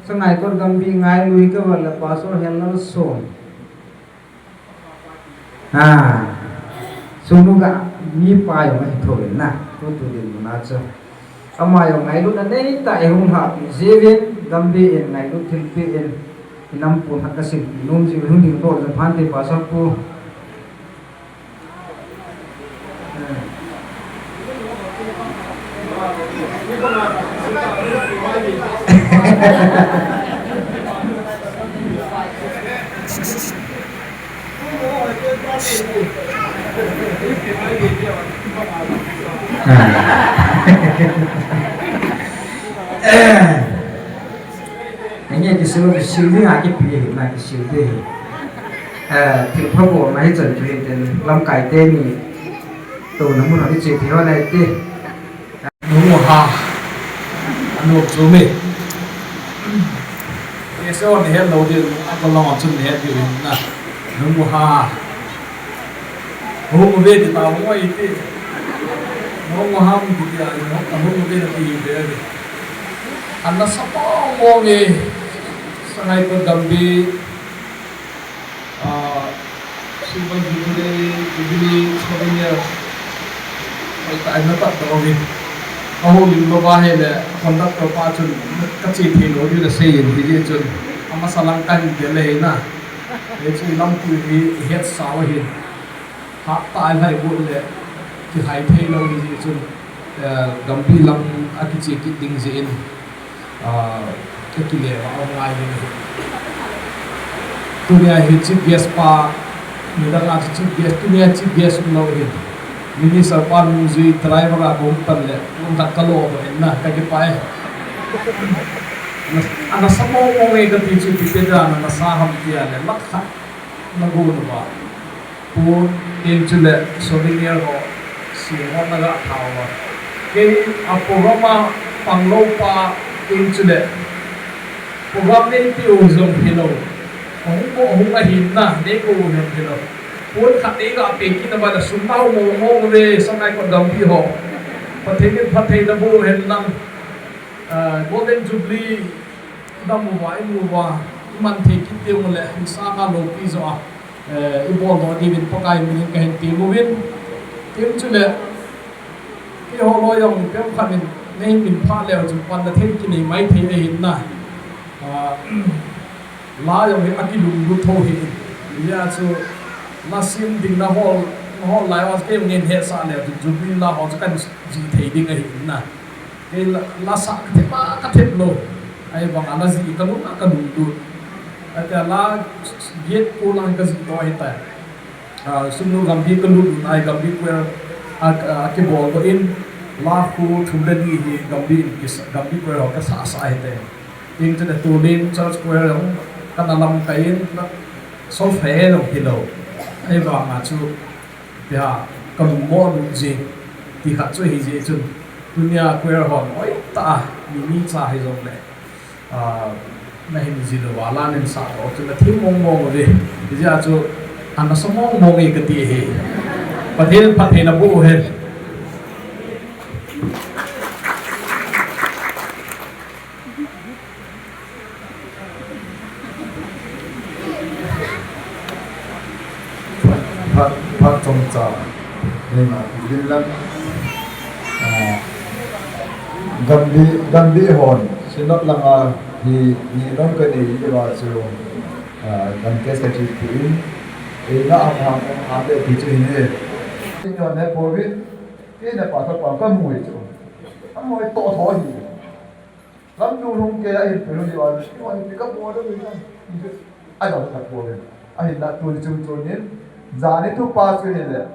[SPEAKER 9] sangai kor gambi ngai lui ka wala pasol helal son sunuga mi pa yo mai thoi na tu tu din na cha ama yo ngai lu na nei ta e hung ha jeven gambi en ngai lu thil pi en nam pu ha ka sin num ji hung ding to ja phan te pasol pu anh cái siêu cái siêu đi cái bìa này cái siêu đi thì phá bộ này chuẩn bị đến làm cải tên này tàu nó muốn nói chuyện thì hôm nay đi
[SPEAKER 6] đúng rồi ha anh luộc chú mình cái số này hết lâu đi anh còn lo chuyện này hết rồi nè đúng rồi ha hôm về thì tao không ai đi hôm mà ham thì hôm về là đi về anh nó sắp bao nghe sang ngày con cầm đi xung quanh chúng tôi đi sau đây tại nó tận đó vì hôm mình lo vào hay là con đất có ba chân các chị thì nói như là xây dựng thì gì chân ama salang kan để lấy na để chỉ làm cùi thì hết sáu hiện hát tài hay buồn lệ thì hay thay lâu như gì chân gam bi làm aki chỉ kít đinh gì cái kỳ lệ mà ông ai đi tu nia hit chip gas pa ni đang làm chip gas tu nia chip gas cũng lâu hiện mini sarpan muzi driver a gom pan le ông đặt calo vậy na cái pai ana samo mo ngai ka ti chu ti da na sa ham ti ale lak kha na go no ba pu in chu le souvenir ho si ho na ga thao ba ke a programa panglo pa in chu le program ne ti o zong hilo hong a hin na de ko ne hilo pun khat ni ga pe ki na ba da sum tau mo mo ve sangai ko dam pi ho pathe da bu hen nam golden jubilee đam mùa vải mùa hoa man thì kí tiêu một lệ sa ca lô pi zo ibol đó đi bên bắc ai mình cái hình tiền mua viên tiền chú lệ cái hồ lôi dòng cái phần mình nên mình pha lèo chụp quan là thêm cái này máy thì để hình na lá dòng cái aki lùng lụt thôi hình bây giờ lá sim đình na hồ lại vào cái nên hết sa lèo chụp jubilee là họ sẽ cần gì thấy đình cái hình na cái lá sa cái ba cái thép lô ai bang ana zi ka lu ka du du ata la get ko lang ka zi do hita sunu gambi ka lu ai gambi ko a ke bol ko in la khu thumda ni hi gambi ko ka sa sa hita internet to lin church square ong kana lam ka in so fe lo hilo ai bang ma chu ya ka mo lu ji ti kha chu hi ji chu dunia ko ho oi ta ni cha hi zong le na hin zilo wala nen sa o chu na thim mong mong ve ja chu an so mong mong e ka ti he pathen pathen na bu he
[SPEAKER 5] phát trong trà nên là đi lắm gần đi hồn xin lỗi là thì nó cái này như là sự gần cái sẽ chỉ thì nó ăn để thì chuyện này bây giờ này bố biết cái này bảo sao bảo cái mùi chứ ăn mùi to thó gì lắm luôn không kia ai phải nói gì vậy cái mùi cái bố đó mình ai bảo thật bố này ai là tôi chung nên giá này thu pass cái này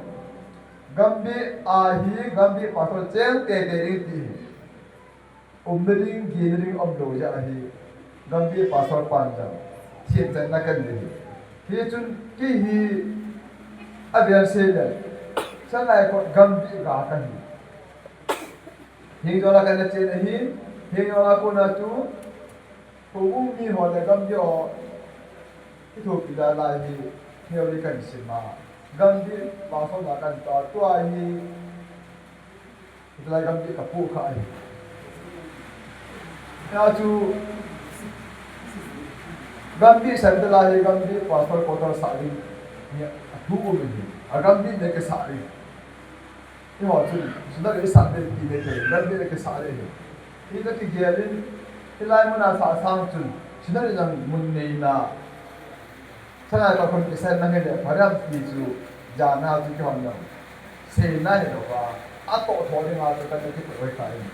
[SPEAKER 5] gambi gambi pasal ceng te ti umring ginring obdo ja hi gambi pasal panja thiet jan na kan ni hi chun ki hi abian se le sanai ko gambi ga kan hi jola kan che hi jola ko na tu ko mi ho le gambi o ki tho pi da la hi theory kan si ma
[SPEAKER 6] Gandhi pasal akan tahu ini itulah Gandhi kapur kai. Ya tu Gandhi sendela ye Gandhi pasal kotor sari ni buku ni. Gandhi nak sari. Ini macam sudah ini sari ni nak Gandhi nak sari ni. Ini nak kiarin. Ilai mana sang tu sudah yang munina. Saya kalau kon kisah nang ada barang itu jana tu kau nak. Sena itu apa? Atau thori nggak tu kan itu berkait.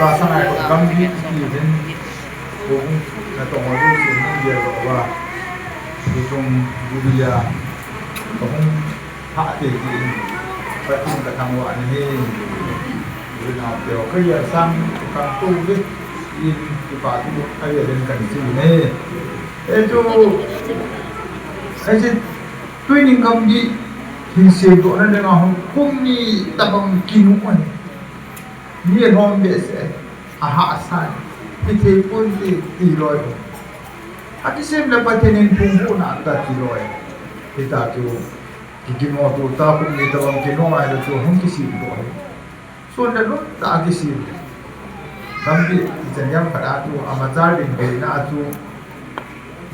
[SPEAKER 6] Bahasa nak Gandhi itu jen. Bung atau orang itu dia apa? Itu budaya. Bung hak tinggi. Betul kata orang ini. Nah, dia kerja sang kantor ni, ini batu kerja dengan sini. Itu, aje, tu ini kami hinsip tu ada dengan hukum ni tabang kinuan. Ni orang biasa, ahasan, itu pun tiloi. Ati sem dapat tenin punggu nak tak tiloi. Kita tu, kikimu tu tak pun ni tabang kinuan itu hong kisip tu. So lalu tak kisih. Kami jangan pada tu amajar dengan na tu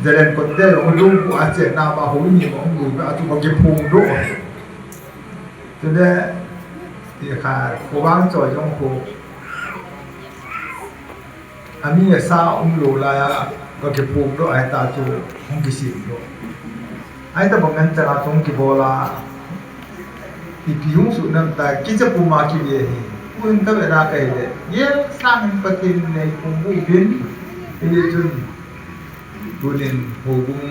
[SPEAKER 6] jalan kotor orang lu aje nama huni orang lu tu bagi pungdo. Jadi dia kan korang joy jong ko. Ami asa lu lah bagi pungdo ayat tu hong kisih do. Ayat bangan cara jong kibola. Ipiung sunam ta kita pumaki dia. Pun tak ada kaya dia sang patin nei punggu bin ini jun bunin hubung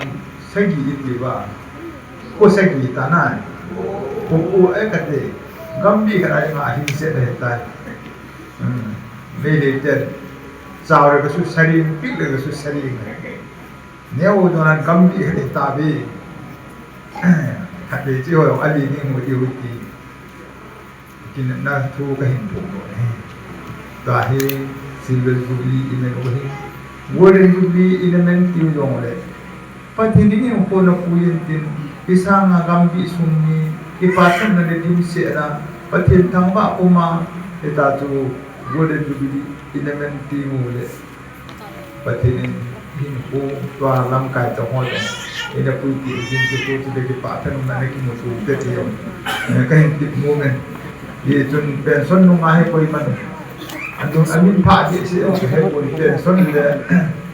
[SPEAKER 6] segi ini ba ko segi tanah punggu kate gambi kerana mahin sedeta beliau cawar kesus sering pik kesus sering neo donan gambi kate tabi kate jiwa ali ni mudi kini nak tu kahin pun, tahi silver jubilee ini orang, golden jubilee ini menti orang le. Pati ini orang nak pujian tin, pisang agambi sunni, kipasang nade tim seera, pati tangba uma, itu tu golden jubilee ini menti orang le. Pati ini tua langkai cahaya, ini putih, ini tu sedikit patah mana kita musuh betul, kahin tip moment. Dia cun pension nungahe koi man, andung amin pak dia si he koi pension dia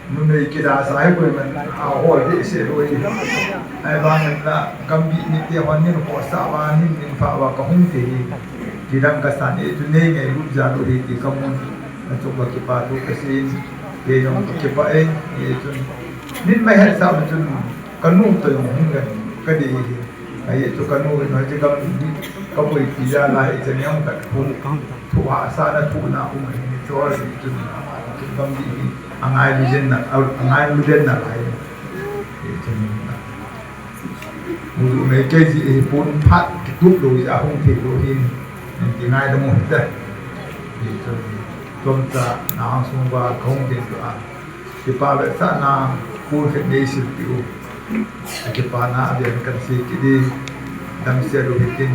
[SPEAKER 6] nunai kira saya koi man, awal dia si koi, bang la kambi ni dia wanin kuasa wanin ni pak wa kahung ti, kidang kasan itu nengai rup jalu di kamun, coba kita tu kesin, dia yang kita dia cun, ni mahal sama cun kanu tu yang hingga kadi, ayat tu kanu ni macam kamu tidak lah itu yang tak tua sana tua umur ini tua itu kamu ini angai lujen nak lah itu mulu mereka ji pun pat tutup dulu ahong tidurin nanti ngai demo itu itu contoh langsung bah kaum itu kita biasa na pun kedai situ kita na dia kan sikit di dalam seruhitin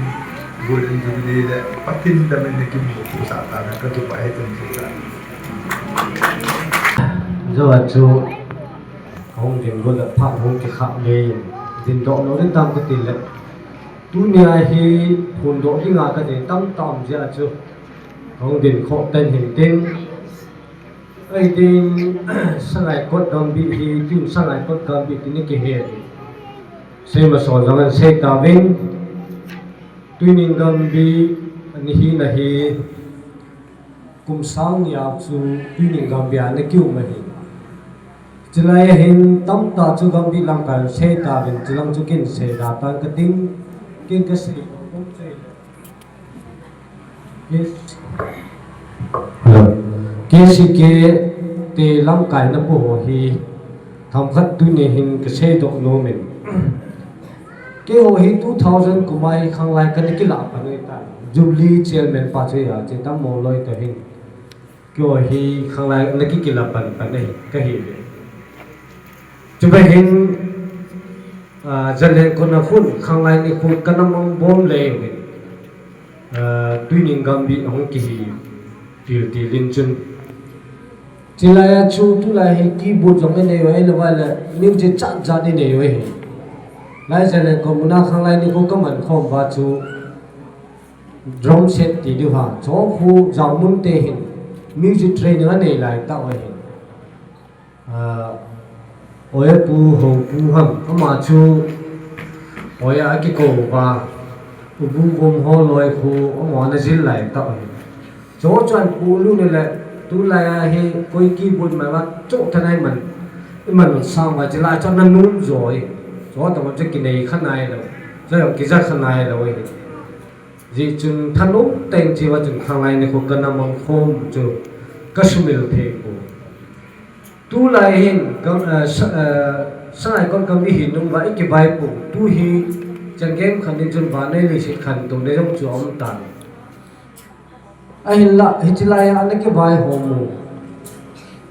[SPEAKER 6] golden jubilee le patin damen ne kim bu sa ta na ka tu pa he tum su
[SPEAKER 5] zo chu hong din go la pha hong ki kha le din do no din tam ko til le tu nia hi phun do hi nga ka de tam tam ja chu hong din kho ten hin tin ai din sangai kot dom bi hi tin sangai kot gam bi tin ki he se ma so zaman se ta vin tuining gambi nihi nahi kumsang ya chu tuining gambia na kyu mahi chilai hin tam ta chu gambi lang ka se ta bin chilang chu kin se da tan ka ting kin ka se kom se yes ke si ke te lang kai na po hi tham khat tuining hin ka se do no men ke ho hi 2000 kumai khang lai kan ki la pa noi ta jubilee chairman pa che ya che tam mo loi to hin ke ho hi khang lai na ki la pan pa nei ka hi le chu ba hin
[SPEAKER 10] dân lên con là phun khang lại ni phun cái năm mong bom lệ tuy nhiên gam bị ông kỳ tỷ linh chân chỉ là chú tu là hình kỳ bút giống cái này vậy là vậy là nếu chỉ chặn ra đi này vậy lại dân lên con muốn khang lại ni phun cái mình không và chú drum set thì được hả cho khu giáo muốn tê hình music trainer này lại tạo hình ôi pu hồ pu hầm mà chú ôi cái cổ và pu gồm hồ lôi khu ông ngoan là zin lại tạo hình chỗ chọn pu luôn này là tu lại hay coi keyboard mà bắt chỗ thế này mình sao mà chỉ lại cho nó núm rồi chỗ tao muốn cái này khăn này rồi rồi cái ra khăn này rồi gì chừng thanh úp tên chỉว่าchừng khang này này có cần nằm bằng khom chú Kashmir thế cô tu lại hình sáng nay con cầm đi hình đúng vậy cái bài phụ tu hi chẳng game khăn đi chừng ván này lịch sử khăn tụng để trong chỗ ông tàn anh là hình chỉ lại anh cái bài hôm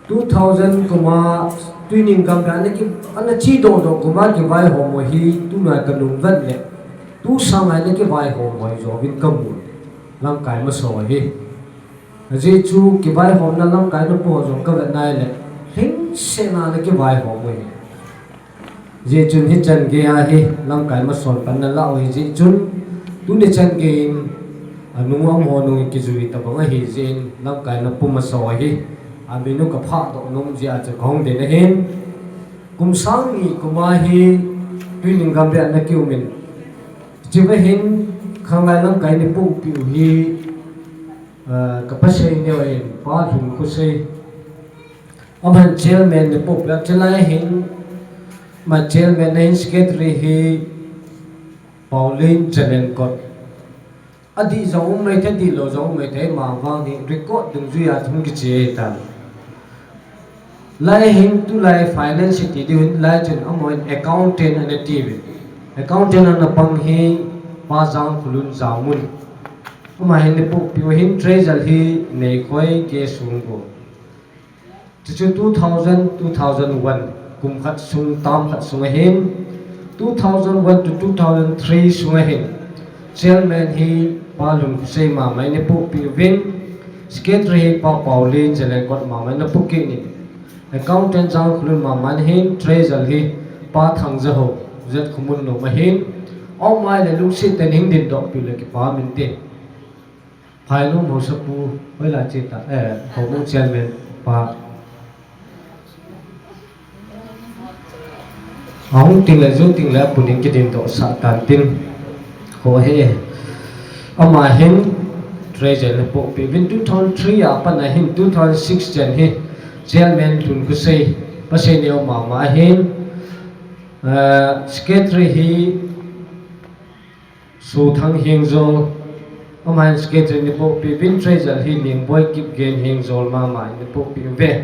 [SPEAKER 10] 2000 kuma tuy nhiên cầm cái anh chỉ đồ kuma cái bài hôm hi tu lại cần đúng vấn đề tu sang này cái vai hôm mọi rồi viên cầm bùn làm cái mà soi hi dễ chú cái vai hôm nó làm cái nó bỏ rồi cái vấn này là hình sẽ là cái vai hôm mọi dễ chú hết chân kia hi làm cái mà soi phần nó lão hi dễ chú tu để chân kia nung ông hồ nung cái gì tập bằng hi dễ làm cái nó bùn mà soi hi bên nó cái phát động nung gì à chứ không để nó hin cùng sáng nghỉ cùng ai hi tuy nhiên cầm việc nó kêu mình chỉ với hình khang lại lắm cái này bụng biểu hi cái bác sĩ này vậy ba thùng cô sĩ ông anh chairman này bụng là chỉ lại hình mà chairman này secretary hi Pauline Jalen cột adi giống mấy thế đi lo giống mấy thế mà vang thì record đừng duy à không cái gì ta lại hình tu lại finance thì điều lại chuyện ông nói accountant and TV accountant là bằng hi ba giang khulun giang mun mà hình này bộ biểu hình treasure hi này coi cái sung cô từ 2001 cùng khát sung tam khát sung hin 2001 to 2003 sung hin chairman hi ba lung sei mà mấy này bộ biểu vin secretary hi ba Pauline Jalen con mà mấy nó bộ kia này accountant giang khulun mà mấy hin treasure hi ba thằng giờ hồ rất không muốn nộp mà hin ông mai là lúc sinh tên hình điện độ bị là cái phá mình tiền phải lúc một số pu với là chết ta họ muốn xem mình và ông tin là giúp tin là phụ nữ cái điện độ sát tàn tin khó hệ ông mai hình treasure là bộ bị viên 2003 à bạn là hình 2006 chân he chairman tun cứ say bác sĩ nhiều mà hình secretary hi su thang hieng zol amai secretary ni po pi vin treasure hi ning boy kip gen hieng zol ma mai ni po pi ve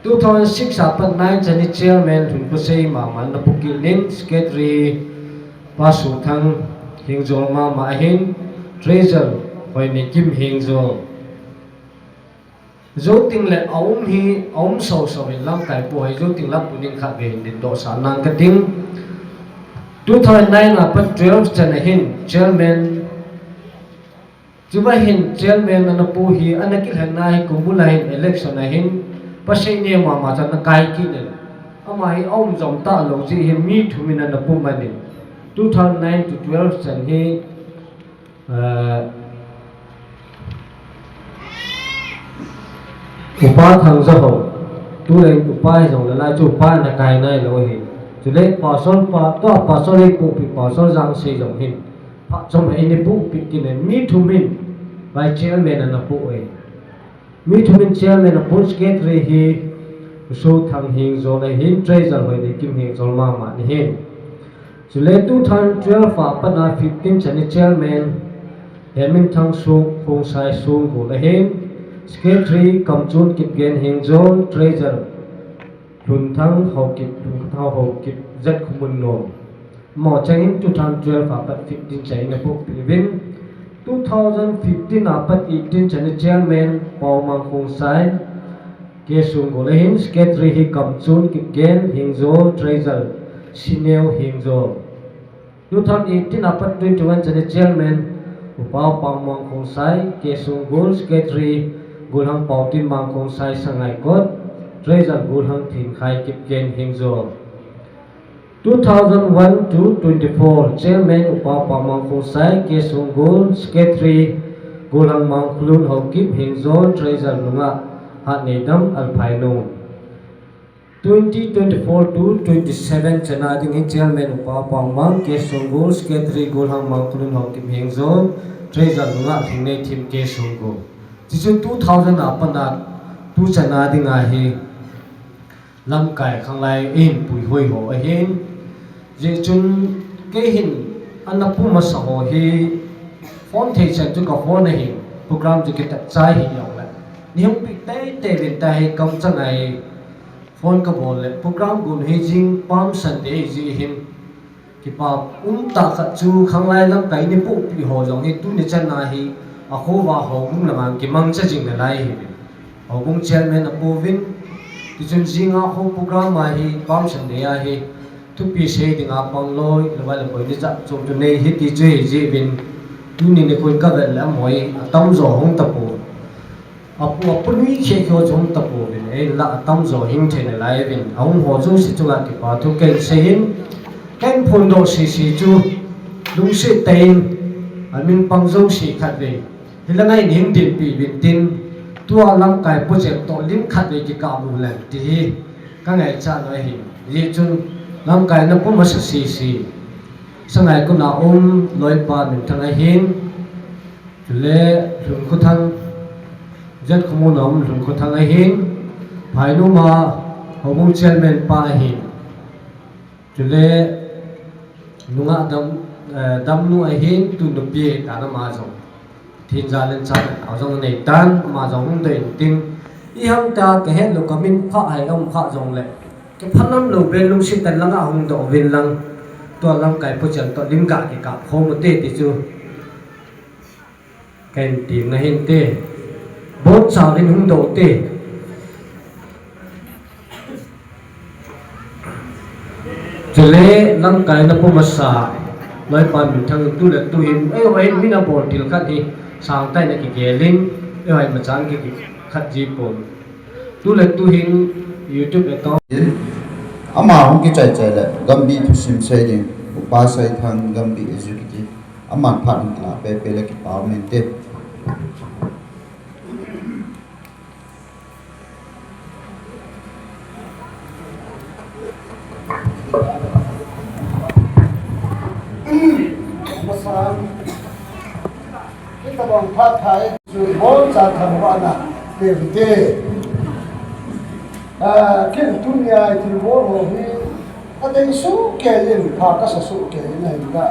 [SPEAKER 10] 2006 apan nine chani chairman thun ko sei ma man na puki nin secretary pa su thang hieng zol ma hin treasure hoi ni kim hieng zol zo ting le aum hi aum so lam kai po hi zo ting lam puning kha ve din do sa nang ka ting 2009 apan 12 chana hin chairman chuba hin chairman na pu hi anakil hanai kumbulahin election na hin pasai ne ma chana kai ki ne amai aum jom ta lo ji hi mi thumina na pu mani 2009 to 12 chan hi upa thang za ho tu le upa jong la chu pa na kai nai lo hi tu le pa sol le pu pi pa sol jang se jong hin pa jom ai ne pu pi ki ne mi thu min vai chairman na pu e mi thu min chairman na pu secretary hi so thang hing zo le hin treasure hoi ne kim hing zol ma ni hin tu le 2012 fa pa na 15 chani chairman hemin thang su khong sai su ko le hin secretary kam chun kip gen hing zol treasure lun thang hau kip zat khumun no mo changin 2012 apat 15 chai na pok pivin 2015 apat 18 chani chairman paw mang khong sai ke sung go le hin secretary hi kam chun kip gen hing zol treasure Sineo Hingzo 2018 apat 21 jadi chairman upau pangmong kong sai kesung gul secretary gulhang pautin mang kong sai sangai kot treasure gulhang thin khai kip ken Hingzo 2001 to 24 chairman upau pangmong kong sai kesung gul secretary gulhang mang klun ho kip Hingzo treasure nunga hat nedam alphaino 2024 to 27 chana ding in chairman upa pangmang ke songol secretary golhang mangtulun hokim hengzo treasure lunga thingne thim ke songo chichu 2000 apana tu chana ding a hi lam kai khanglai in pui hoi ho a hin je chun ke hin anapu ma sa ho hi phone thei chan chu ka phone hi program ju ke ta chai hi yong la niam pi te vin ta hi kam changai phone ka bol le program gun hejing palm sunday ji hin ki pa ta kha chu khanglai lam kai ni pu pi ho jong hi tu ni chan na hi a kho wa ho mung la mang ki mang cha jing na lai hi ho bung chairman a povin ti chun jinga ho program ma hi palm sunday a hi tu pi se ding a pang loi la ba la boi ni cha chu tu nei hi ti che ji bin tu ni ne khoi ka ga la moi tam zo hong ta pu apu lui khe kho jong ta pu bin e la tam zo hing the ne lai bin hong ho ju si chu la ki pa tu ken se hin ken phun do si chu lung se tein amin pang zo si khat ve hilangai ning din pi bin tin tua lam kai project to lim khat ve ki ka mu la ti ka ngai cha noi hi ye chun lam kai na pu ma si sangai ku na loi pa min thang a hin le thung khu thang jet khumu nom lung ko thang a hin phainu ma hobung chairman pa hin chule nunga dam nu a hin tu nu pi ta na ma jong thin ja len cha a jong nei tan ma jong dei tin I ham ta ke het lo kamin pha hai om pha jong le ke phanam lo be lung si tan langa hung do vin lang to lam kai pu chan to lim ka ke ka khom te ti chu ken ti na hin te bốn sao đến hung độ tê chỉ lẽ lăng cái nó không masa nói pan mình thằng tu là tu hin ấy vậy mình là bổn thì khát đi sang tay này cái linh ấy vậy mà chán cái khát gì bổn tu là tu hin YouTube account
[SPEAKER 8] ama hong ki chai chai le gambi thu sim se ni pa sai thang gambi executive ama phan la pe pe le ki pa men te
[SPEAKER 6] kita bang phat thai chu bon cha thang wa na te te ken tunya ti bo ho hi adai su ke yin pha ka sa su ke yin ai da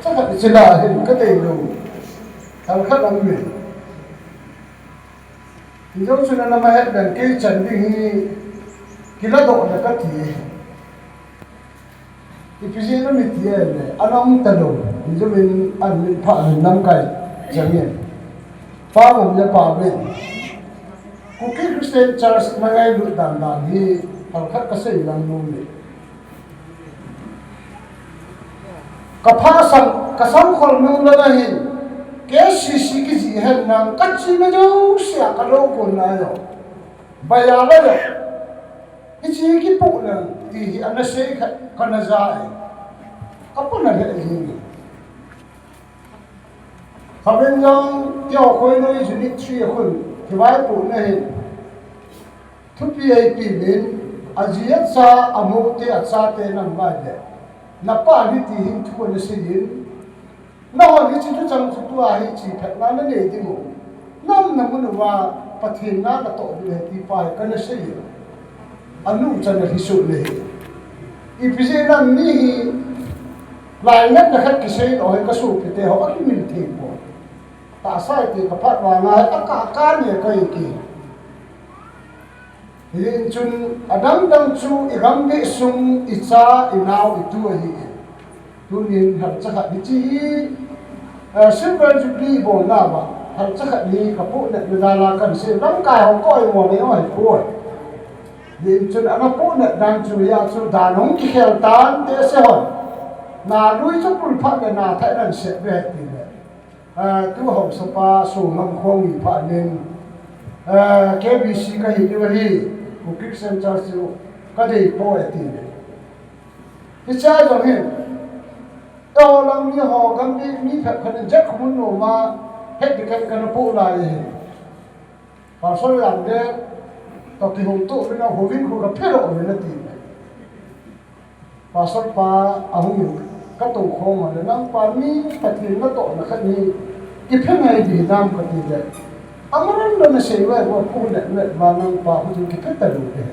[SPEAKER 6] cha ka ti la hin ka dei lo al kha lam mi ti jo chu na ma het dan ke chan ding hi kila do na ka ti Ipisi na mitiyan anong tanong hindi min anmin pa nam kay jangan pa mo niya pa bin kuki Christian Church mga ilu dandan hi alkat kasi ilang nuli kapasan kasangkol nung lanahin kesi sikizihan ng katsi na daw siya kalokon na yun bayala yun Ichi po lang di anase kanazai. Apa na le hingi? Khaben yang tiao khoi noi junit tri khun tiwai po na hin. Thupi ai pi bin ajiat sa amu te atsa te nam ba de. Napa ni ti hin thu na sin. Na ho ni chi tu chang tu a hi chi phat na na ne ti mo. Nam na mun wa pathin na ka to bi ti pa ka na se yo. Anu chana hisu le ipise nam ni hi lai net na khat kisei oi ka su pite ho ka min thi po ta sai ti ka phat wa na ka ka ne kai ki yin chun adam dang chu igam be sung icha inau itu hi tu nin har cha kha di chi silver jubilee bo na ba har cha kha ni ka pu na da la kan se lam kai ho koi mo ne oi po din chun ana pu na dan chu ya chu dan hong ki khel tan te se hon na lui chu pul pha le na thai nan se ve ti le tu hom sa pa su ngam khong yi pha nin KBC ka hi ni hi Bukit Center chu ka dei po e ti le ki cha jong hin to lang ni ho gam bi mi pha khan je khmun no ma het di kan pu la yi pa so yang de to ki hong tu na ho vin khu ka phero ni na ti pa so pa ahung ka to kho ma le nang pa mi pathin na to na khan ni ki phe ngai di nam ka ti le amaran na se wa ko pu le le ma nang pa hu ki phe ta lu de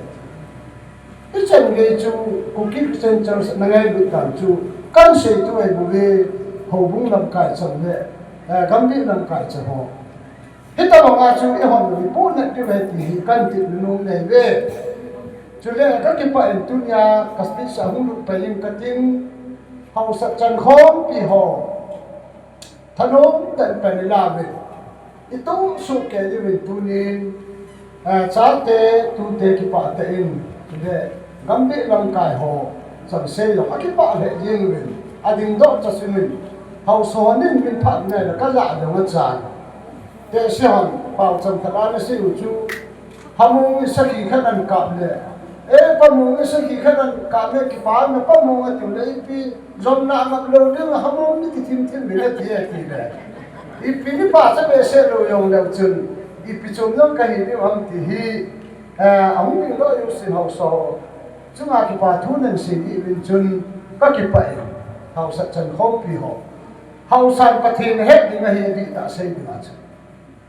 [SPEAKER 6] i chen ge chu Bukit Center na ngai bu kan chu kan se tu ai bu ve ho bung lam kai chang le gam bi lam kai cha ho hita ma nga chu e hon ni pu na ti ve ti kan ti nu nei ve chu le ka ki pa en tu nya ka sti sa hu lu pa lim ka tin hau sa chan khom pi ho thanom tan pa ni la ve itu su ke ji ve tu ni cha te tu te ki pa te in de gam bi lam kai ho sang se lo ki pa le jing ve ading do cha sin ni hau so nin min pha ne la ka la de nga chan te se hon pau cham thala na se u chu hamu sa ki khan an ka le e pa mu sa ki khan an ka me ki pa na pa mu nga tu le pi zom na ma lo de hamu ni ti tim tim le ti e ti le i pi ni pa sa be se lo yong le chun i pi chom nam ka hi ni ham ti hi ahung ki lo yu sin hau so chunga ki pa thu nan si i bin chun ka ki pa hau sa chan khom pi ho hau san pathin het ni nga hi di ta sei bi ma chu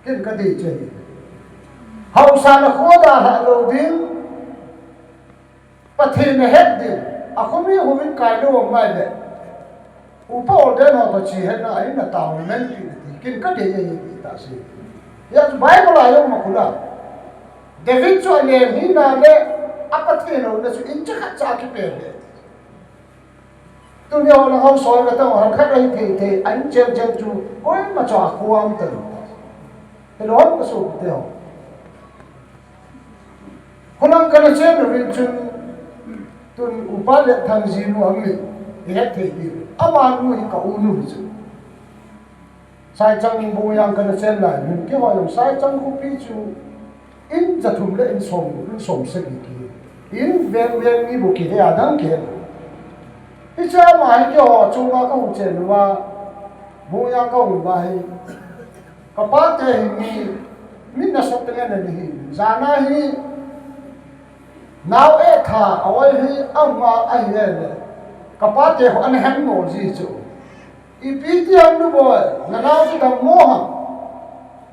[SPEAKER 6] kin ka di che hau san kho da ha lo din pathin het di a khomi hu min kai lo mai de u pa de no to chi he na ai na ta men ki kin ka di ye di ta sei ya bible ayo ma kula David chu le hi na le apathin no na chu in cha cha ki pe de tu nhau là hậu soi là tao học khách đây thì anh chơi chu ôi mà trò khoang từ cái đó có số tiêu hôm nay cái chơi là viên chun tuần upa lệ thằng gì nu ông mình thì hết thì đi ama nu cái unu chứ sai trăng bùi yang cái chơi lại mình cái họ dùng sai trăng không biết chu in giật thùng lệ in sòng sẽ bị kia in ven ven như bộ kia à đáng kia cái cha mà cho chúng ta có chuyện là bố ya có bài các bạn thì mình đã sắp tới này đi ra này nào ấy thà ở đây ông mà anh này các bạn thì họ anh hem ngồi gì chứ IPTM nu boy na nào thì đam moha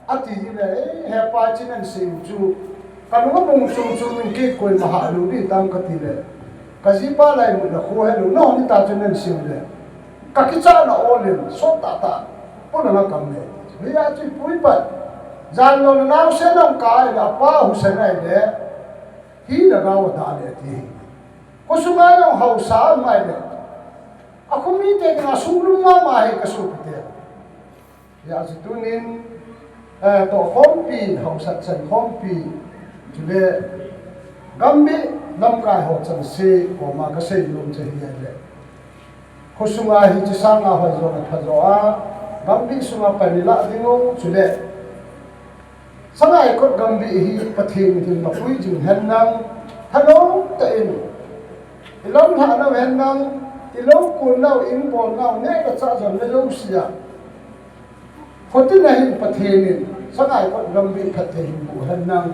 [SPEAKER 6] ati này hè pa chín anh xem chú cái lúc bung chú mình kết quên mà hạ lưu đi tăng cái gì này cái gì ba lại một là khô hay nó đi ta cho nên xem này các cái cha nó ôn lên sốt ta bố nó cầm này bây giờ chỉ bụi bẩn gian nó nào sẽ làm cái là ba hồ sơ này đấy hi là nào đã đấy thì có số ngày nó hậu sáng mai đấy aku minta dengan sulung mama hai kasupte ya situnin to hompi hau sat san hompi jule gambi namkai ho chan se ko ma ka sei lum che hi le khosunga hi chi sanga ho zo na phazo a gambi sunga panila dingo jule sangai ko gambi hi pathin tin ma pui jing han nang thano ta in ilom ha na wen nang lâu cuốn nào in bồn nào nét là sao dần lên lâu xìa, phần tin này hình bát hình, sáng ngày còn gầm bị bát hình của hình năng,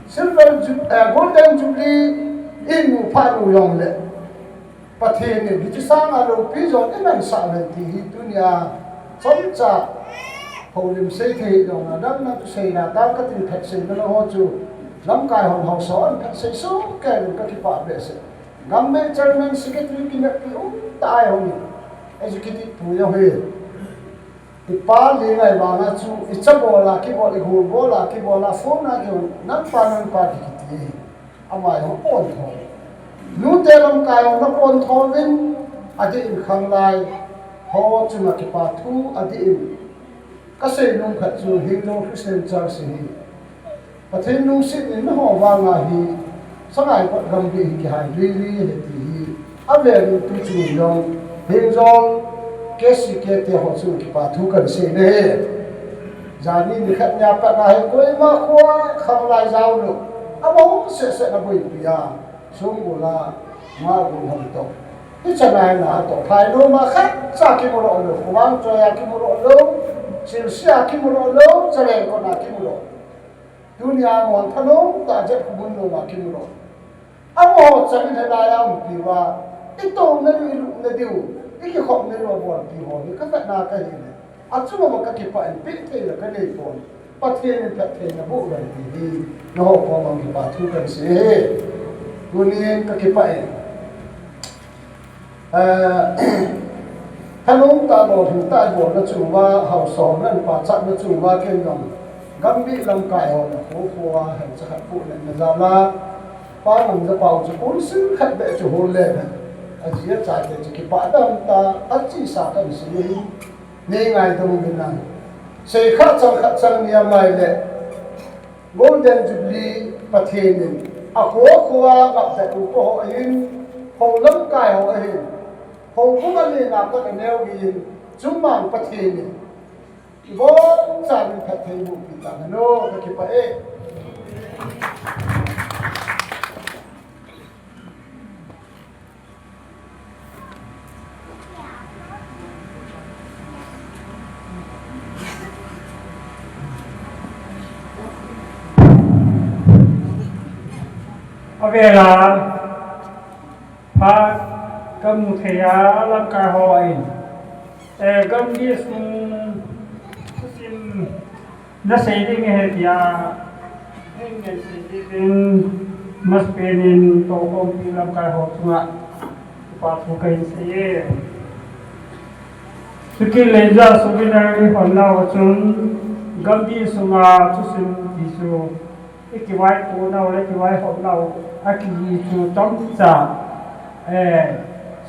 [SPEAKER 6] silver golden jubilee in một pha đủ yong lệ, bát hình này bị sáng ngày lâu bây giờ cái này sáng này thì dunia sống chả, hầu niệm xây thì dòng là đâm nó xây là đang cái tình thật xây nó ho chu, lắm cái hồng hồng xóa thật xây số cái cái pháp bể xây Government chairman secretary kinaki tai honi executive puya he ipa le ngai ba na chu ichabola ki bol hu bola ki bola phone na ki nan pa ki ti amai ho on tho nu te lam kai on on tho vin adi in khang lai ho chu ma ki pa thu adi in ka se nung khat chu Hindu Christian church hi pathin nung sit in ho wa nga hi sangai ko gambi ki hai li he ti ave tu chu yong hin jong ke si ke te ho chu ki pa thu kan se ne jani ni khat nya pa na he koi ma kwa kham lai zau lu amo se na bui pia sung bu la ma bu ham to ti chanai na to phai no ma khat sa ki mo ro lu wang cho ya ki mo ro lu sil sia ki mo ro lu chale ko na ki mo ro dunia mon thano ta je bun no ma ki mo ro amo chang the la ya mu pi wa ti to na lu na diu ti ki khop na ro bo ti ho ni ka ta na ka ni achu ma ka ki pa en pi te la ka nei pon pa the ni pa the na bu la ti no ko ma ki pa thu kan se dunia ka ki pa en Hello, ta lo thing ta bo na chu wa hau som nan pa chat na chu wa ken dom gambi lam kai ho na ko ko wa han cha khat pu na za la pa nam za pau chu pun sin khat be chu ho le na a ji cha te chi ki pa dam ta a chi sa ka si ni ngai ta mu bin na sei khat chang ni mai le golden jubilee pathin a ko ko wa ngap ta ku ko in ho lam kai ho in ho cũng là liên lạc các neo gì chúng mang phát hiện này bố sản phát hiện một cái tảng nó cái phải
[SPEAKER 11] về là phát cầm thẻ làm cả hội cầm đi xuống xin nó xây đi nghe thì nên xây đi đến mất bên tổ công ty làm cả hội chung ạ và thu cái gì sự kiện lấy ra số bên này hoàn nào chung cầm đi xuống à chút xin đi xuống cái vai cô nào lấy cái vai họ nào cái gì chú trong trả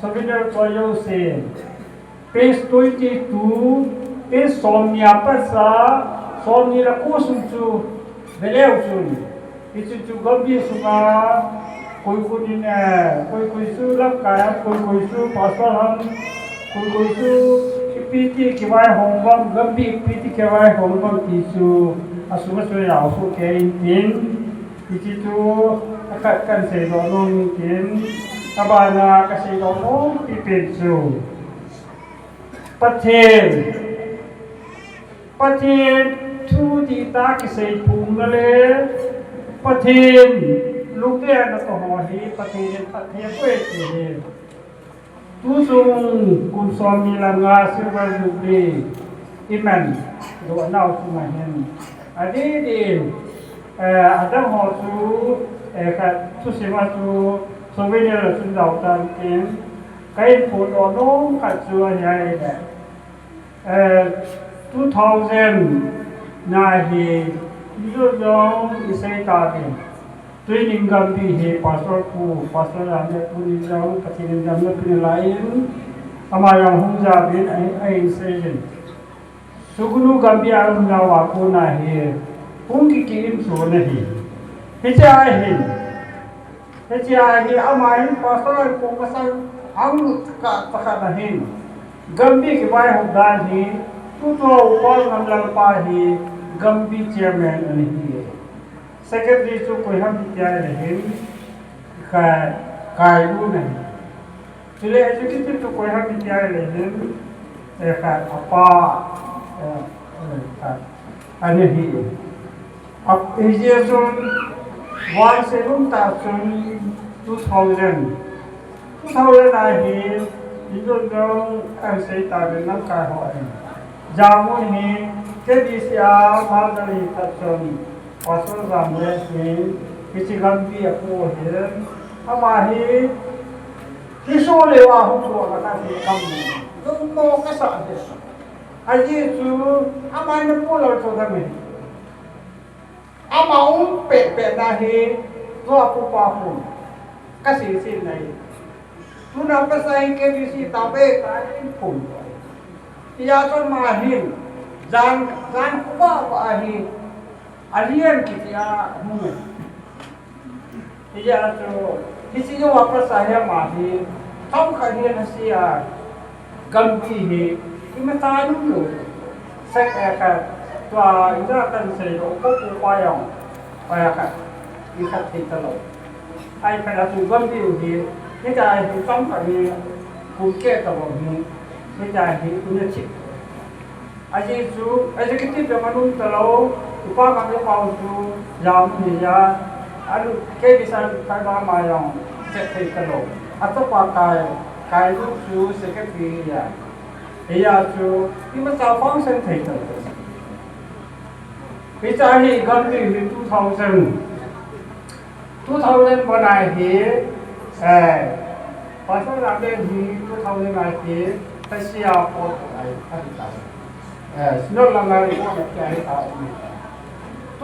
[SPEAKER 11] Souvenir for you say, page 22, page somnia pasa, somnia kusum chu, veleu chun, isu chu gambi sunga, koi ni ne, koi su lap kaya, koi su pasalam, koi su kipiti kiwai hongbam, gambi kipiti kiwai hongbam tisu, asuma su yao su kein tin, isu chu akat kan se donong tin. Abana kasi dono pipinsu patin tu di ta kasi pungale patin lukya na to hohi patin kweti tu sung kum somi langa silver jubilee iman do now to my hand adi di adam ho su ka tu sima tu Souvenir là xin đầu tiên kiến cái phụ đồ nông cả chùa này nè 2000 này thì như giống Israel ta thì tuy nhiên gần bị hệ pastor làm để phụ nữ giống các chị em làm được lại ama yang hung gia bên ai Israel sugunu gần bị ăn nào à cô này hung cái kim số này thế chứ ai thế thì ai amai pastor ko kasal ang ka pakanahin gambi ki vai hobdan hi tu to upal ngamlang pa hi gambi chairman ani hi secretary chu ko ham tiya rehin kai lu ne tile executive chu ko ham tiya rehin ka apa ani hi ap ejeson 17,000 I hear you don't know and say that in Naka. Jamu ni Kedisia Margari Tatson was on the which is going to be a poor here. Amahi, he saw the Wahu come. Don't know Kasa. I used to Amai the Polar to the Amaung pe na hi to pu pa pu ka si sin nai tu na pa sai ke bi si ta be ka pu ya ton ma hi jan ku ba hi alien ki ya mu iya tu kisi yo apa saya mahi tahu kalian Asia gambi ni ini tahu dulu saya akan tua itu akan saya ukur upaya kan ikat kita lo ai pada tu gambi ni kita itu tahu kalian bukan tahu ni kita itu punya cip aja kita zaman kalau upah kami mau tu jam ni ya alu ke bisa kalau mayang set kita lo atau pakai kayu tu sekat dia iya tu ini macam function kita bicara ni gambi ni 2000 बनाए ही pasal ada di 2000 lagi Asia port Senor Langari pun ada tahu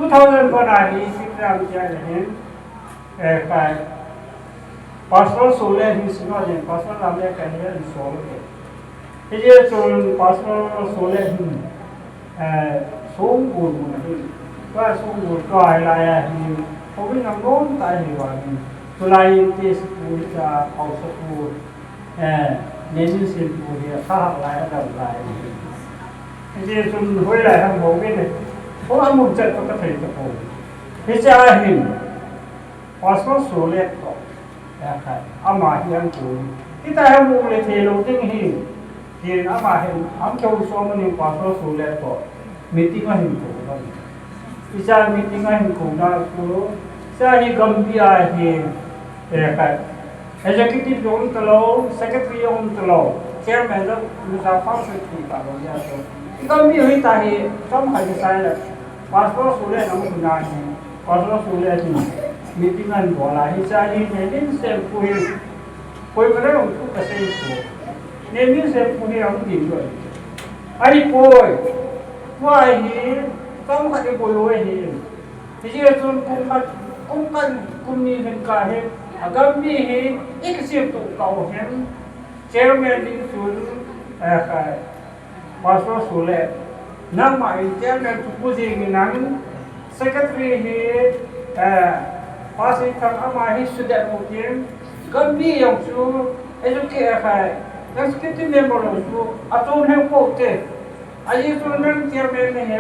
[SPEAKER 11] 2000 बनाए ही सिक्किम जाने हैं काय pasal सोलह ही senor yang pasal ramai kaya di सोलह ये जो pasal सोलह ही सोमगुर मुनाही तो सोमगुर तो आया ही Tapi namun tak hewan. Selain tes puja ausapur, nenek sepur dia sah lain dan lain. Jadi sun boleh ham mungkin. Orang muncul tu ketai tu pun. Hijahin, pasal sulit tu, ya kan. Amah yang tu. Kita ham boleh thelu tinggi. Jadi amah yang am kau suami ni pasal sulit tu. Meeting ahin tu. Bisa meeting ahin tu dah tu. Saya gambi ahi, kan? Executive orang telau, secretary orang telau, chairman tu bisa function kita boleh tu. Gambi ahi tahi, sama hari saya, pasal sulit namun guna ni, pasal sulit ni, meetingan bola, saya ni sempuhi, mana orang tu kasih itu, ni sempuhi orang tinggal. Hari poi, sama hari poi ni, jadi tu Kumkan kumni hengkah agam ni iksir tu kau hen chairman di sun pasal sulit nama chairman tu puji nang secretary pasal kan ama sudah mungkin gambi yang tu eduke yang sekitar member tu atau yang pote aje tu nang chairman ni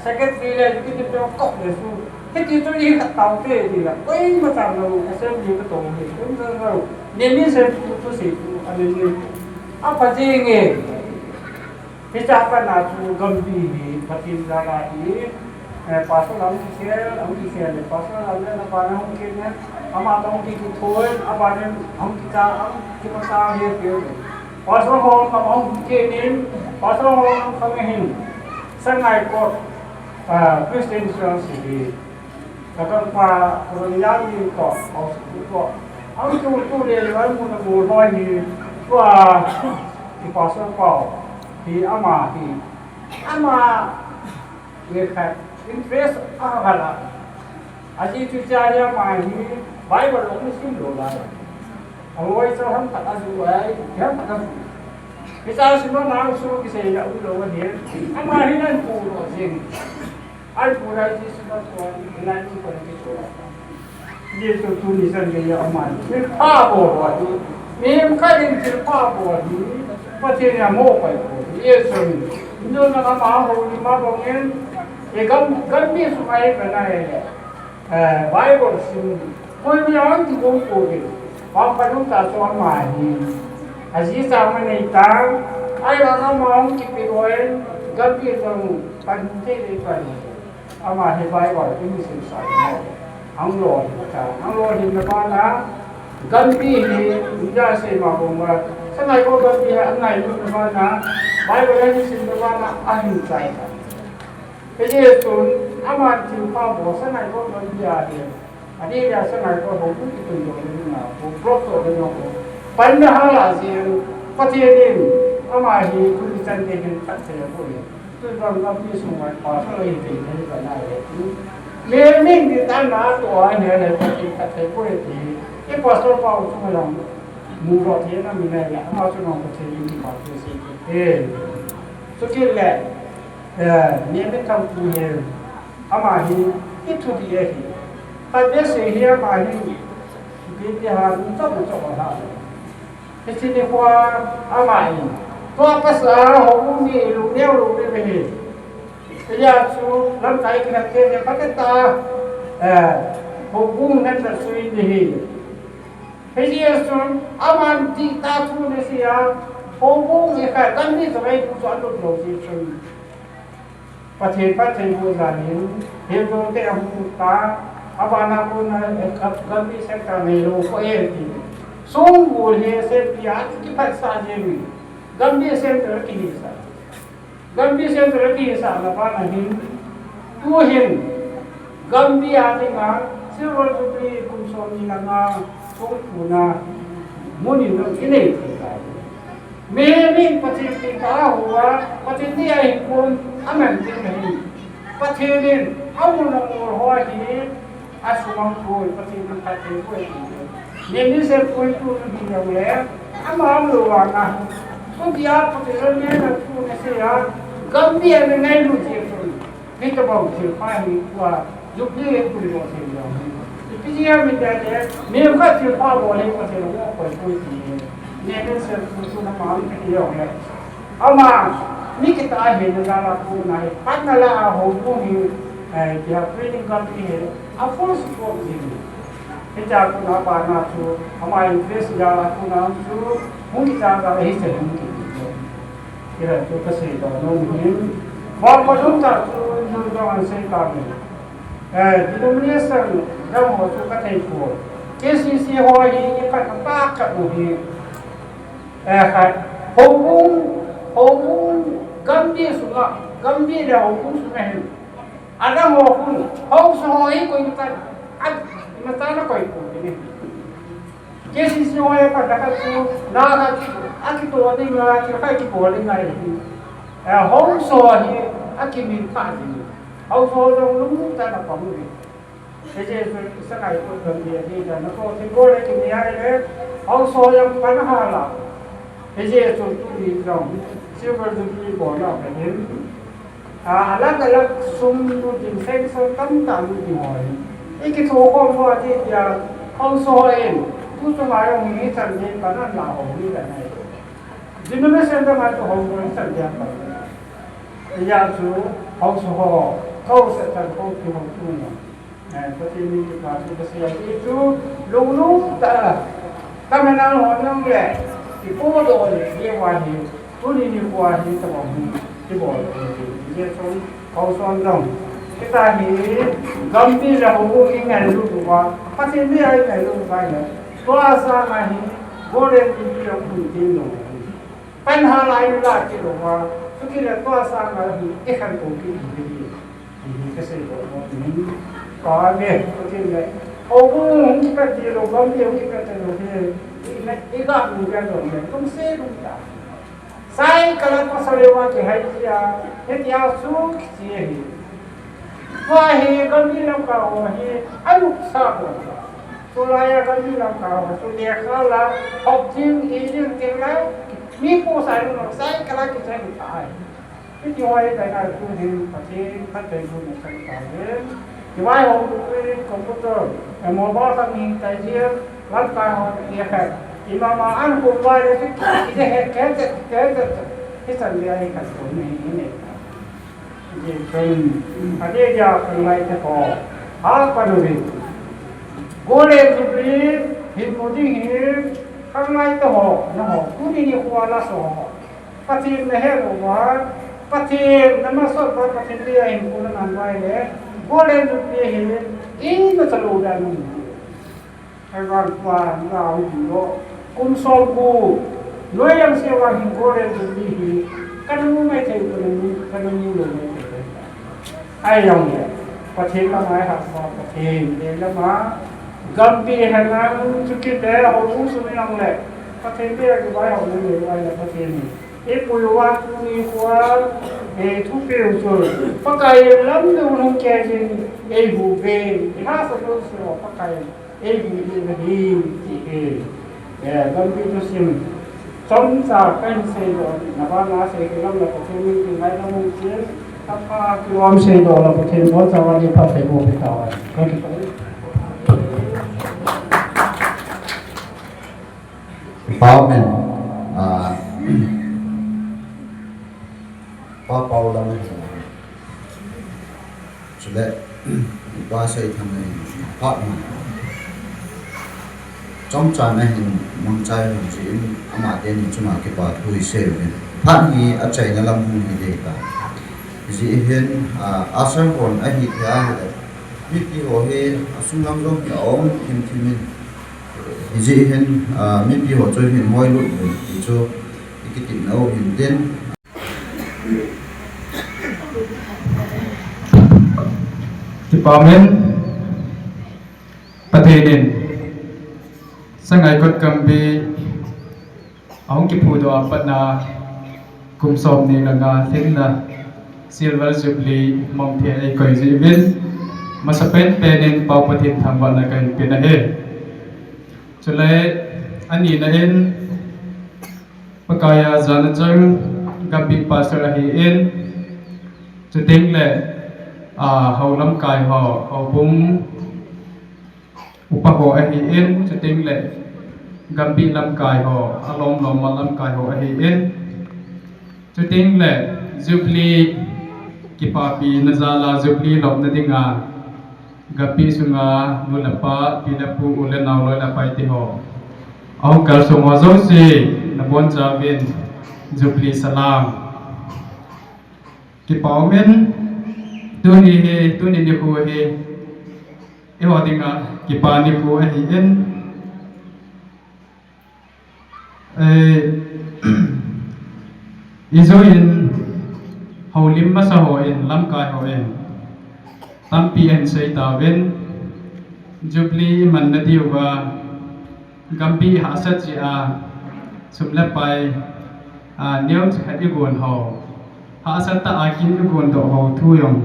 [SPEAKER 11] secretary le kita tu kok tu Kita tu ni tahu tu dia. Kau macam mana? Asal dia betul ni. Kau tahu. Ni saya tu situ ada ni. Apa je ni? Kita apa nak gambi ni? Patin jaga ni. Pasal kami kisah ni. Pasal kami nak panah mungkin ni. Ama tahu kita tuan. Apa ni? Kita tahu dia. Pasal orang kamu mungkin ni. Pasal orang kami ni. Sangat kot. Kristen sendiri. Kalau pak kolonial ni kok, kok, aku tu dia lepas mula mula ni, di pasar kau, di ama, dia kan interest apa lah, aje tu cari ama ni, baik berlaku mesti dolar. Awal itu ham tak ada jual, ham tak ada. Kita semua nak usul kita tidak udah dia, ama ni kan puluh sini. Al pura ji sudah tuan nanti pergi tuan. Dia tu tulisan dia aman. Apa buat tu? Mem kadang apa buat ni? Pasti dia mau apa? Dia sini. Itu nak mahu lima bangin. Gambi supaya benar. Bible sini. Kau ni orang tu kau ni. Apa tu tak soal mani. Aziz sama ni tang. Ayah orang mahu kipiruan. Gambi tu pantai lepas ni. Ama hebai war ini selesai. Anglo di mana gambi ni tidak semua sangat kau gambi angai di mana baik orang di mana ahli saya. Jadi tu amat cinta bos sangat kau gambi ada. Ada dia sangat kau buku itu yang mana buku tu yang pada hal asing patienin amat hi tulisan dengan kata boleh. Tuan kami semua pasal ini ni benar itu. Learning di tanah tua ni ada kata boleh di. Ini pasal apa semua yang murah dia nak minat ya. Macam orang kecil ini pasal sih. Sekali ni macam punya. Ama ini itu dia. 但别谁也把你给这下你怎么做他？这些的话阿买，多不是啊，好不容易路了路的呗。这家说咱在给他给的，把这打，好不容易那属于的。这些说阿妈地打出的是啊，好不容易看，咱们怎么不转到楼梯去？ประเทศบูซานินเฮโรเตอฮูตาอาบานาบุนากัมบิเซตาเมโลโคเอติสงบูเฮเซปิอาติพัสซาเจมิกัมบิเซนเตอร์กิฮิซากัมบิเซนเตอร์กิฮิซาละบานาหินตูหินกัมบิอาติมาซิโรจุปลีคุมโซนินานาสงปูนามุนิโนกิเลติกาMeni pati tahu pati dia pun aman tinggi. Pati ni awal awal hari asumang pun pati pati pun. Jadi saya pun tu dia boleh. Amal luar nah. So dia pati ni nak pun saya gambir dengan lu je pun. Kita bawa siapa ni kuah jukni pun bawa siapa. Jadi dia minta dia, mereka siapa boleh pati luar pun dia. Nên sẽ phụ nó có cái điều này. Mà ní cái ta hiện ra là phụ này bắt là hậu phụ như thì training company à full support gì. Cái cha phụ nó bà nó chú, mà invest ra là phụ nó chú muốn cái cha ra hết sẽ không kịp. Cái là chú cái gì đó nó hiếm. Mà chúng ta chú cho anh xây tạm này. Thì lúc này sẽ ra một chú cái thầy phụ. Cái gì hỏi thì phải bắt cả một gì. Hukum gambir sungai, gambir dah hukum sungai. Ada hukum, hukum sungai kau itu nak kau ini. Kesi sungai pada kau nak aku tu ada yang kita kau boleh ngai. Hukum sungai aku minta ini. Hukum sungai orang tak nak kamu ini. Jadi sekarang itu gambir ni dan aku tinggal di sini ada hukum sungai yang panah lah. Thế giờ chúng tôi đi dòng silver jubilee bỏ lọt cái đến अलग sum tu jin sen so tam tam di moi iki so ko mo ati ya on so en tu so ma yo ni chan je pa na la ho ni la nai jin me sen da ma to ho mo san ya pa ya su ho so ho ko se ta ko ki ho tu no pati ni ka tu se ya itu lu ta ta me na ho no le thì phố đồ thì đi qua thì phố đi qua thì tao bảo đi bỏ đi xuống cầu xoan rồng cái ta thì gom đi là hộp cái ngày luôn qua phát hiện đi ai ngày luôn phải nữa qua xa mà thì vô lên thì đi làm cùng tin rồi pan hà lại là cái đồ qua cái là qua xa mà thì cái khăn cổ cái gì thì cái sự đó nó có biết cái gì vậy hộp cái gì đồ gom đi cái gì đồ thì iga bukan dong, tum se lupa. Saya kalau pasal lewat ke haji dia suk sih. Wah he kami nak kau he, ayu sabar. Sulaya kami nak kau, sulia kala, optim izin tinggal, ni pun saya kalau kita kita. Itu orang yang tu ni pasti pasti guna sekali. Jawai orang tu komputer, mobile kami tajir, lantai orang dia. Imam an ko ba de ide he ke hisan dia ai ka so ni je pen ade ja kan lai te ko ha pa no ri gole jibri hit modi hi kan lai to ho no ho ku ni ko la so pati ne he ro wa pati na ma so pati dia in ko na nan vai le gole jibri hi in ma chalu da nu ai van kwa na au ji lo kum solku lo yang sewa hingore di kan mu mai thei kan ni lo mai ai yong ya pathe ka mai ha ma pathe de la ma gambi hana chuki de ho mu su ni ang le pathe de ga bai ho ni le ai la pathe ni e pu yo wa tu ni kwa e thu pe so pa kai lam lu no ke jin e bu be ha so so pa kai e bu ni hi gambi tu sim som sa kan se do na ba na se ke lam la pathe ni ki ngai na mu se apa ki wam se do la pathe mo sa wa ni pa se mo pe ta wa
[SPEAKER 8] empowerment pa Paula mai chule pa sai tham nei pa trong cha này mong trai mong chị ama tên chúng ta cái bà thui xe bên phát hi ở chạy nó làm hung gì đấy cả dị hiền asar còn ai hi thà biết đi hồ he sung lăng lông nhỏ kim kim min dị hiền biết đi hồ chơi hiền môi luôn thì cho cái tiền nấu hiền tên
[SPEAKER 11] Department Patenin Sangai kot kambi Aung ki phudo apana kumsom ni langa thingna Silver Jubilee mong the ai koi jivin masapen penin pau patin thangwa na kai pina he chule ani na in pakaya janajang gambi pastor hi in chuting le haulam kai ho haubung upaho ahi in chuting le gambi lam kai ho alom lom lam kai ho ahi in chuting le Jubilee kipapi nazala Jubilee lom na dinga gapi sunga nulapa pidapu ule nauloi lapai ti ho au kal sunga zosi nabon javin Jubilee salam kipaumen tuni he tuni ni ko he ewa dinga kipani ko ahi en izoin haulim masa ho en lam kai ho en tampi en sei tawen Jubilee man na diwa gambi hasat ji a sumla pai neum khadi gon ho hasat ta akin gon do ho thu yong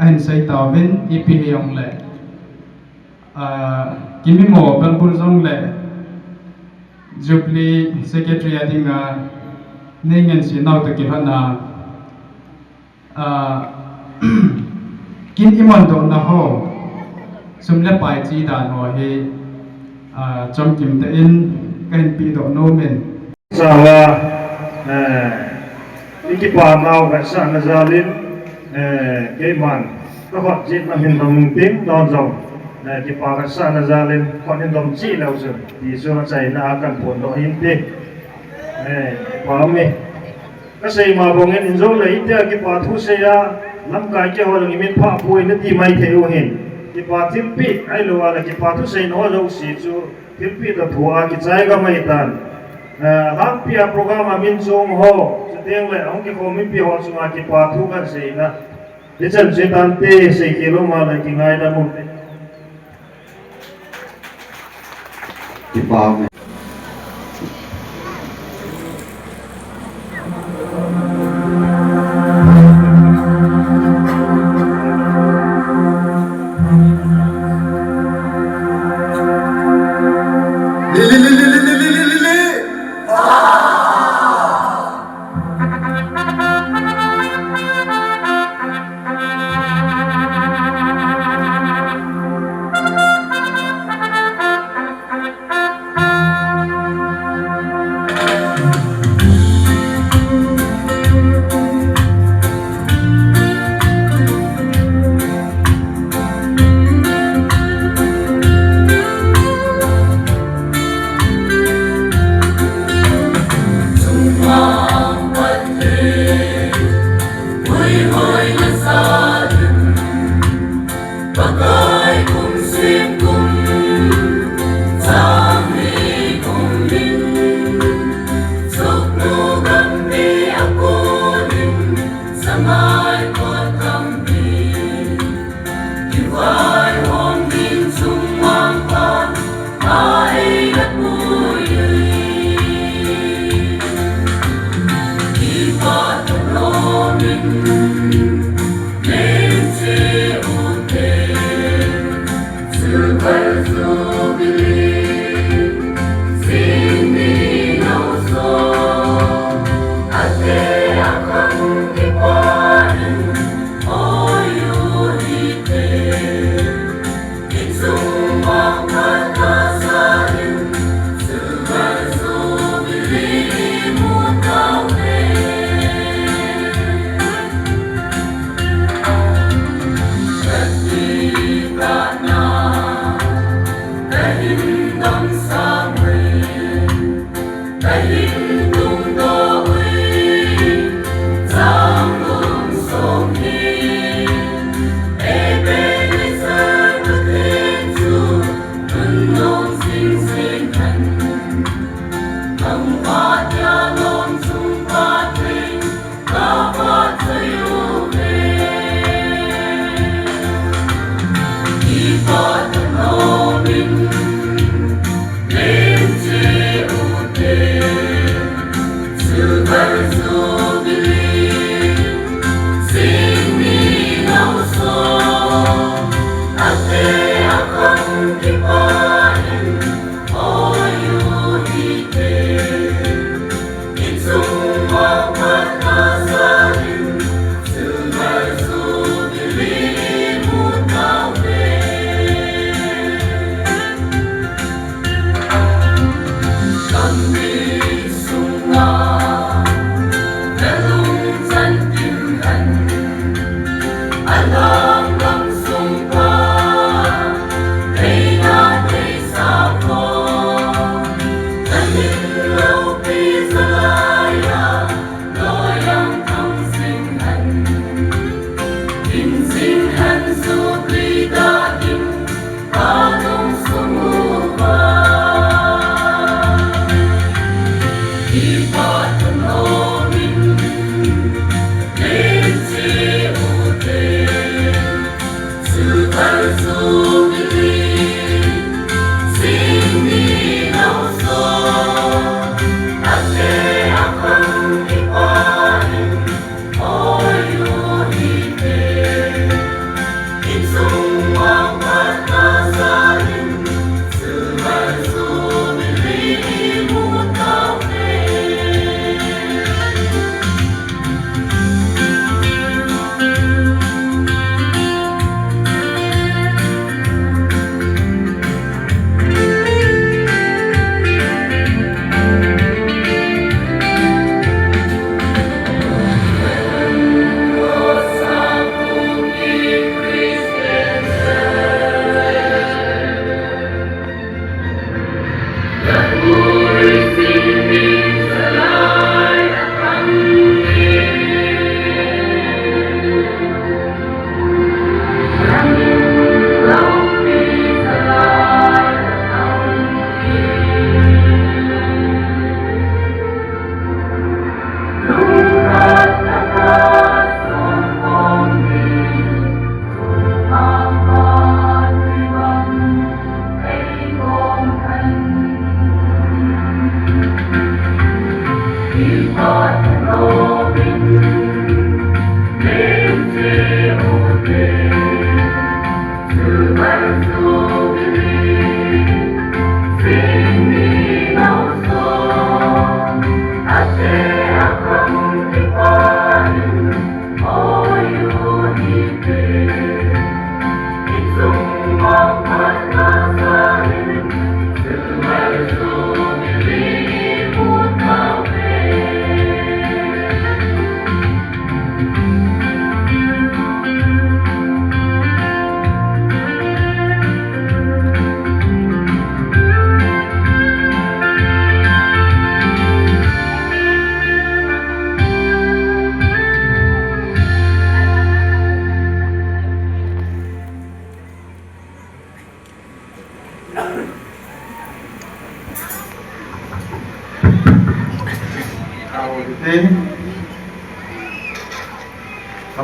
[SPEAKER 11] en sei tawen ipi yong le kimi mo bangpur jong le Jubilee secretary adinga nengen si nau ta ki hana kin imon do na ho sumle pai chi dan ho he chom kim ta in kan pi do no men
[SPEAKER 6] sawa ikipa mau ka sa na zalin ke man ko hot jit na min dong tim don jong ikipa ka sa na zalin kon in dom chi lau su di su na chai na kan pon do hin ti pa me ka sei ma bongin in zo le itia ikipa thu se ya lam kai ke ho ngi min pha pui na ti mai the u hin ikipa tim pi ai lo wa la ikipa thu se no zo si chu tim pi da thua ki chai ga mai tan hang pia program amin song ho teng le ong ki ko min pi ho chunga ki pa thu kan sei na de chan se tan te sei ki lo ma la ki ngai da mu
[SPEAKER 8] ki pa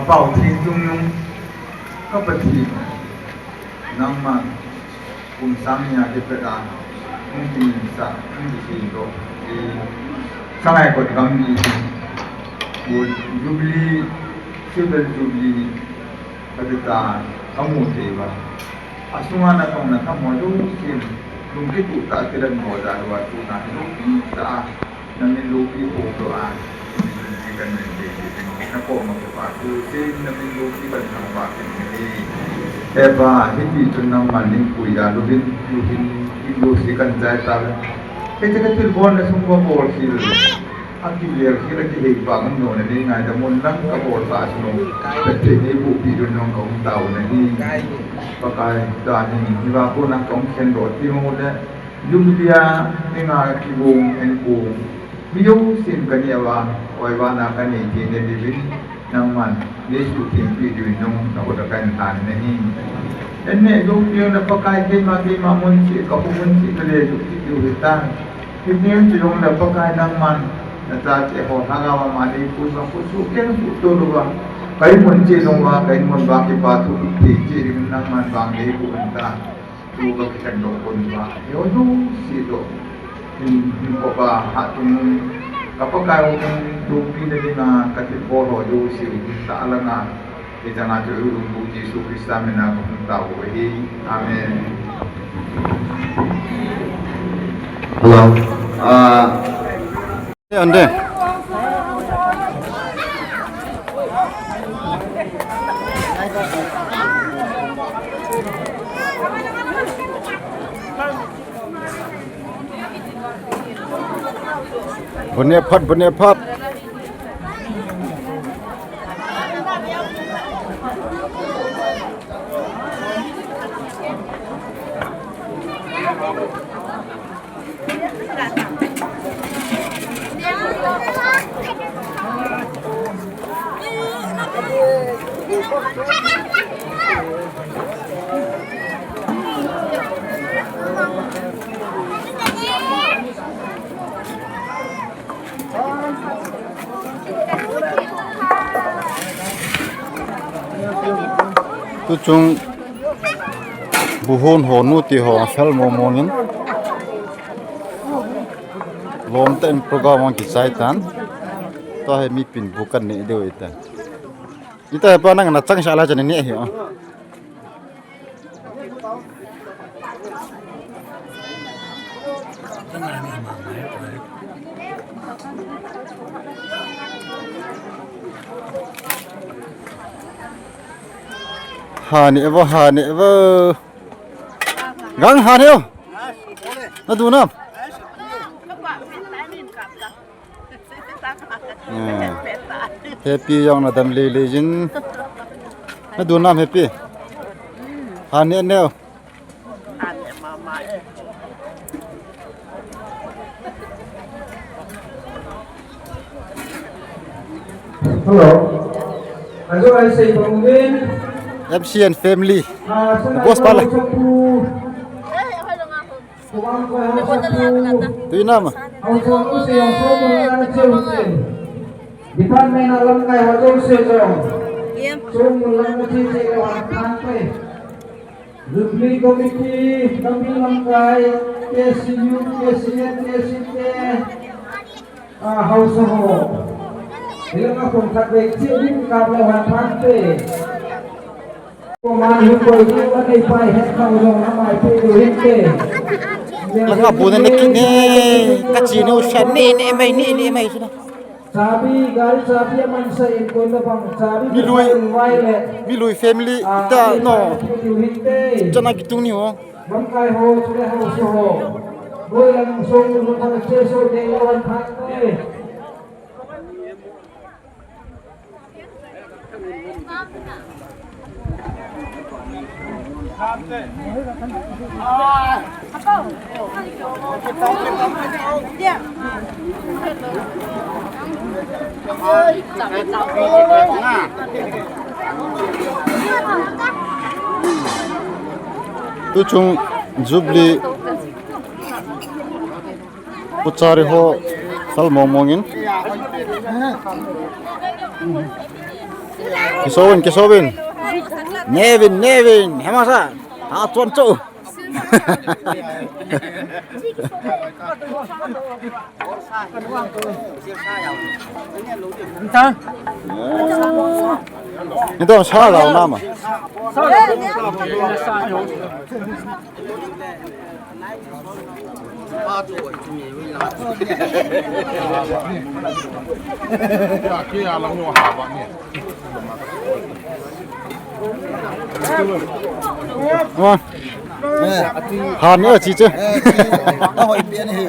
[SPEAKER 12] bảo thiên dung nhung các bậc thầy nang mà cùng sang nhà cái bậc đàn cũng đi sa cũng đi xin đó thì sang ngày còn gam đi buồn jubilee silver jubilee cái ta kamu thế và asungan na kong na kamu tu sim lung kita tak kira moda dua tu na lung kita namin lupi po doan kan na po magpapatu sin namin lupi ba ng bakit ni eba hindi tu nang maning kuya lubin ilu si kan jai ta kaya kaya bon na sumpa bol sil akilir kira kihig bangan no na ni ngai da mon lang ka bol sa asno pete ni bu pi dun nong kong tau na ni pakai dan ni ba ko na kong sen do ti mo de jumbia ni nga kibung en ko miyo sim kaniawa oi wa na kan ni ti ne dilin nang man ni su tim pi dun nong na ko da kan tan na ni enne do pio na pakai ke ma mon si ka pu mon si ka le du ti du ta Kini yung na pakai nang man Nata ho hangawa mali pusa pusu ken putu luwa kai mun je longwa kai mun ba ki pa tu ti je rim nang man bang de bu anta tu ba ki kan do kon ba yo du si do in ko ba ha tu kapakai o du pi de na ka ti bo ro du si ta ala na e jana tu bu Yesu Krista mena ko ta o hi amen.
[SPEAKER 2] Hello. Ande. Bunye phat. tu chung buhon ho nu ti ho fel mo mongin lom ten program ang ki sai tan to he mi pin bukan ni de ita ita pa nang na chang sala jan ni hi hani ever gang hani yo na du nam happy yang na dam le le jin na du nam happy hani ne
[SPEAKER 9] Hello. Ajo ai sei pangin.
[SPEAKER 2] FCN family. Bos pala. Tu nama.
[SPEAKER 9] Department alam kai hajong se jong. Jong mulang mesti se kan pe. Rubli committee kami langkai KCU KCN KCT house ho. Ilang ako kadek ciri kabla wan pante.
[SPEAKER 2] Lang abu na nikini kacino siya ni may sila.
[SPEAKER 9] Sabi gari sabi man sa ko na bang sabi
[SPEAKER 2] Milui family ita no. Jana gitung ni ho.
[SPEAKER 9] Bangkai ho sule ho so ho. Boy lang so mo pa cheso de lawan phate.
[SPEAKER 2] Tu chung Jubilee pucari ho sal momongin kisowin Nevin hemasa tuan cu itu salah nama Hàn nữa chị chứ?
[SPEAKER 8] Nó hỏi biển hì,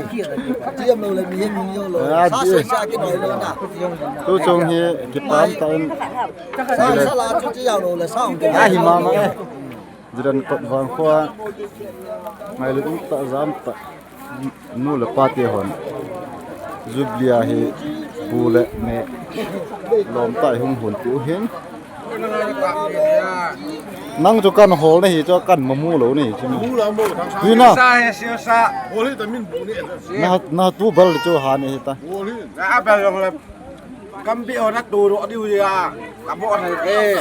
[SPEAKER 8] chị em mình là mình nhiều rồi, sát sợi xa cái nồi luôn à?
[SPEAKER 2] Tôi trông hi kịp tám tên.
[SPEAKER 8] Sao là chú chị giàu rồi là sao?
[SPEAKER 2] Hi mà, dân cận vàng khoa, ngày lúc ta dám ta, nu là party hòn, Jubilee hi bù lệ mẹ, lom tại hung hồn tiểu hiến. Nang cho căn hồ này cho căn mà mua lẩu này chứ vì nào na tu bal cho hà này ta
[SPEAKER 3] cam bị nó tù độ điều gì à cam bộ này kê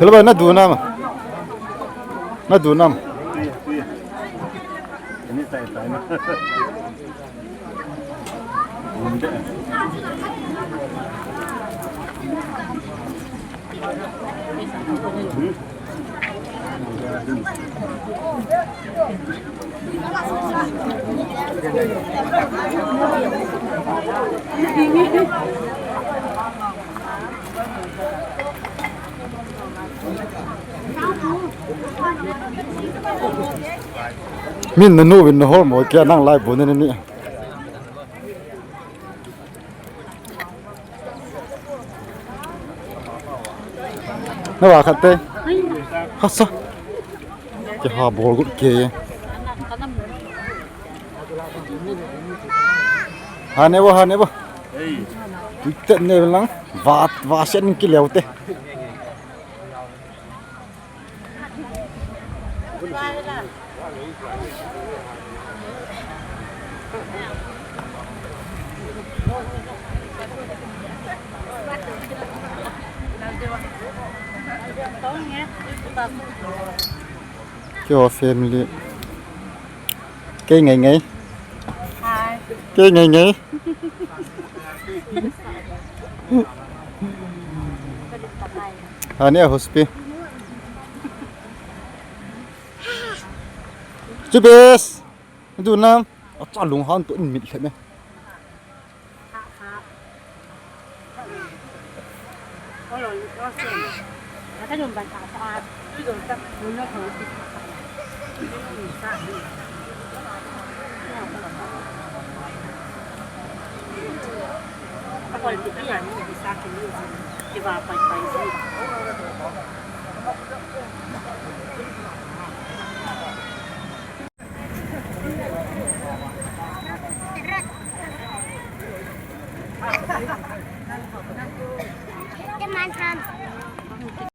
[SPEAKER 2] thế là nó đủ năm min nu win hol mo kia nang lai bu ne ni nó vào khát tê khát sao cái hà bò cũng kề hà này bơ tụi tên này lắm và xem cái lều tê Your family. Cái ngày ngày. Cái ngày ngày. Anh ở hospital. Chubis. Itu nam. Acha lung han tu mit le me.
[SPEAKER 4] Cái đường bàn thảo hoa, cái đường tập nó thử thì các con thì cái gì xa cái gì thì vào phải phải gì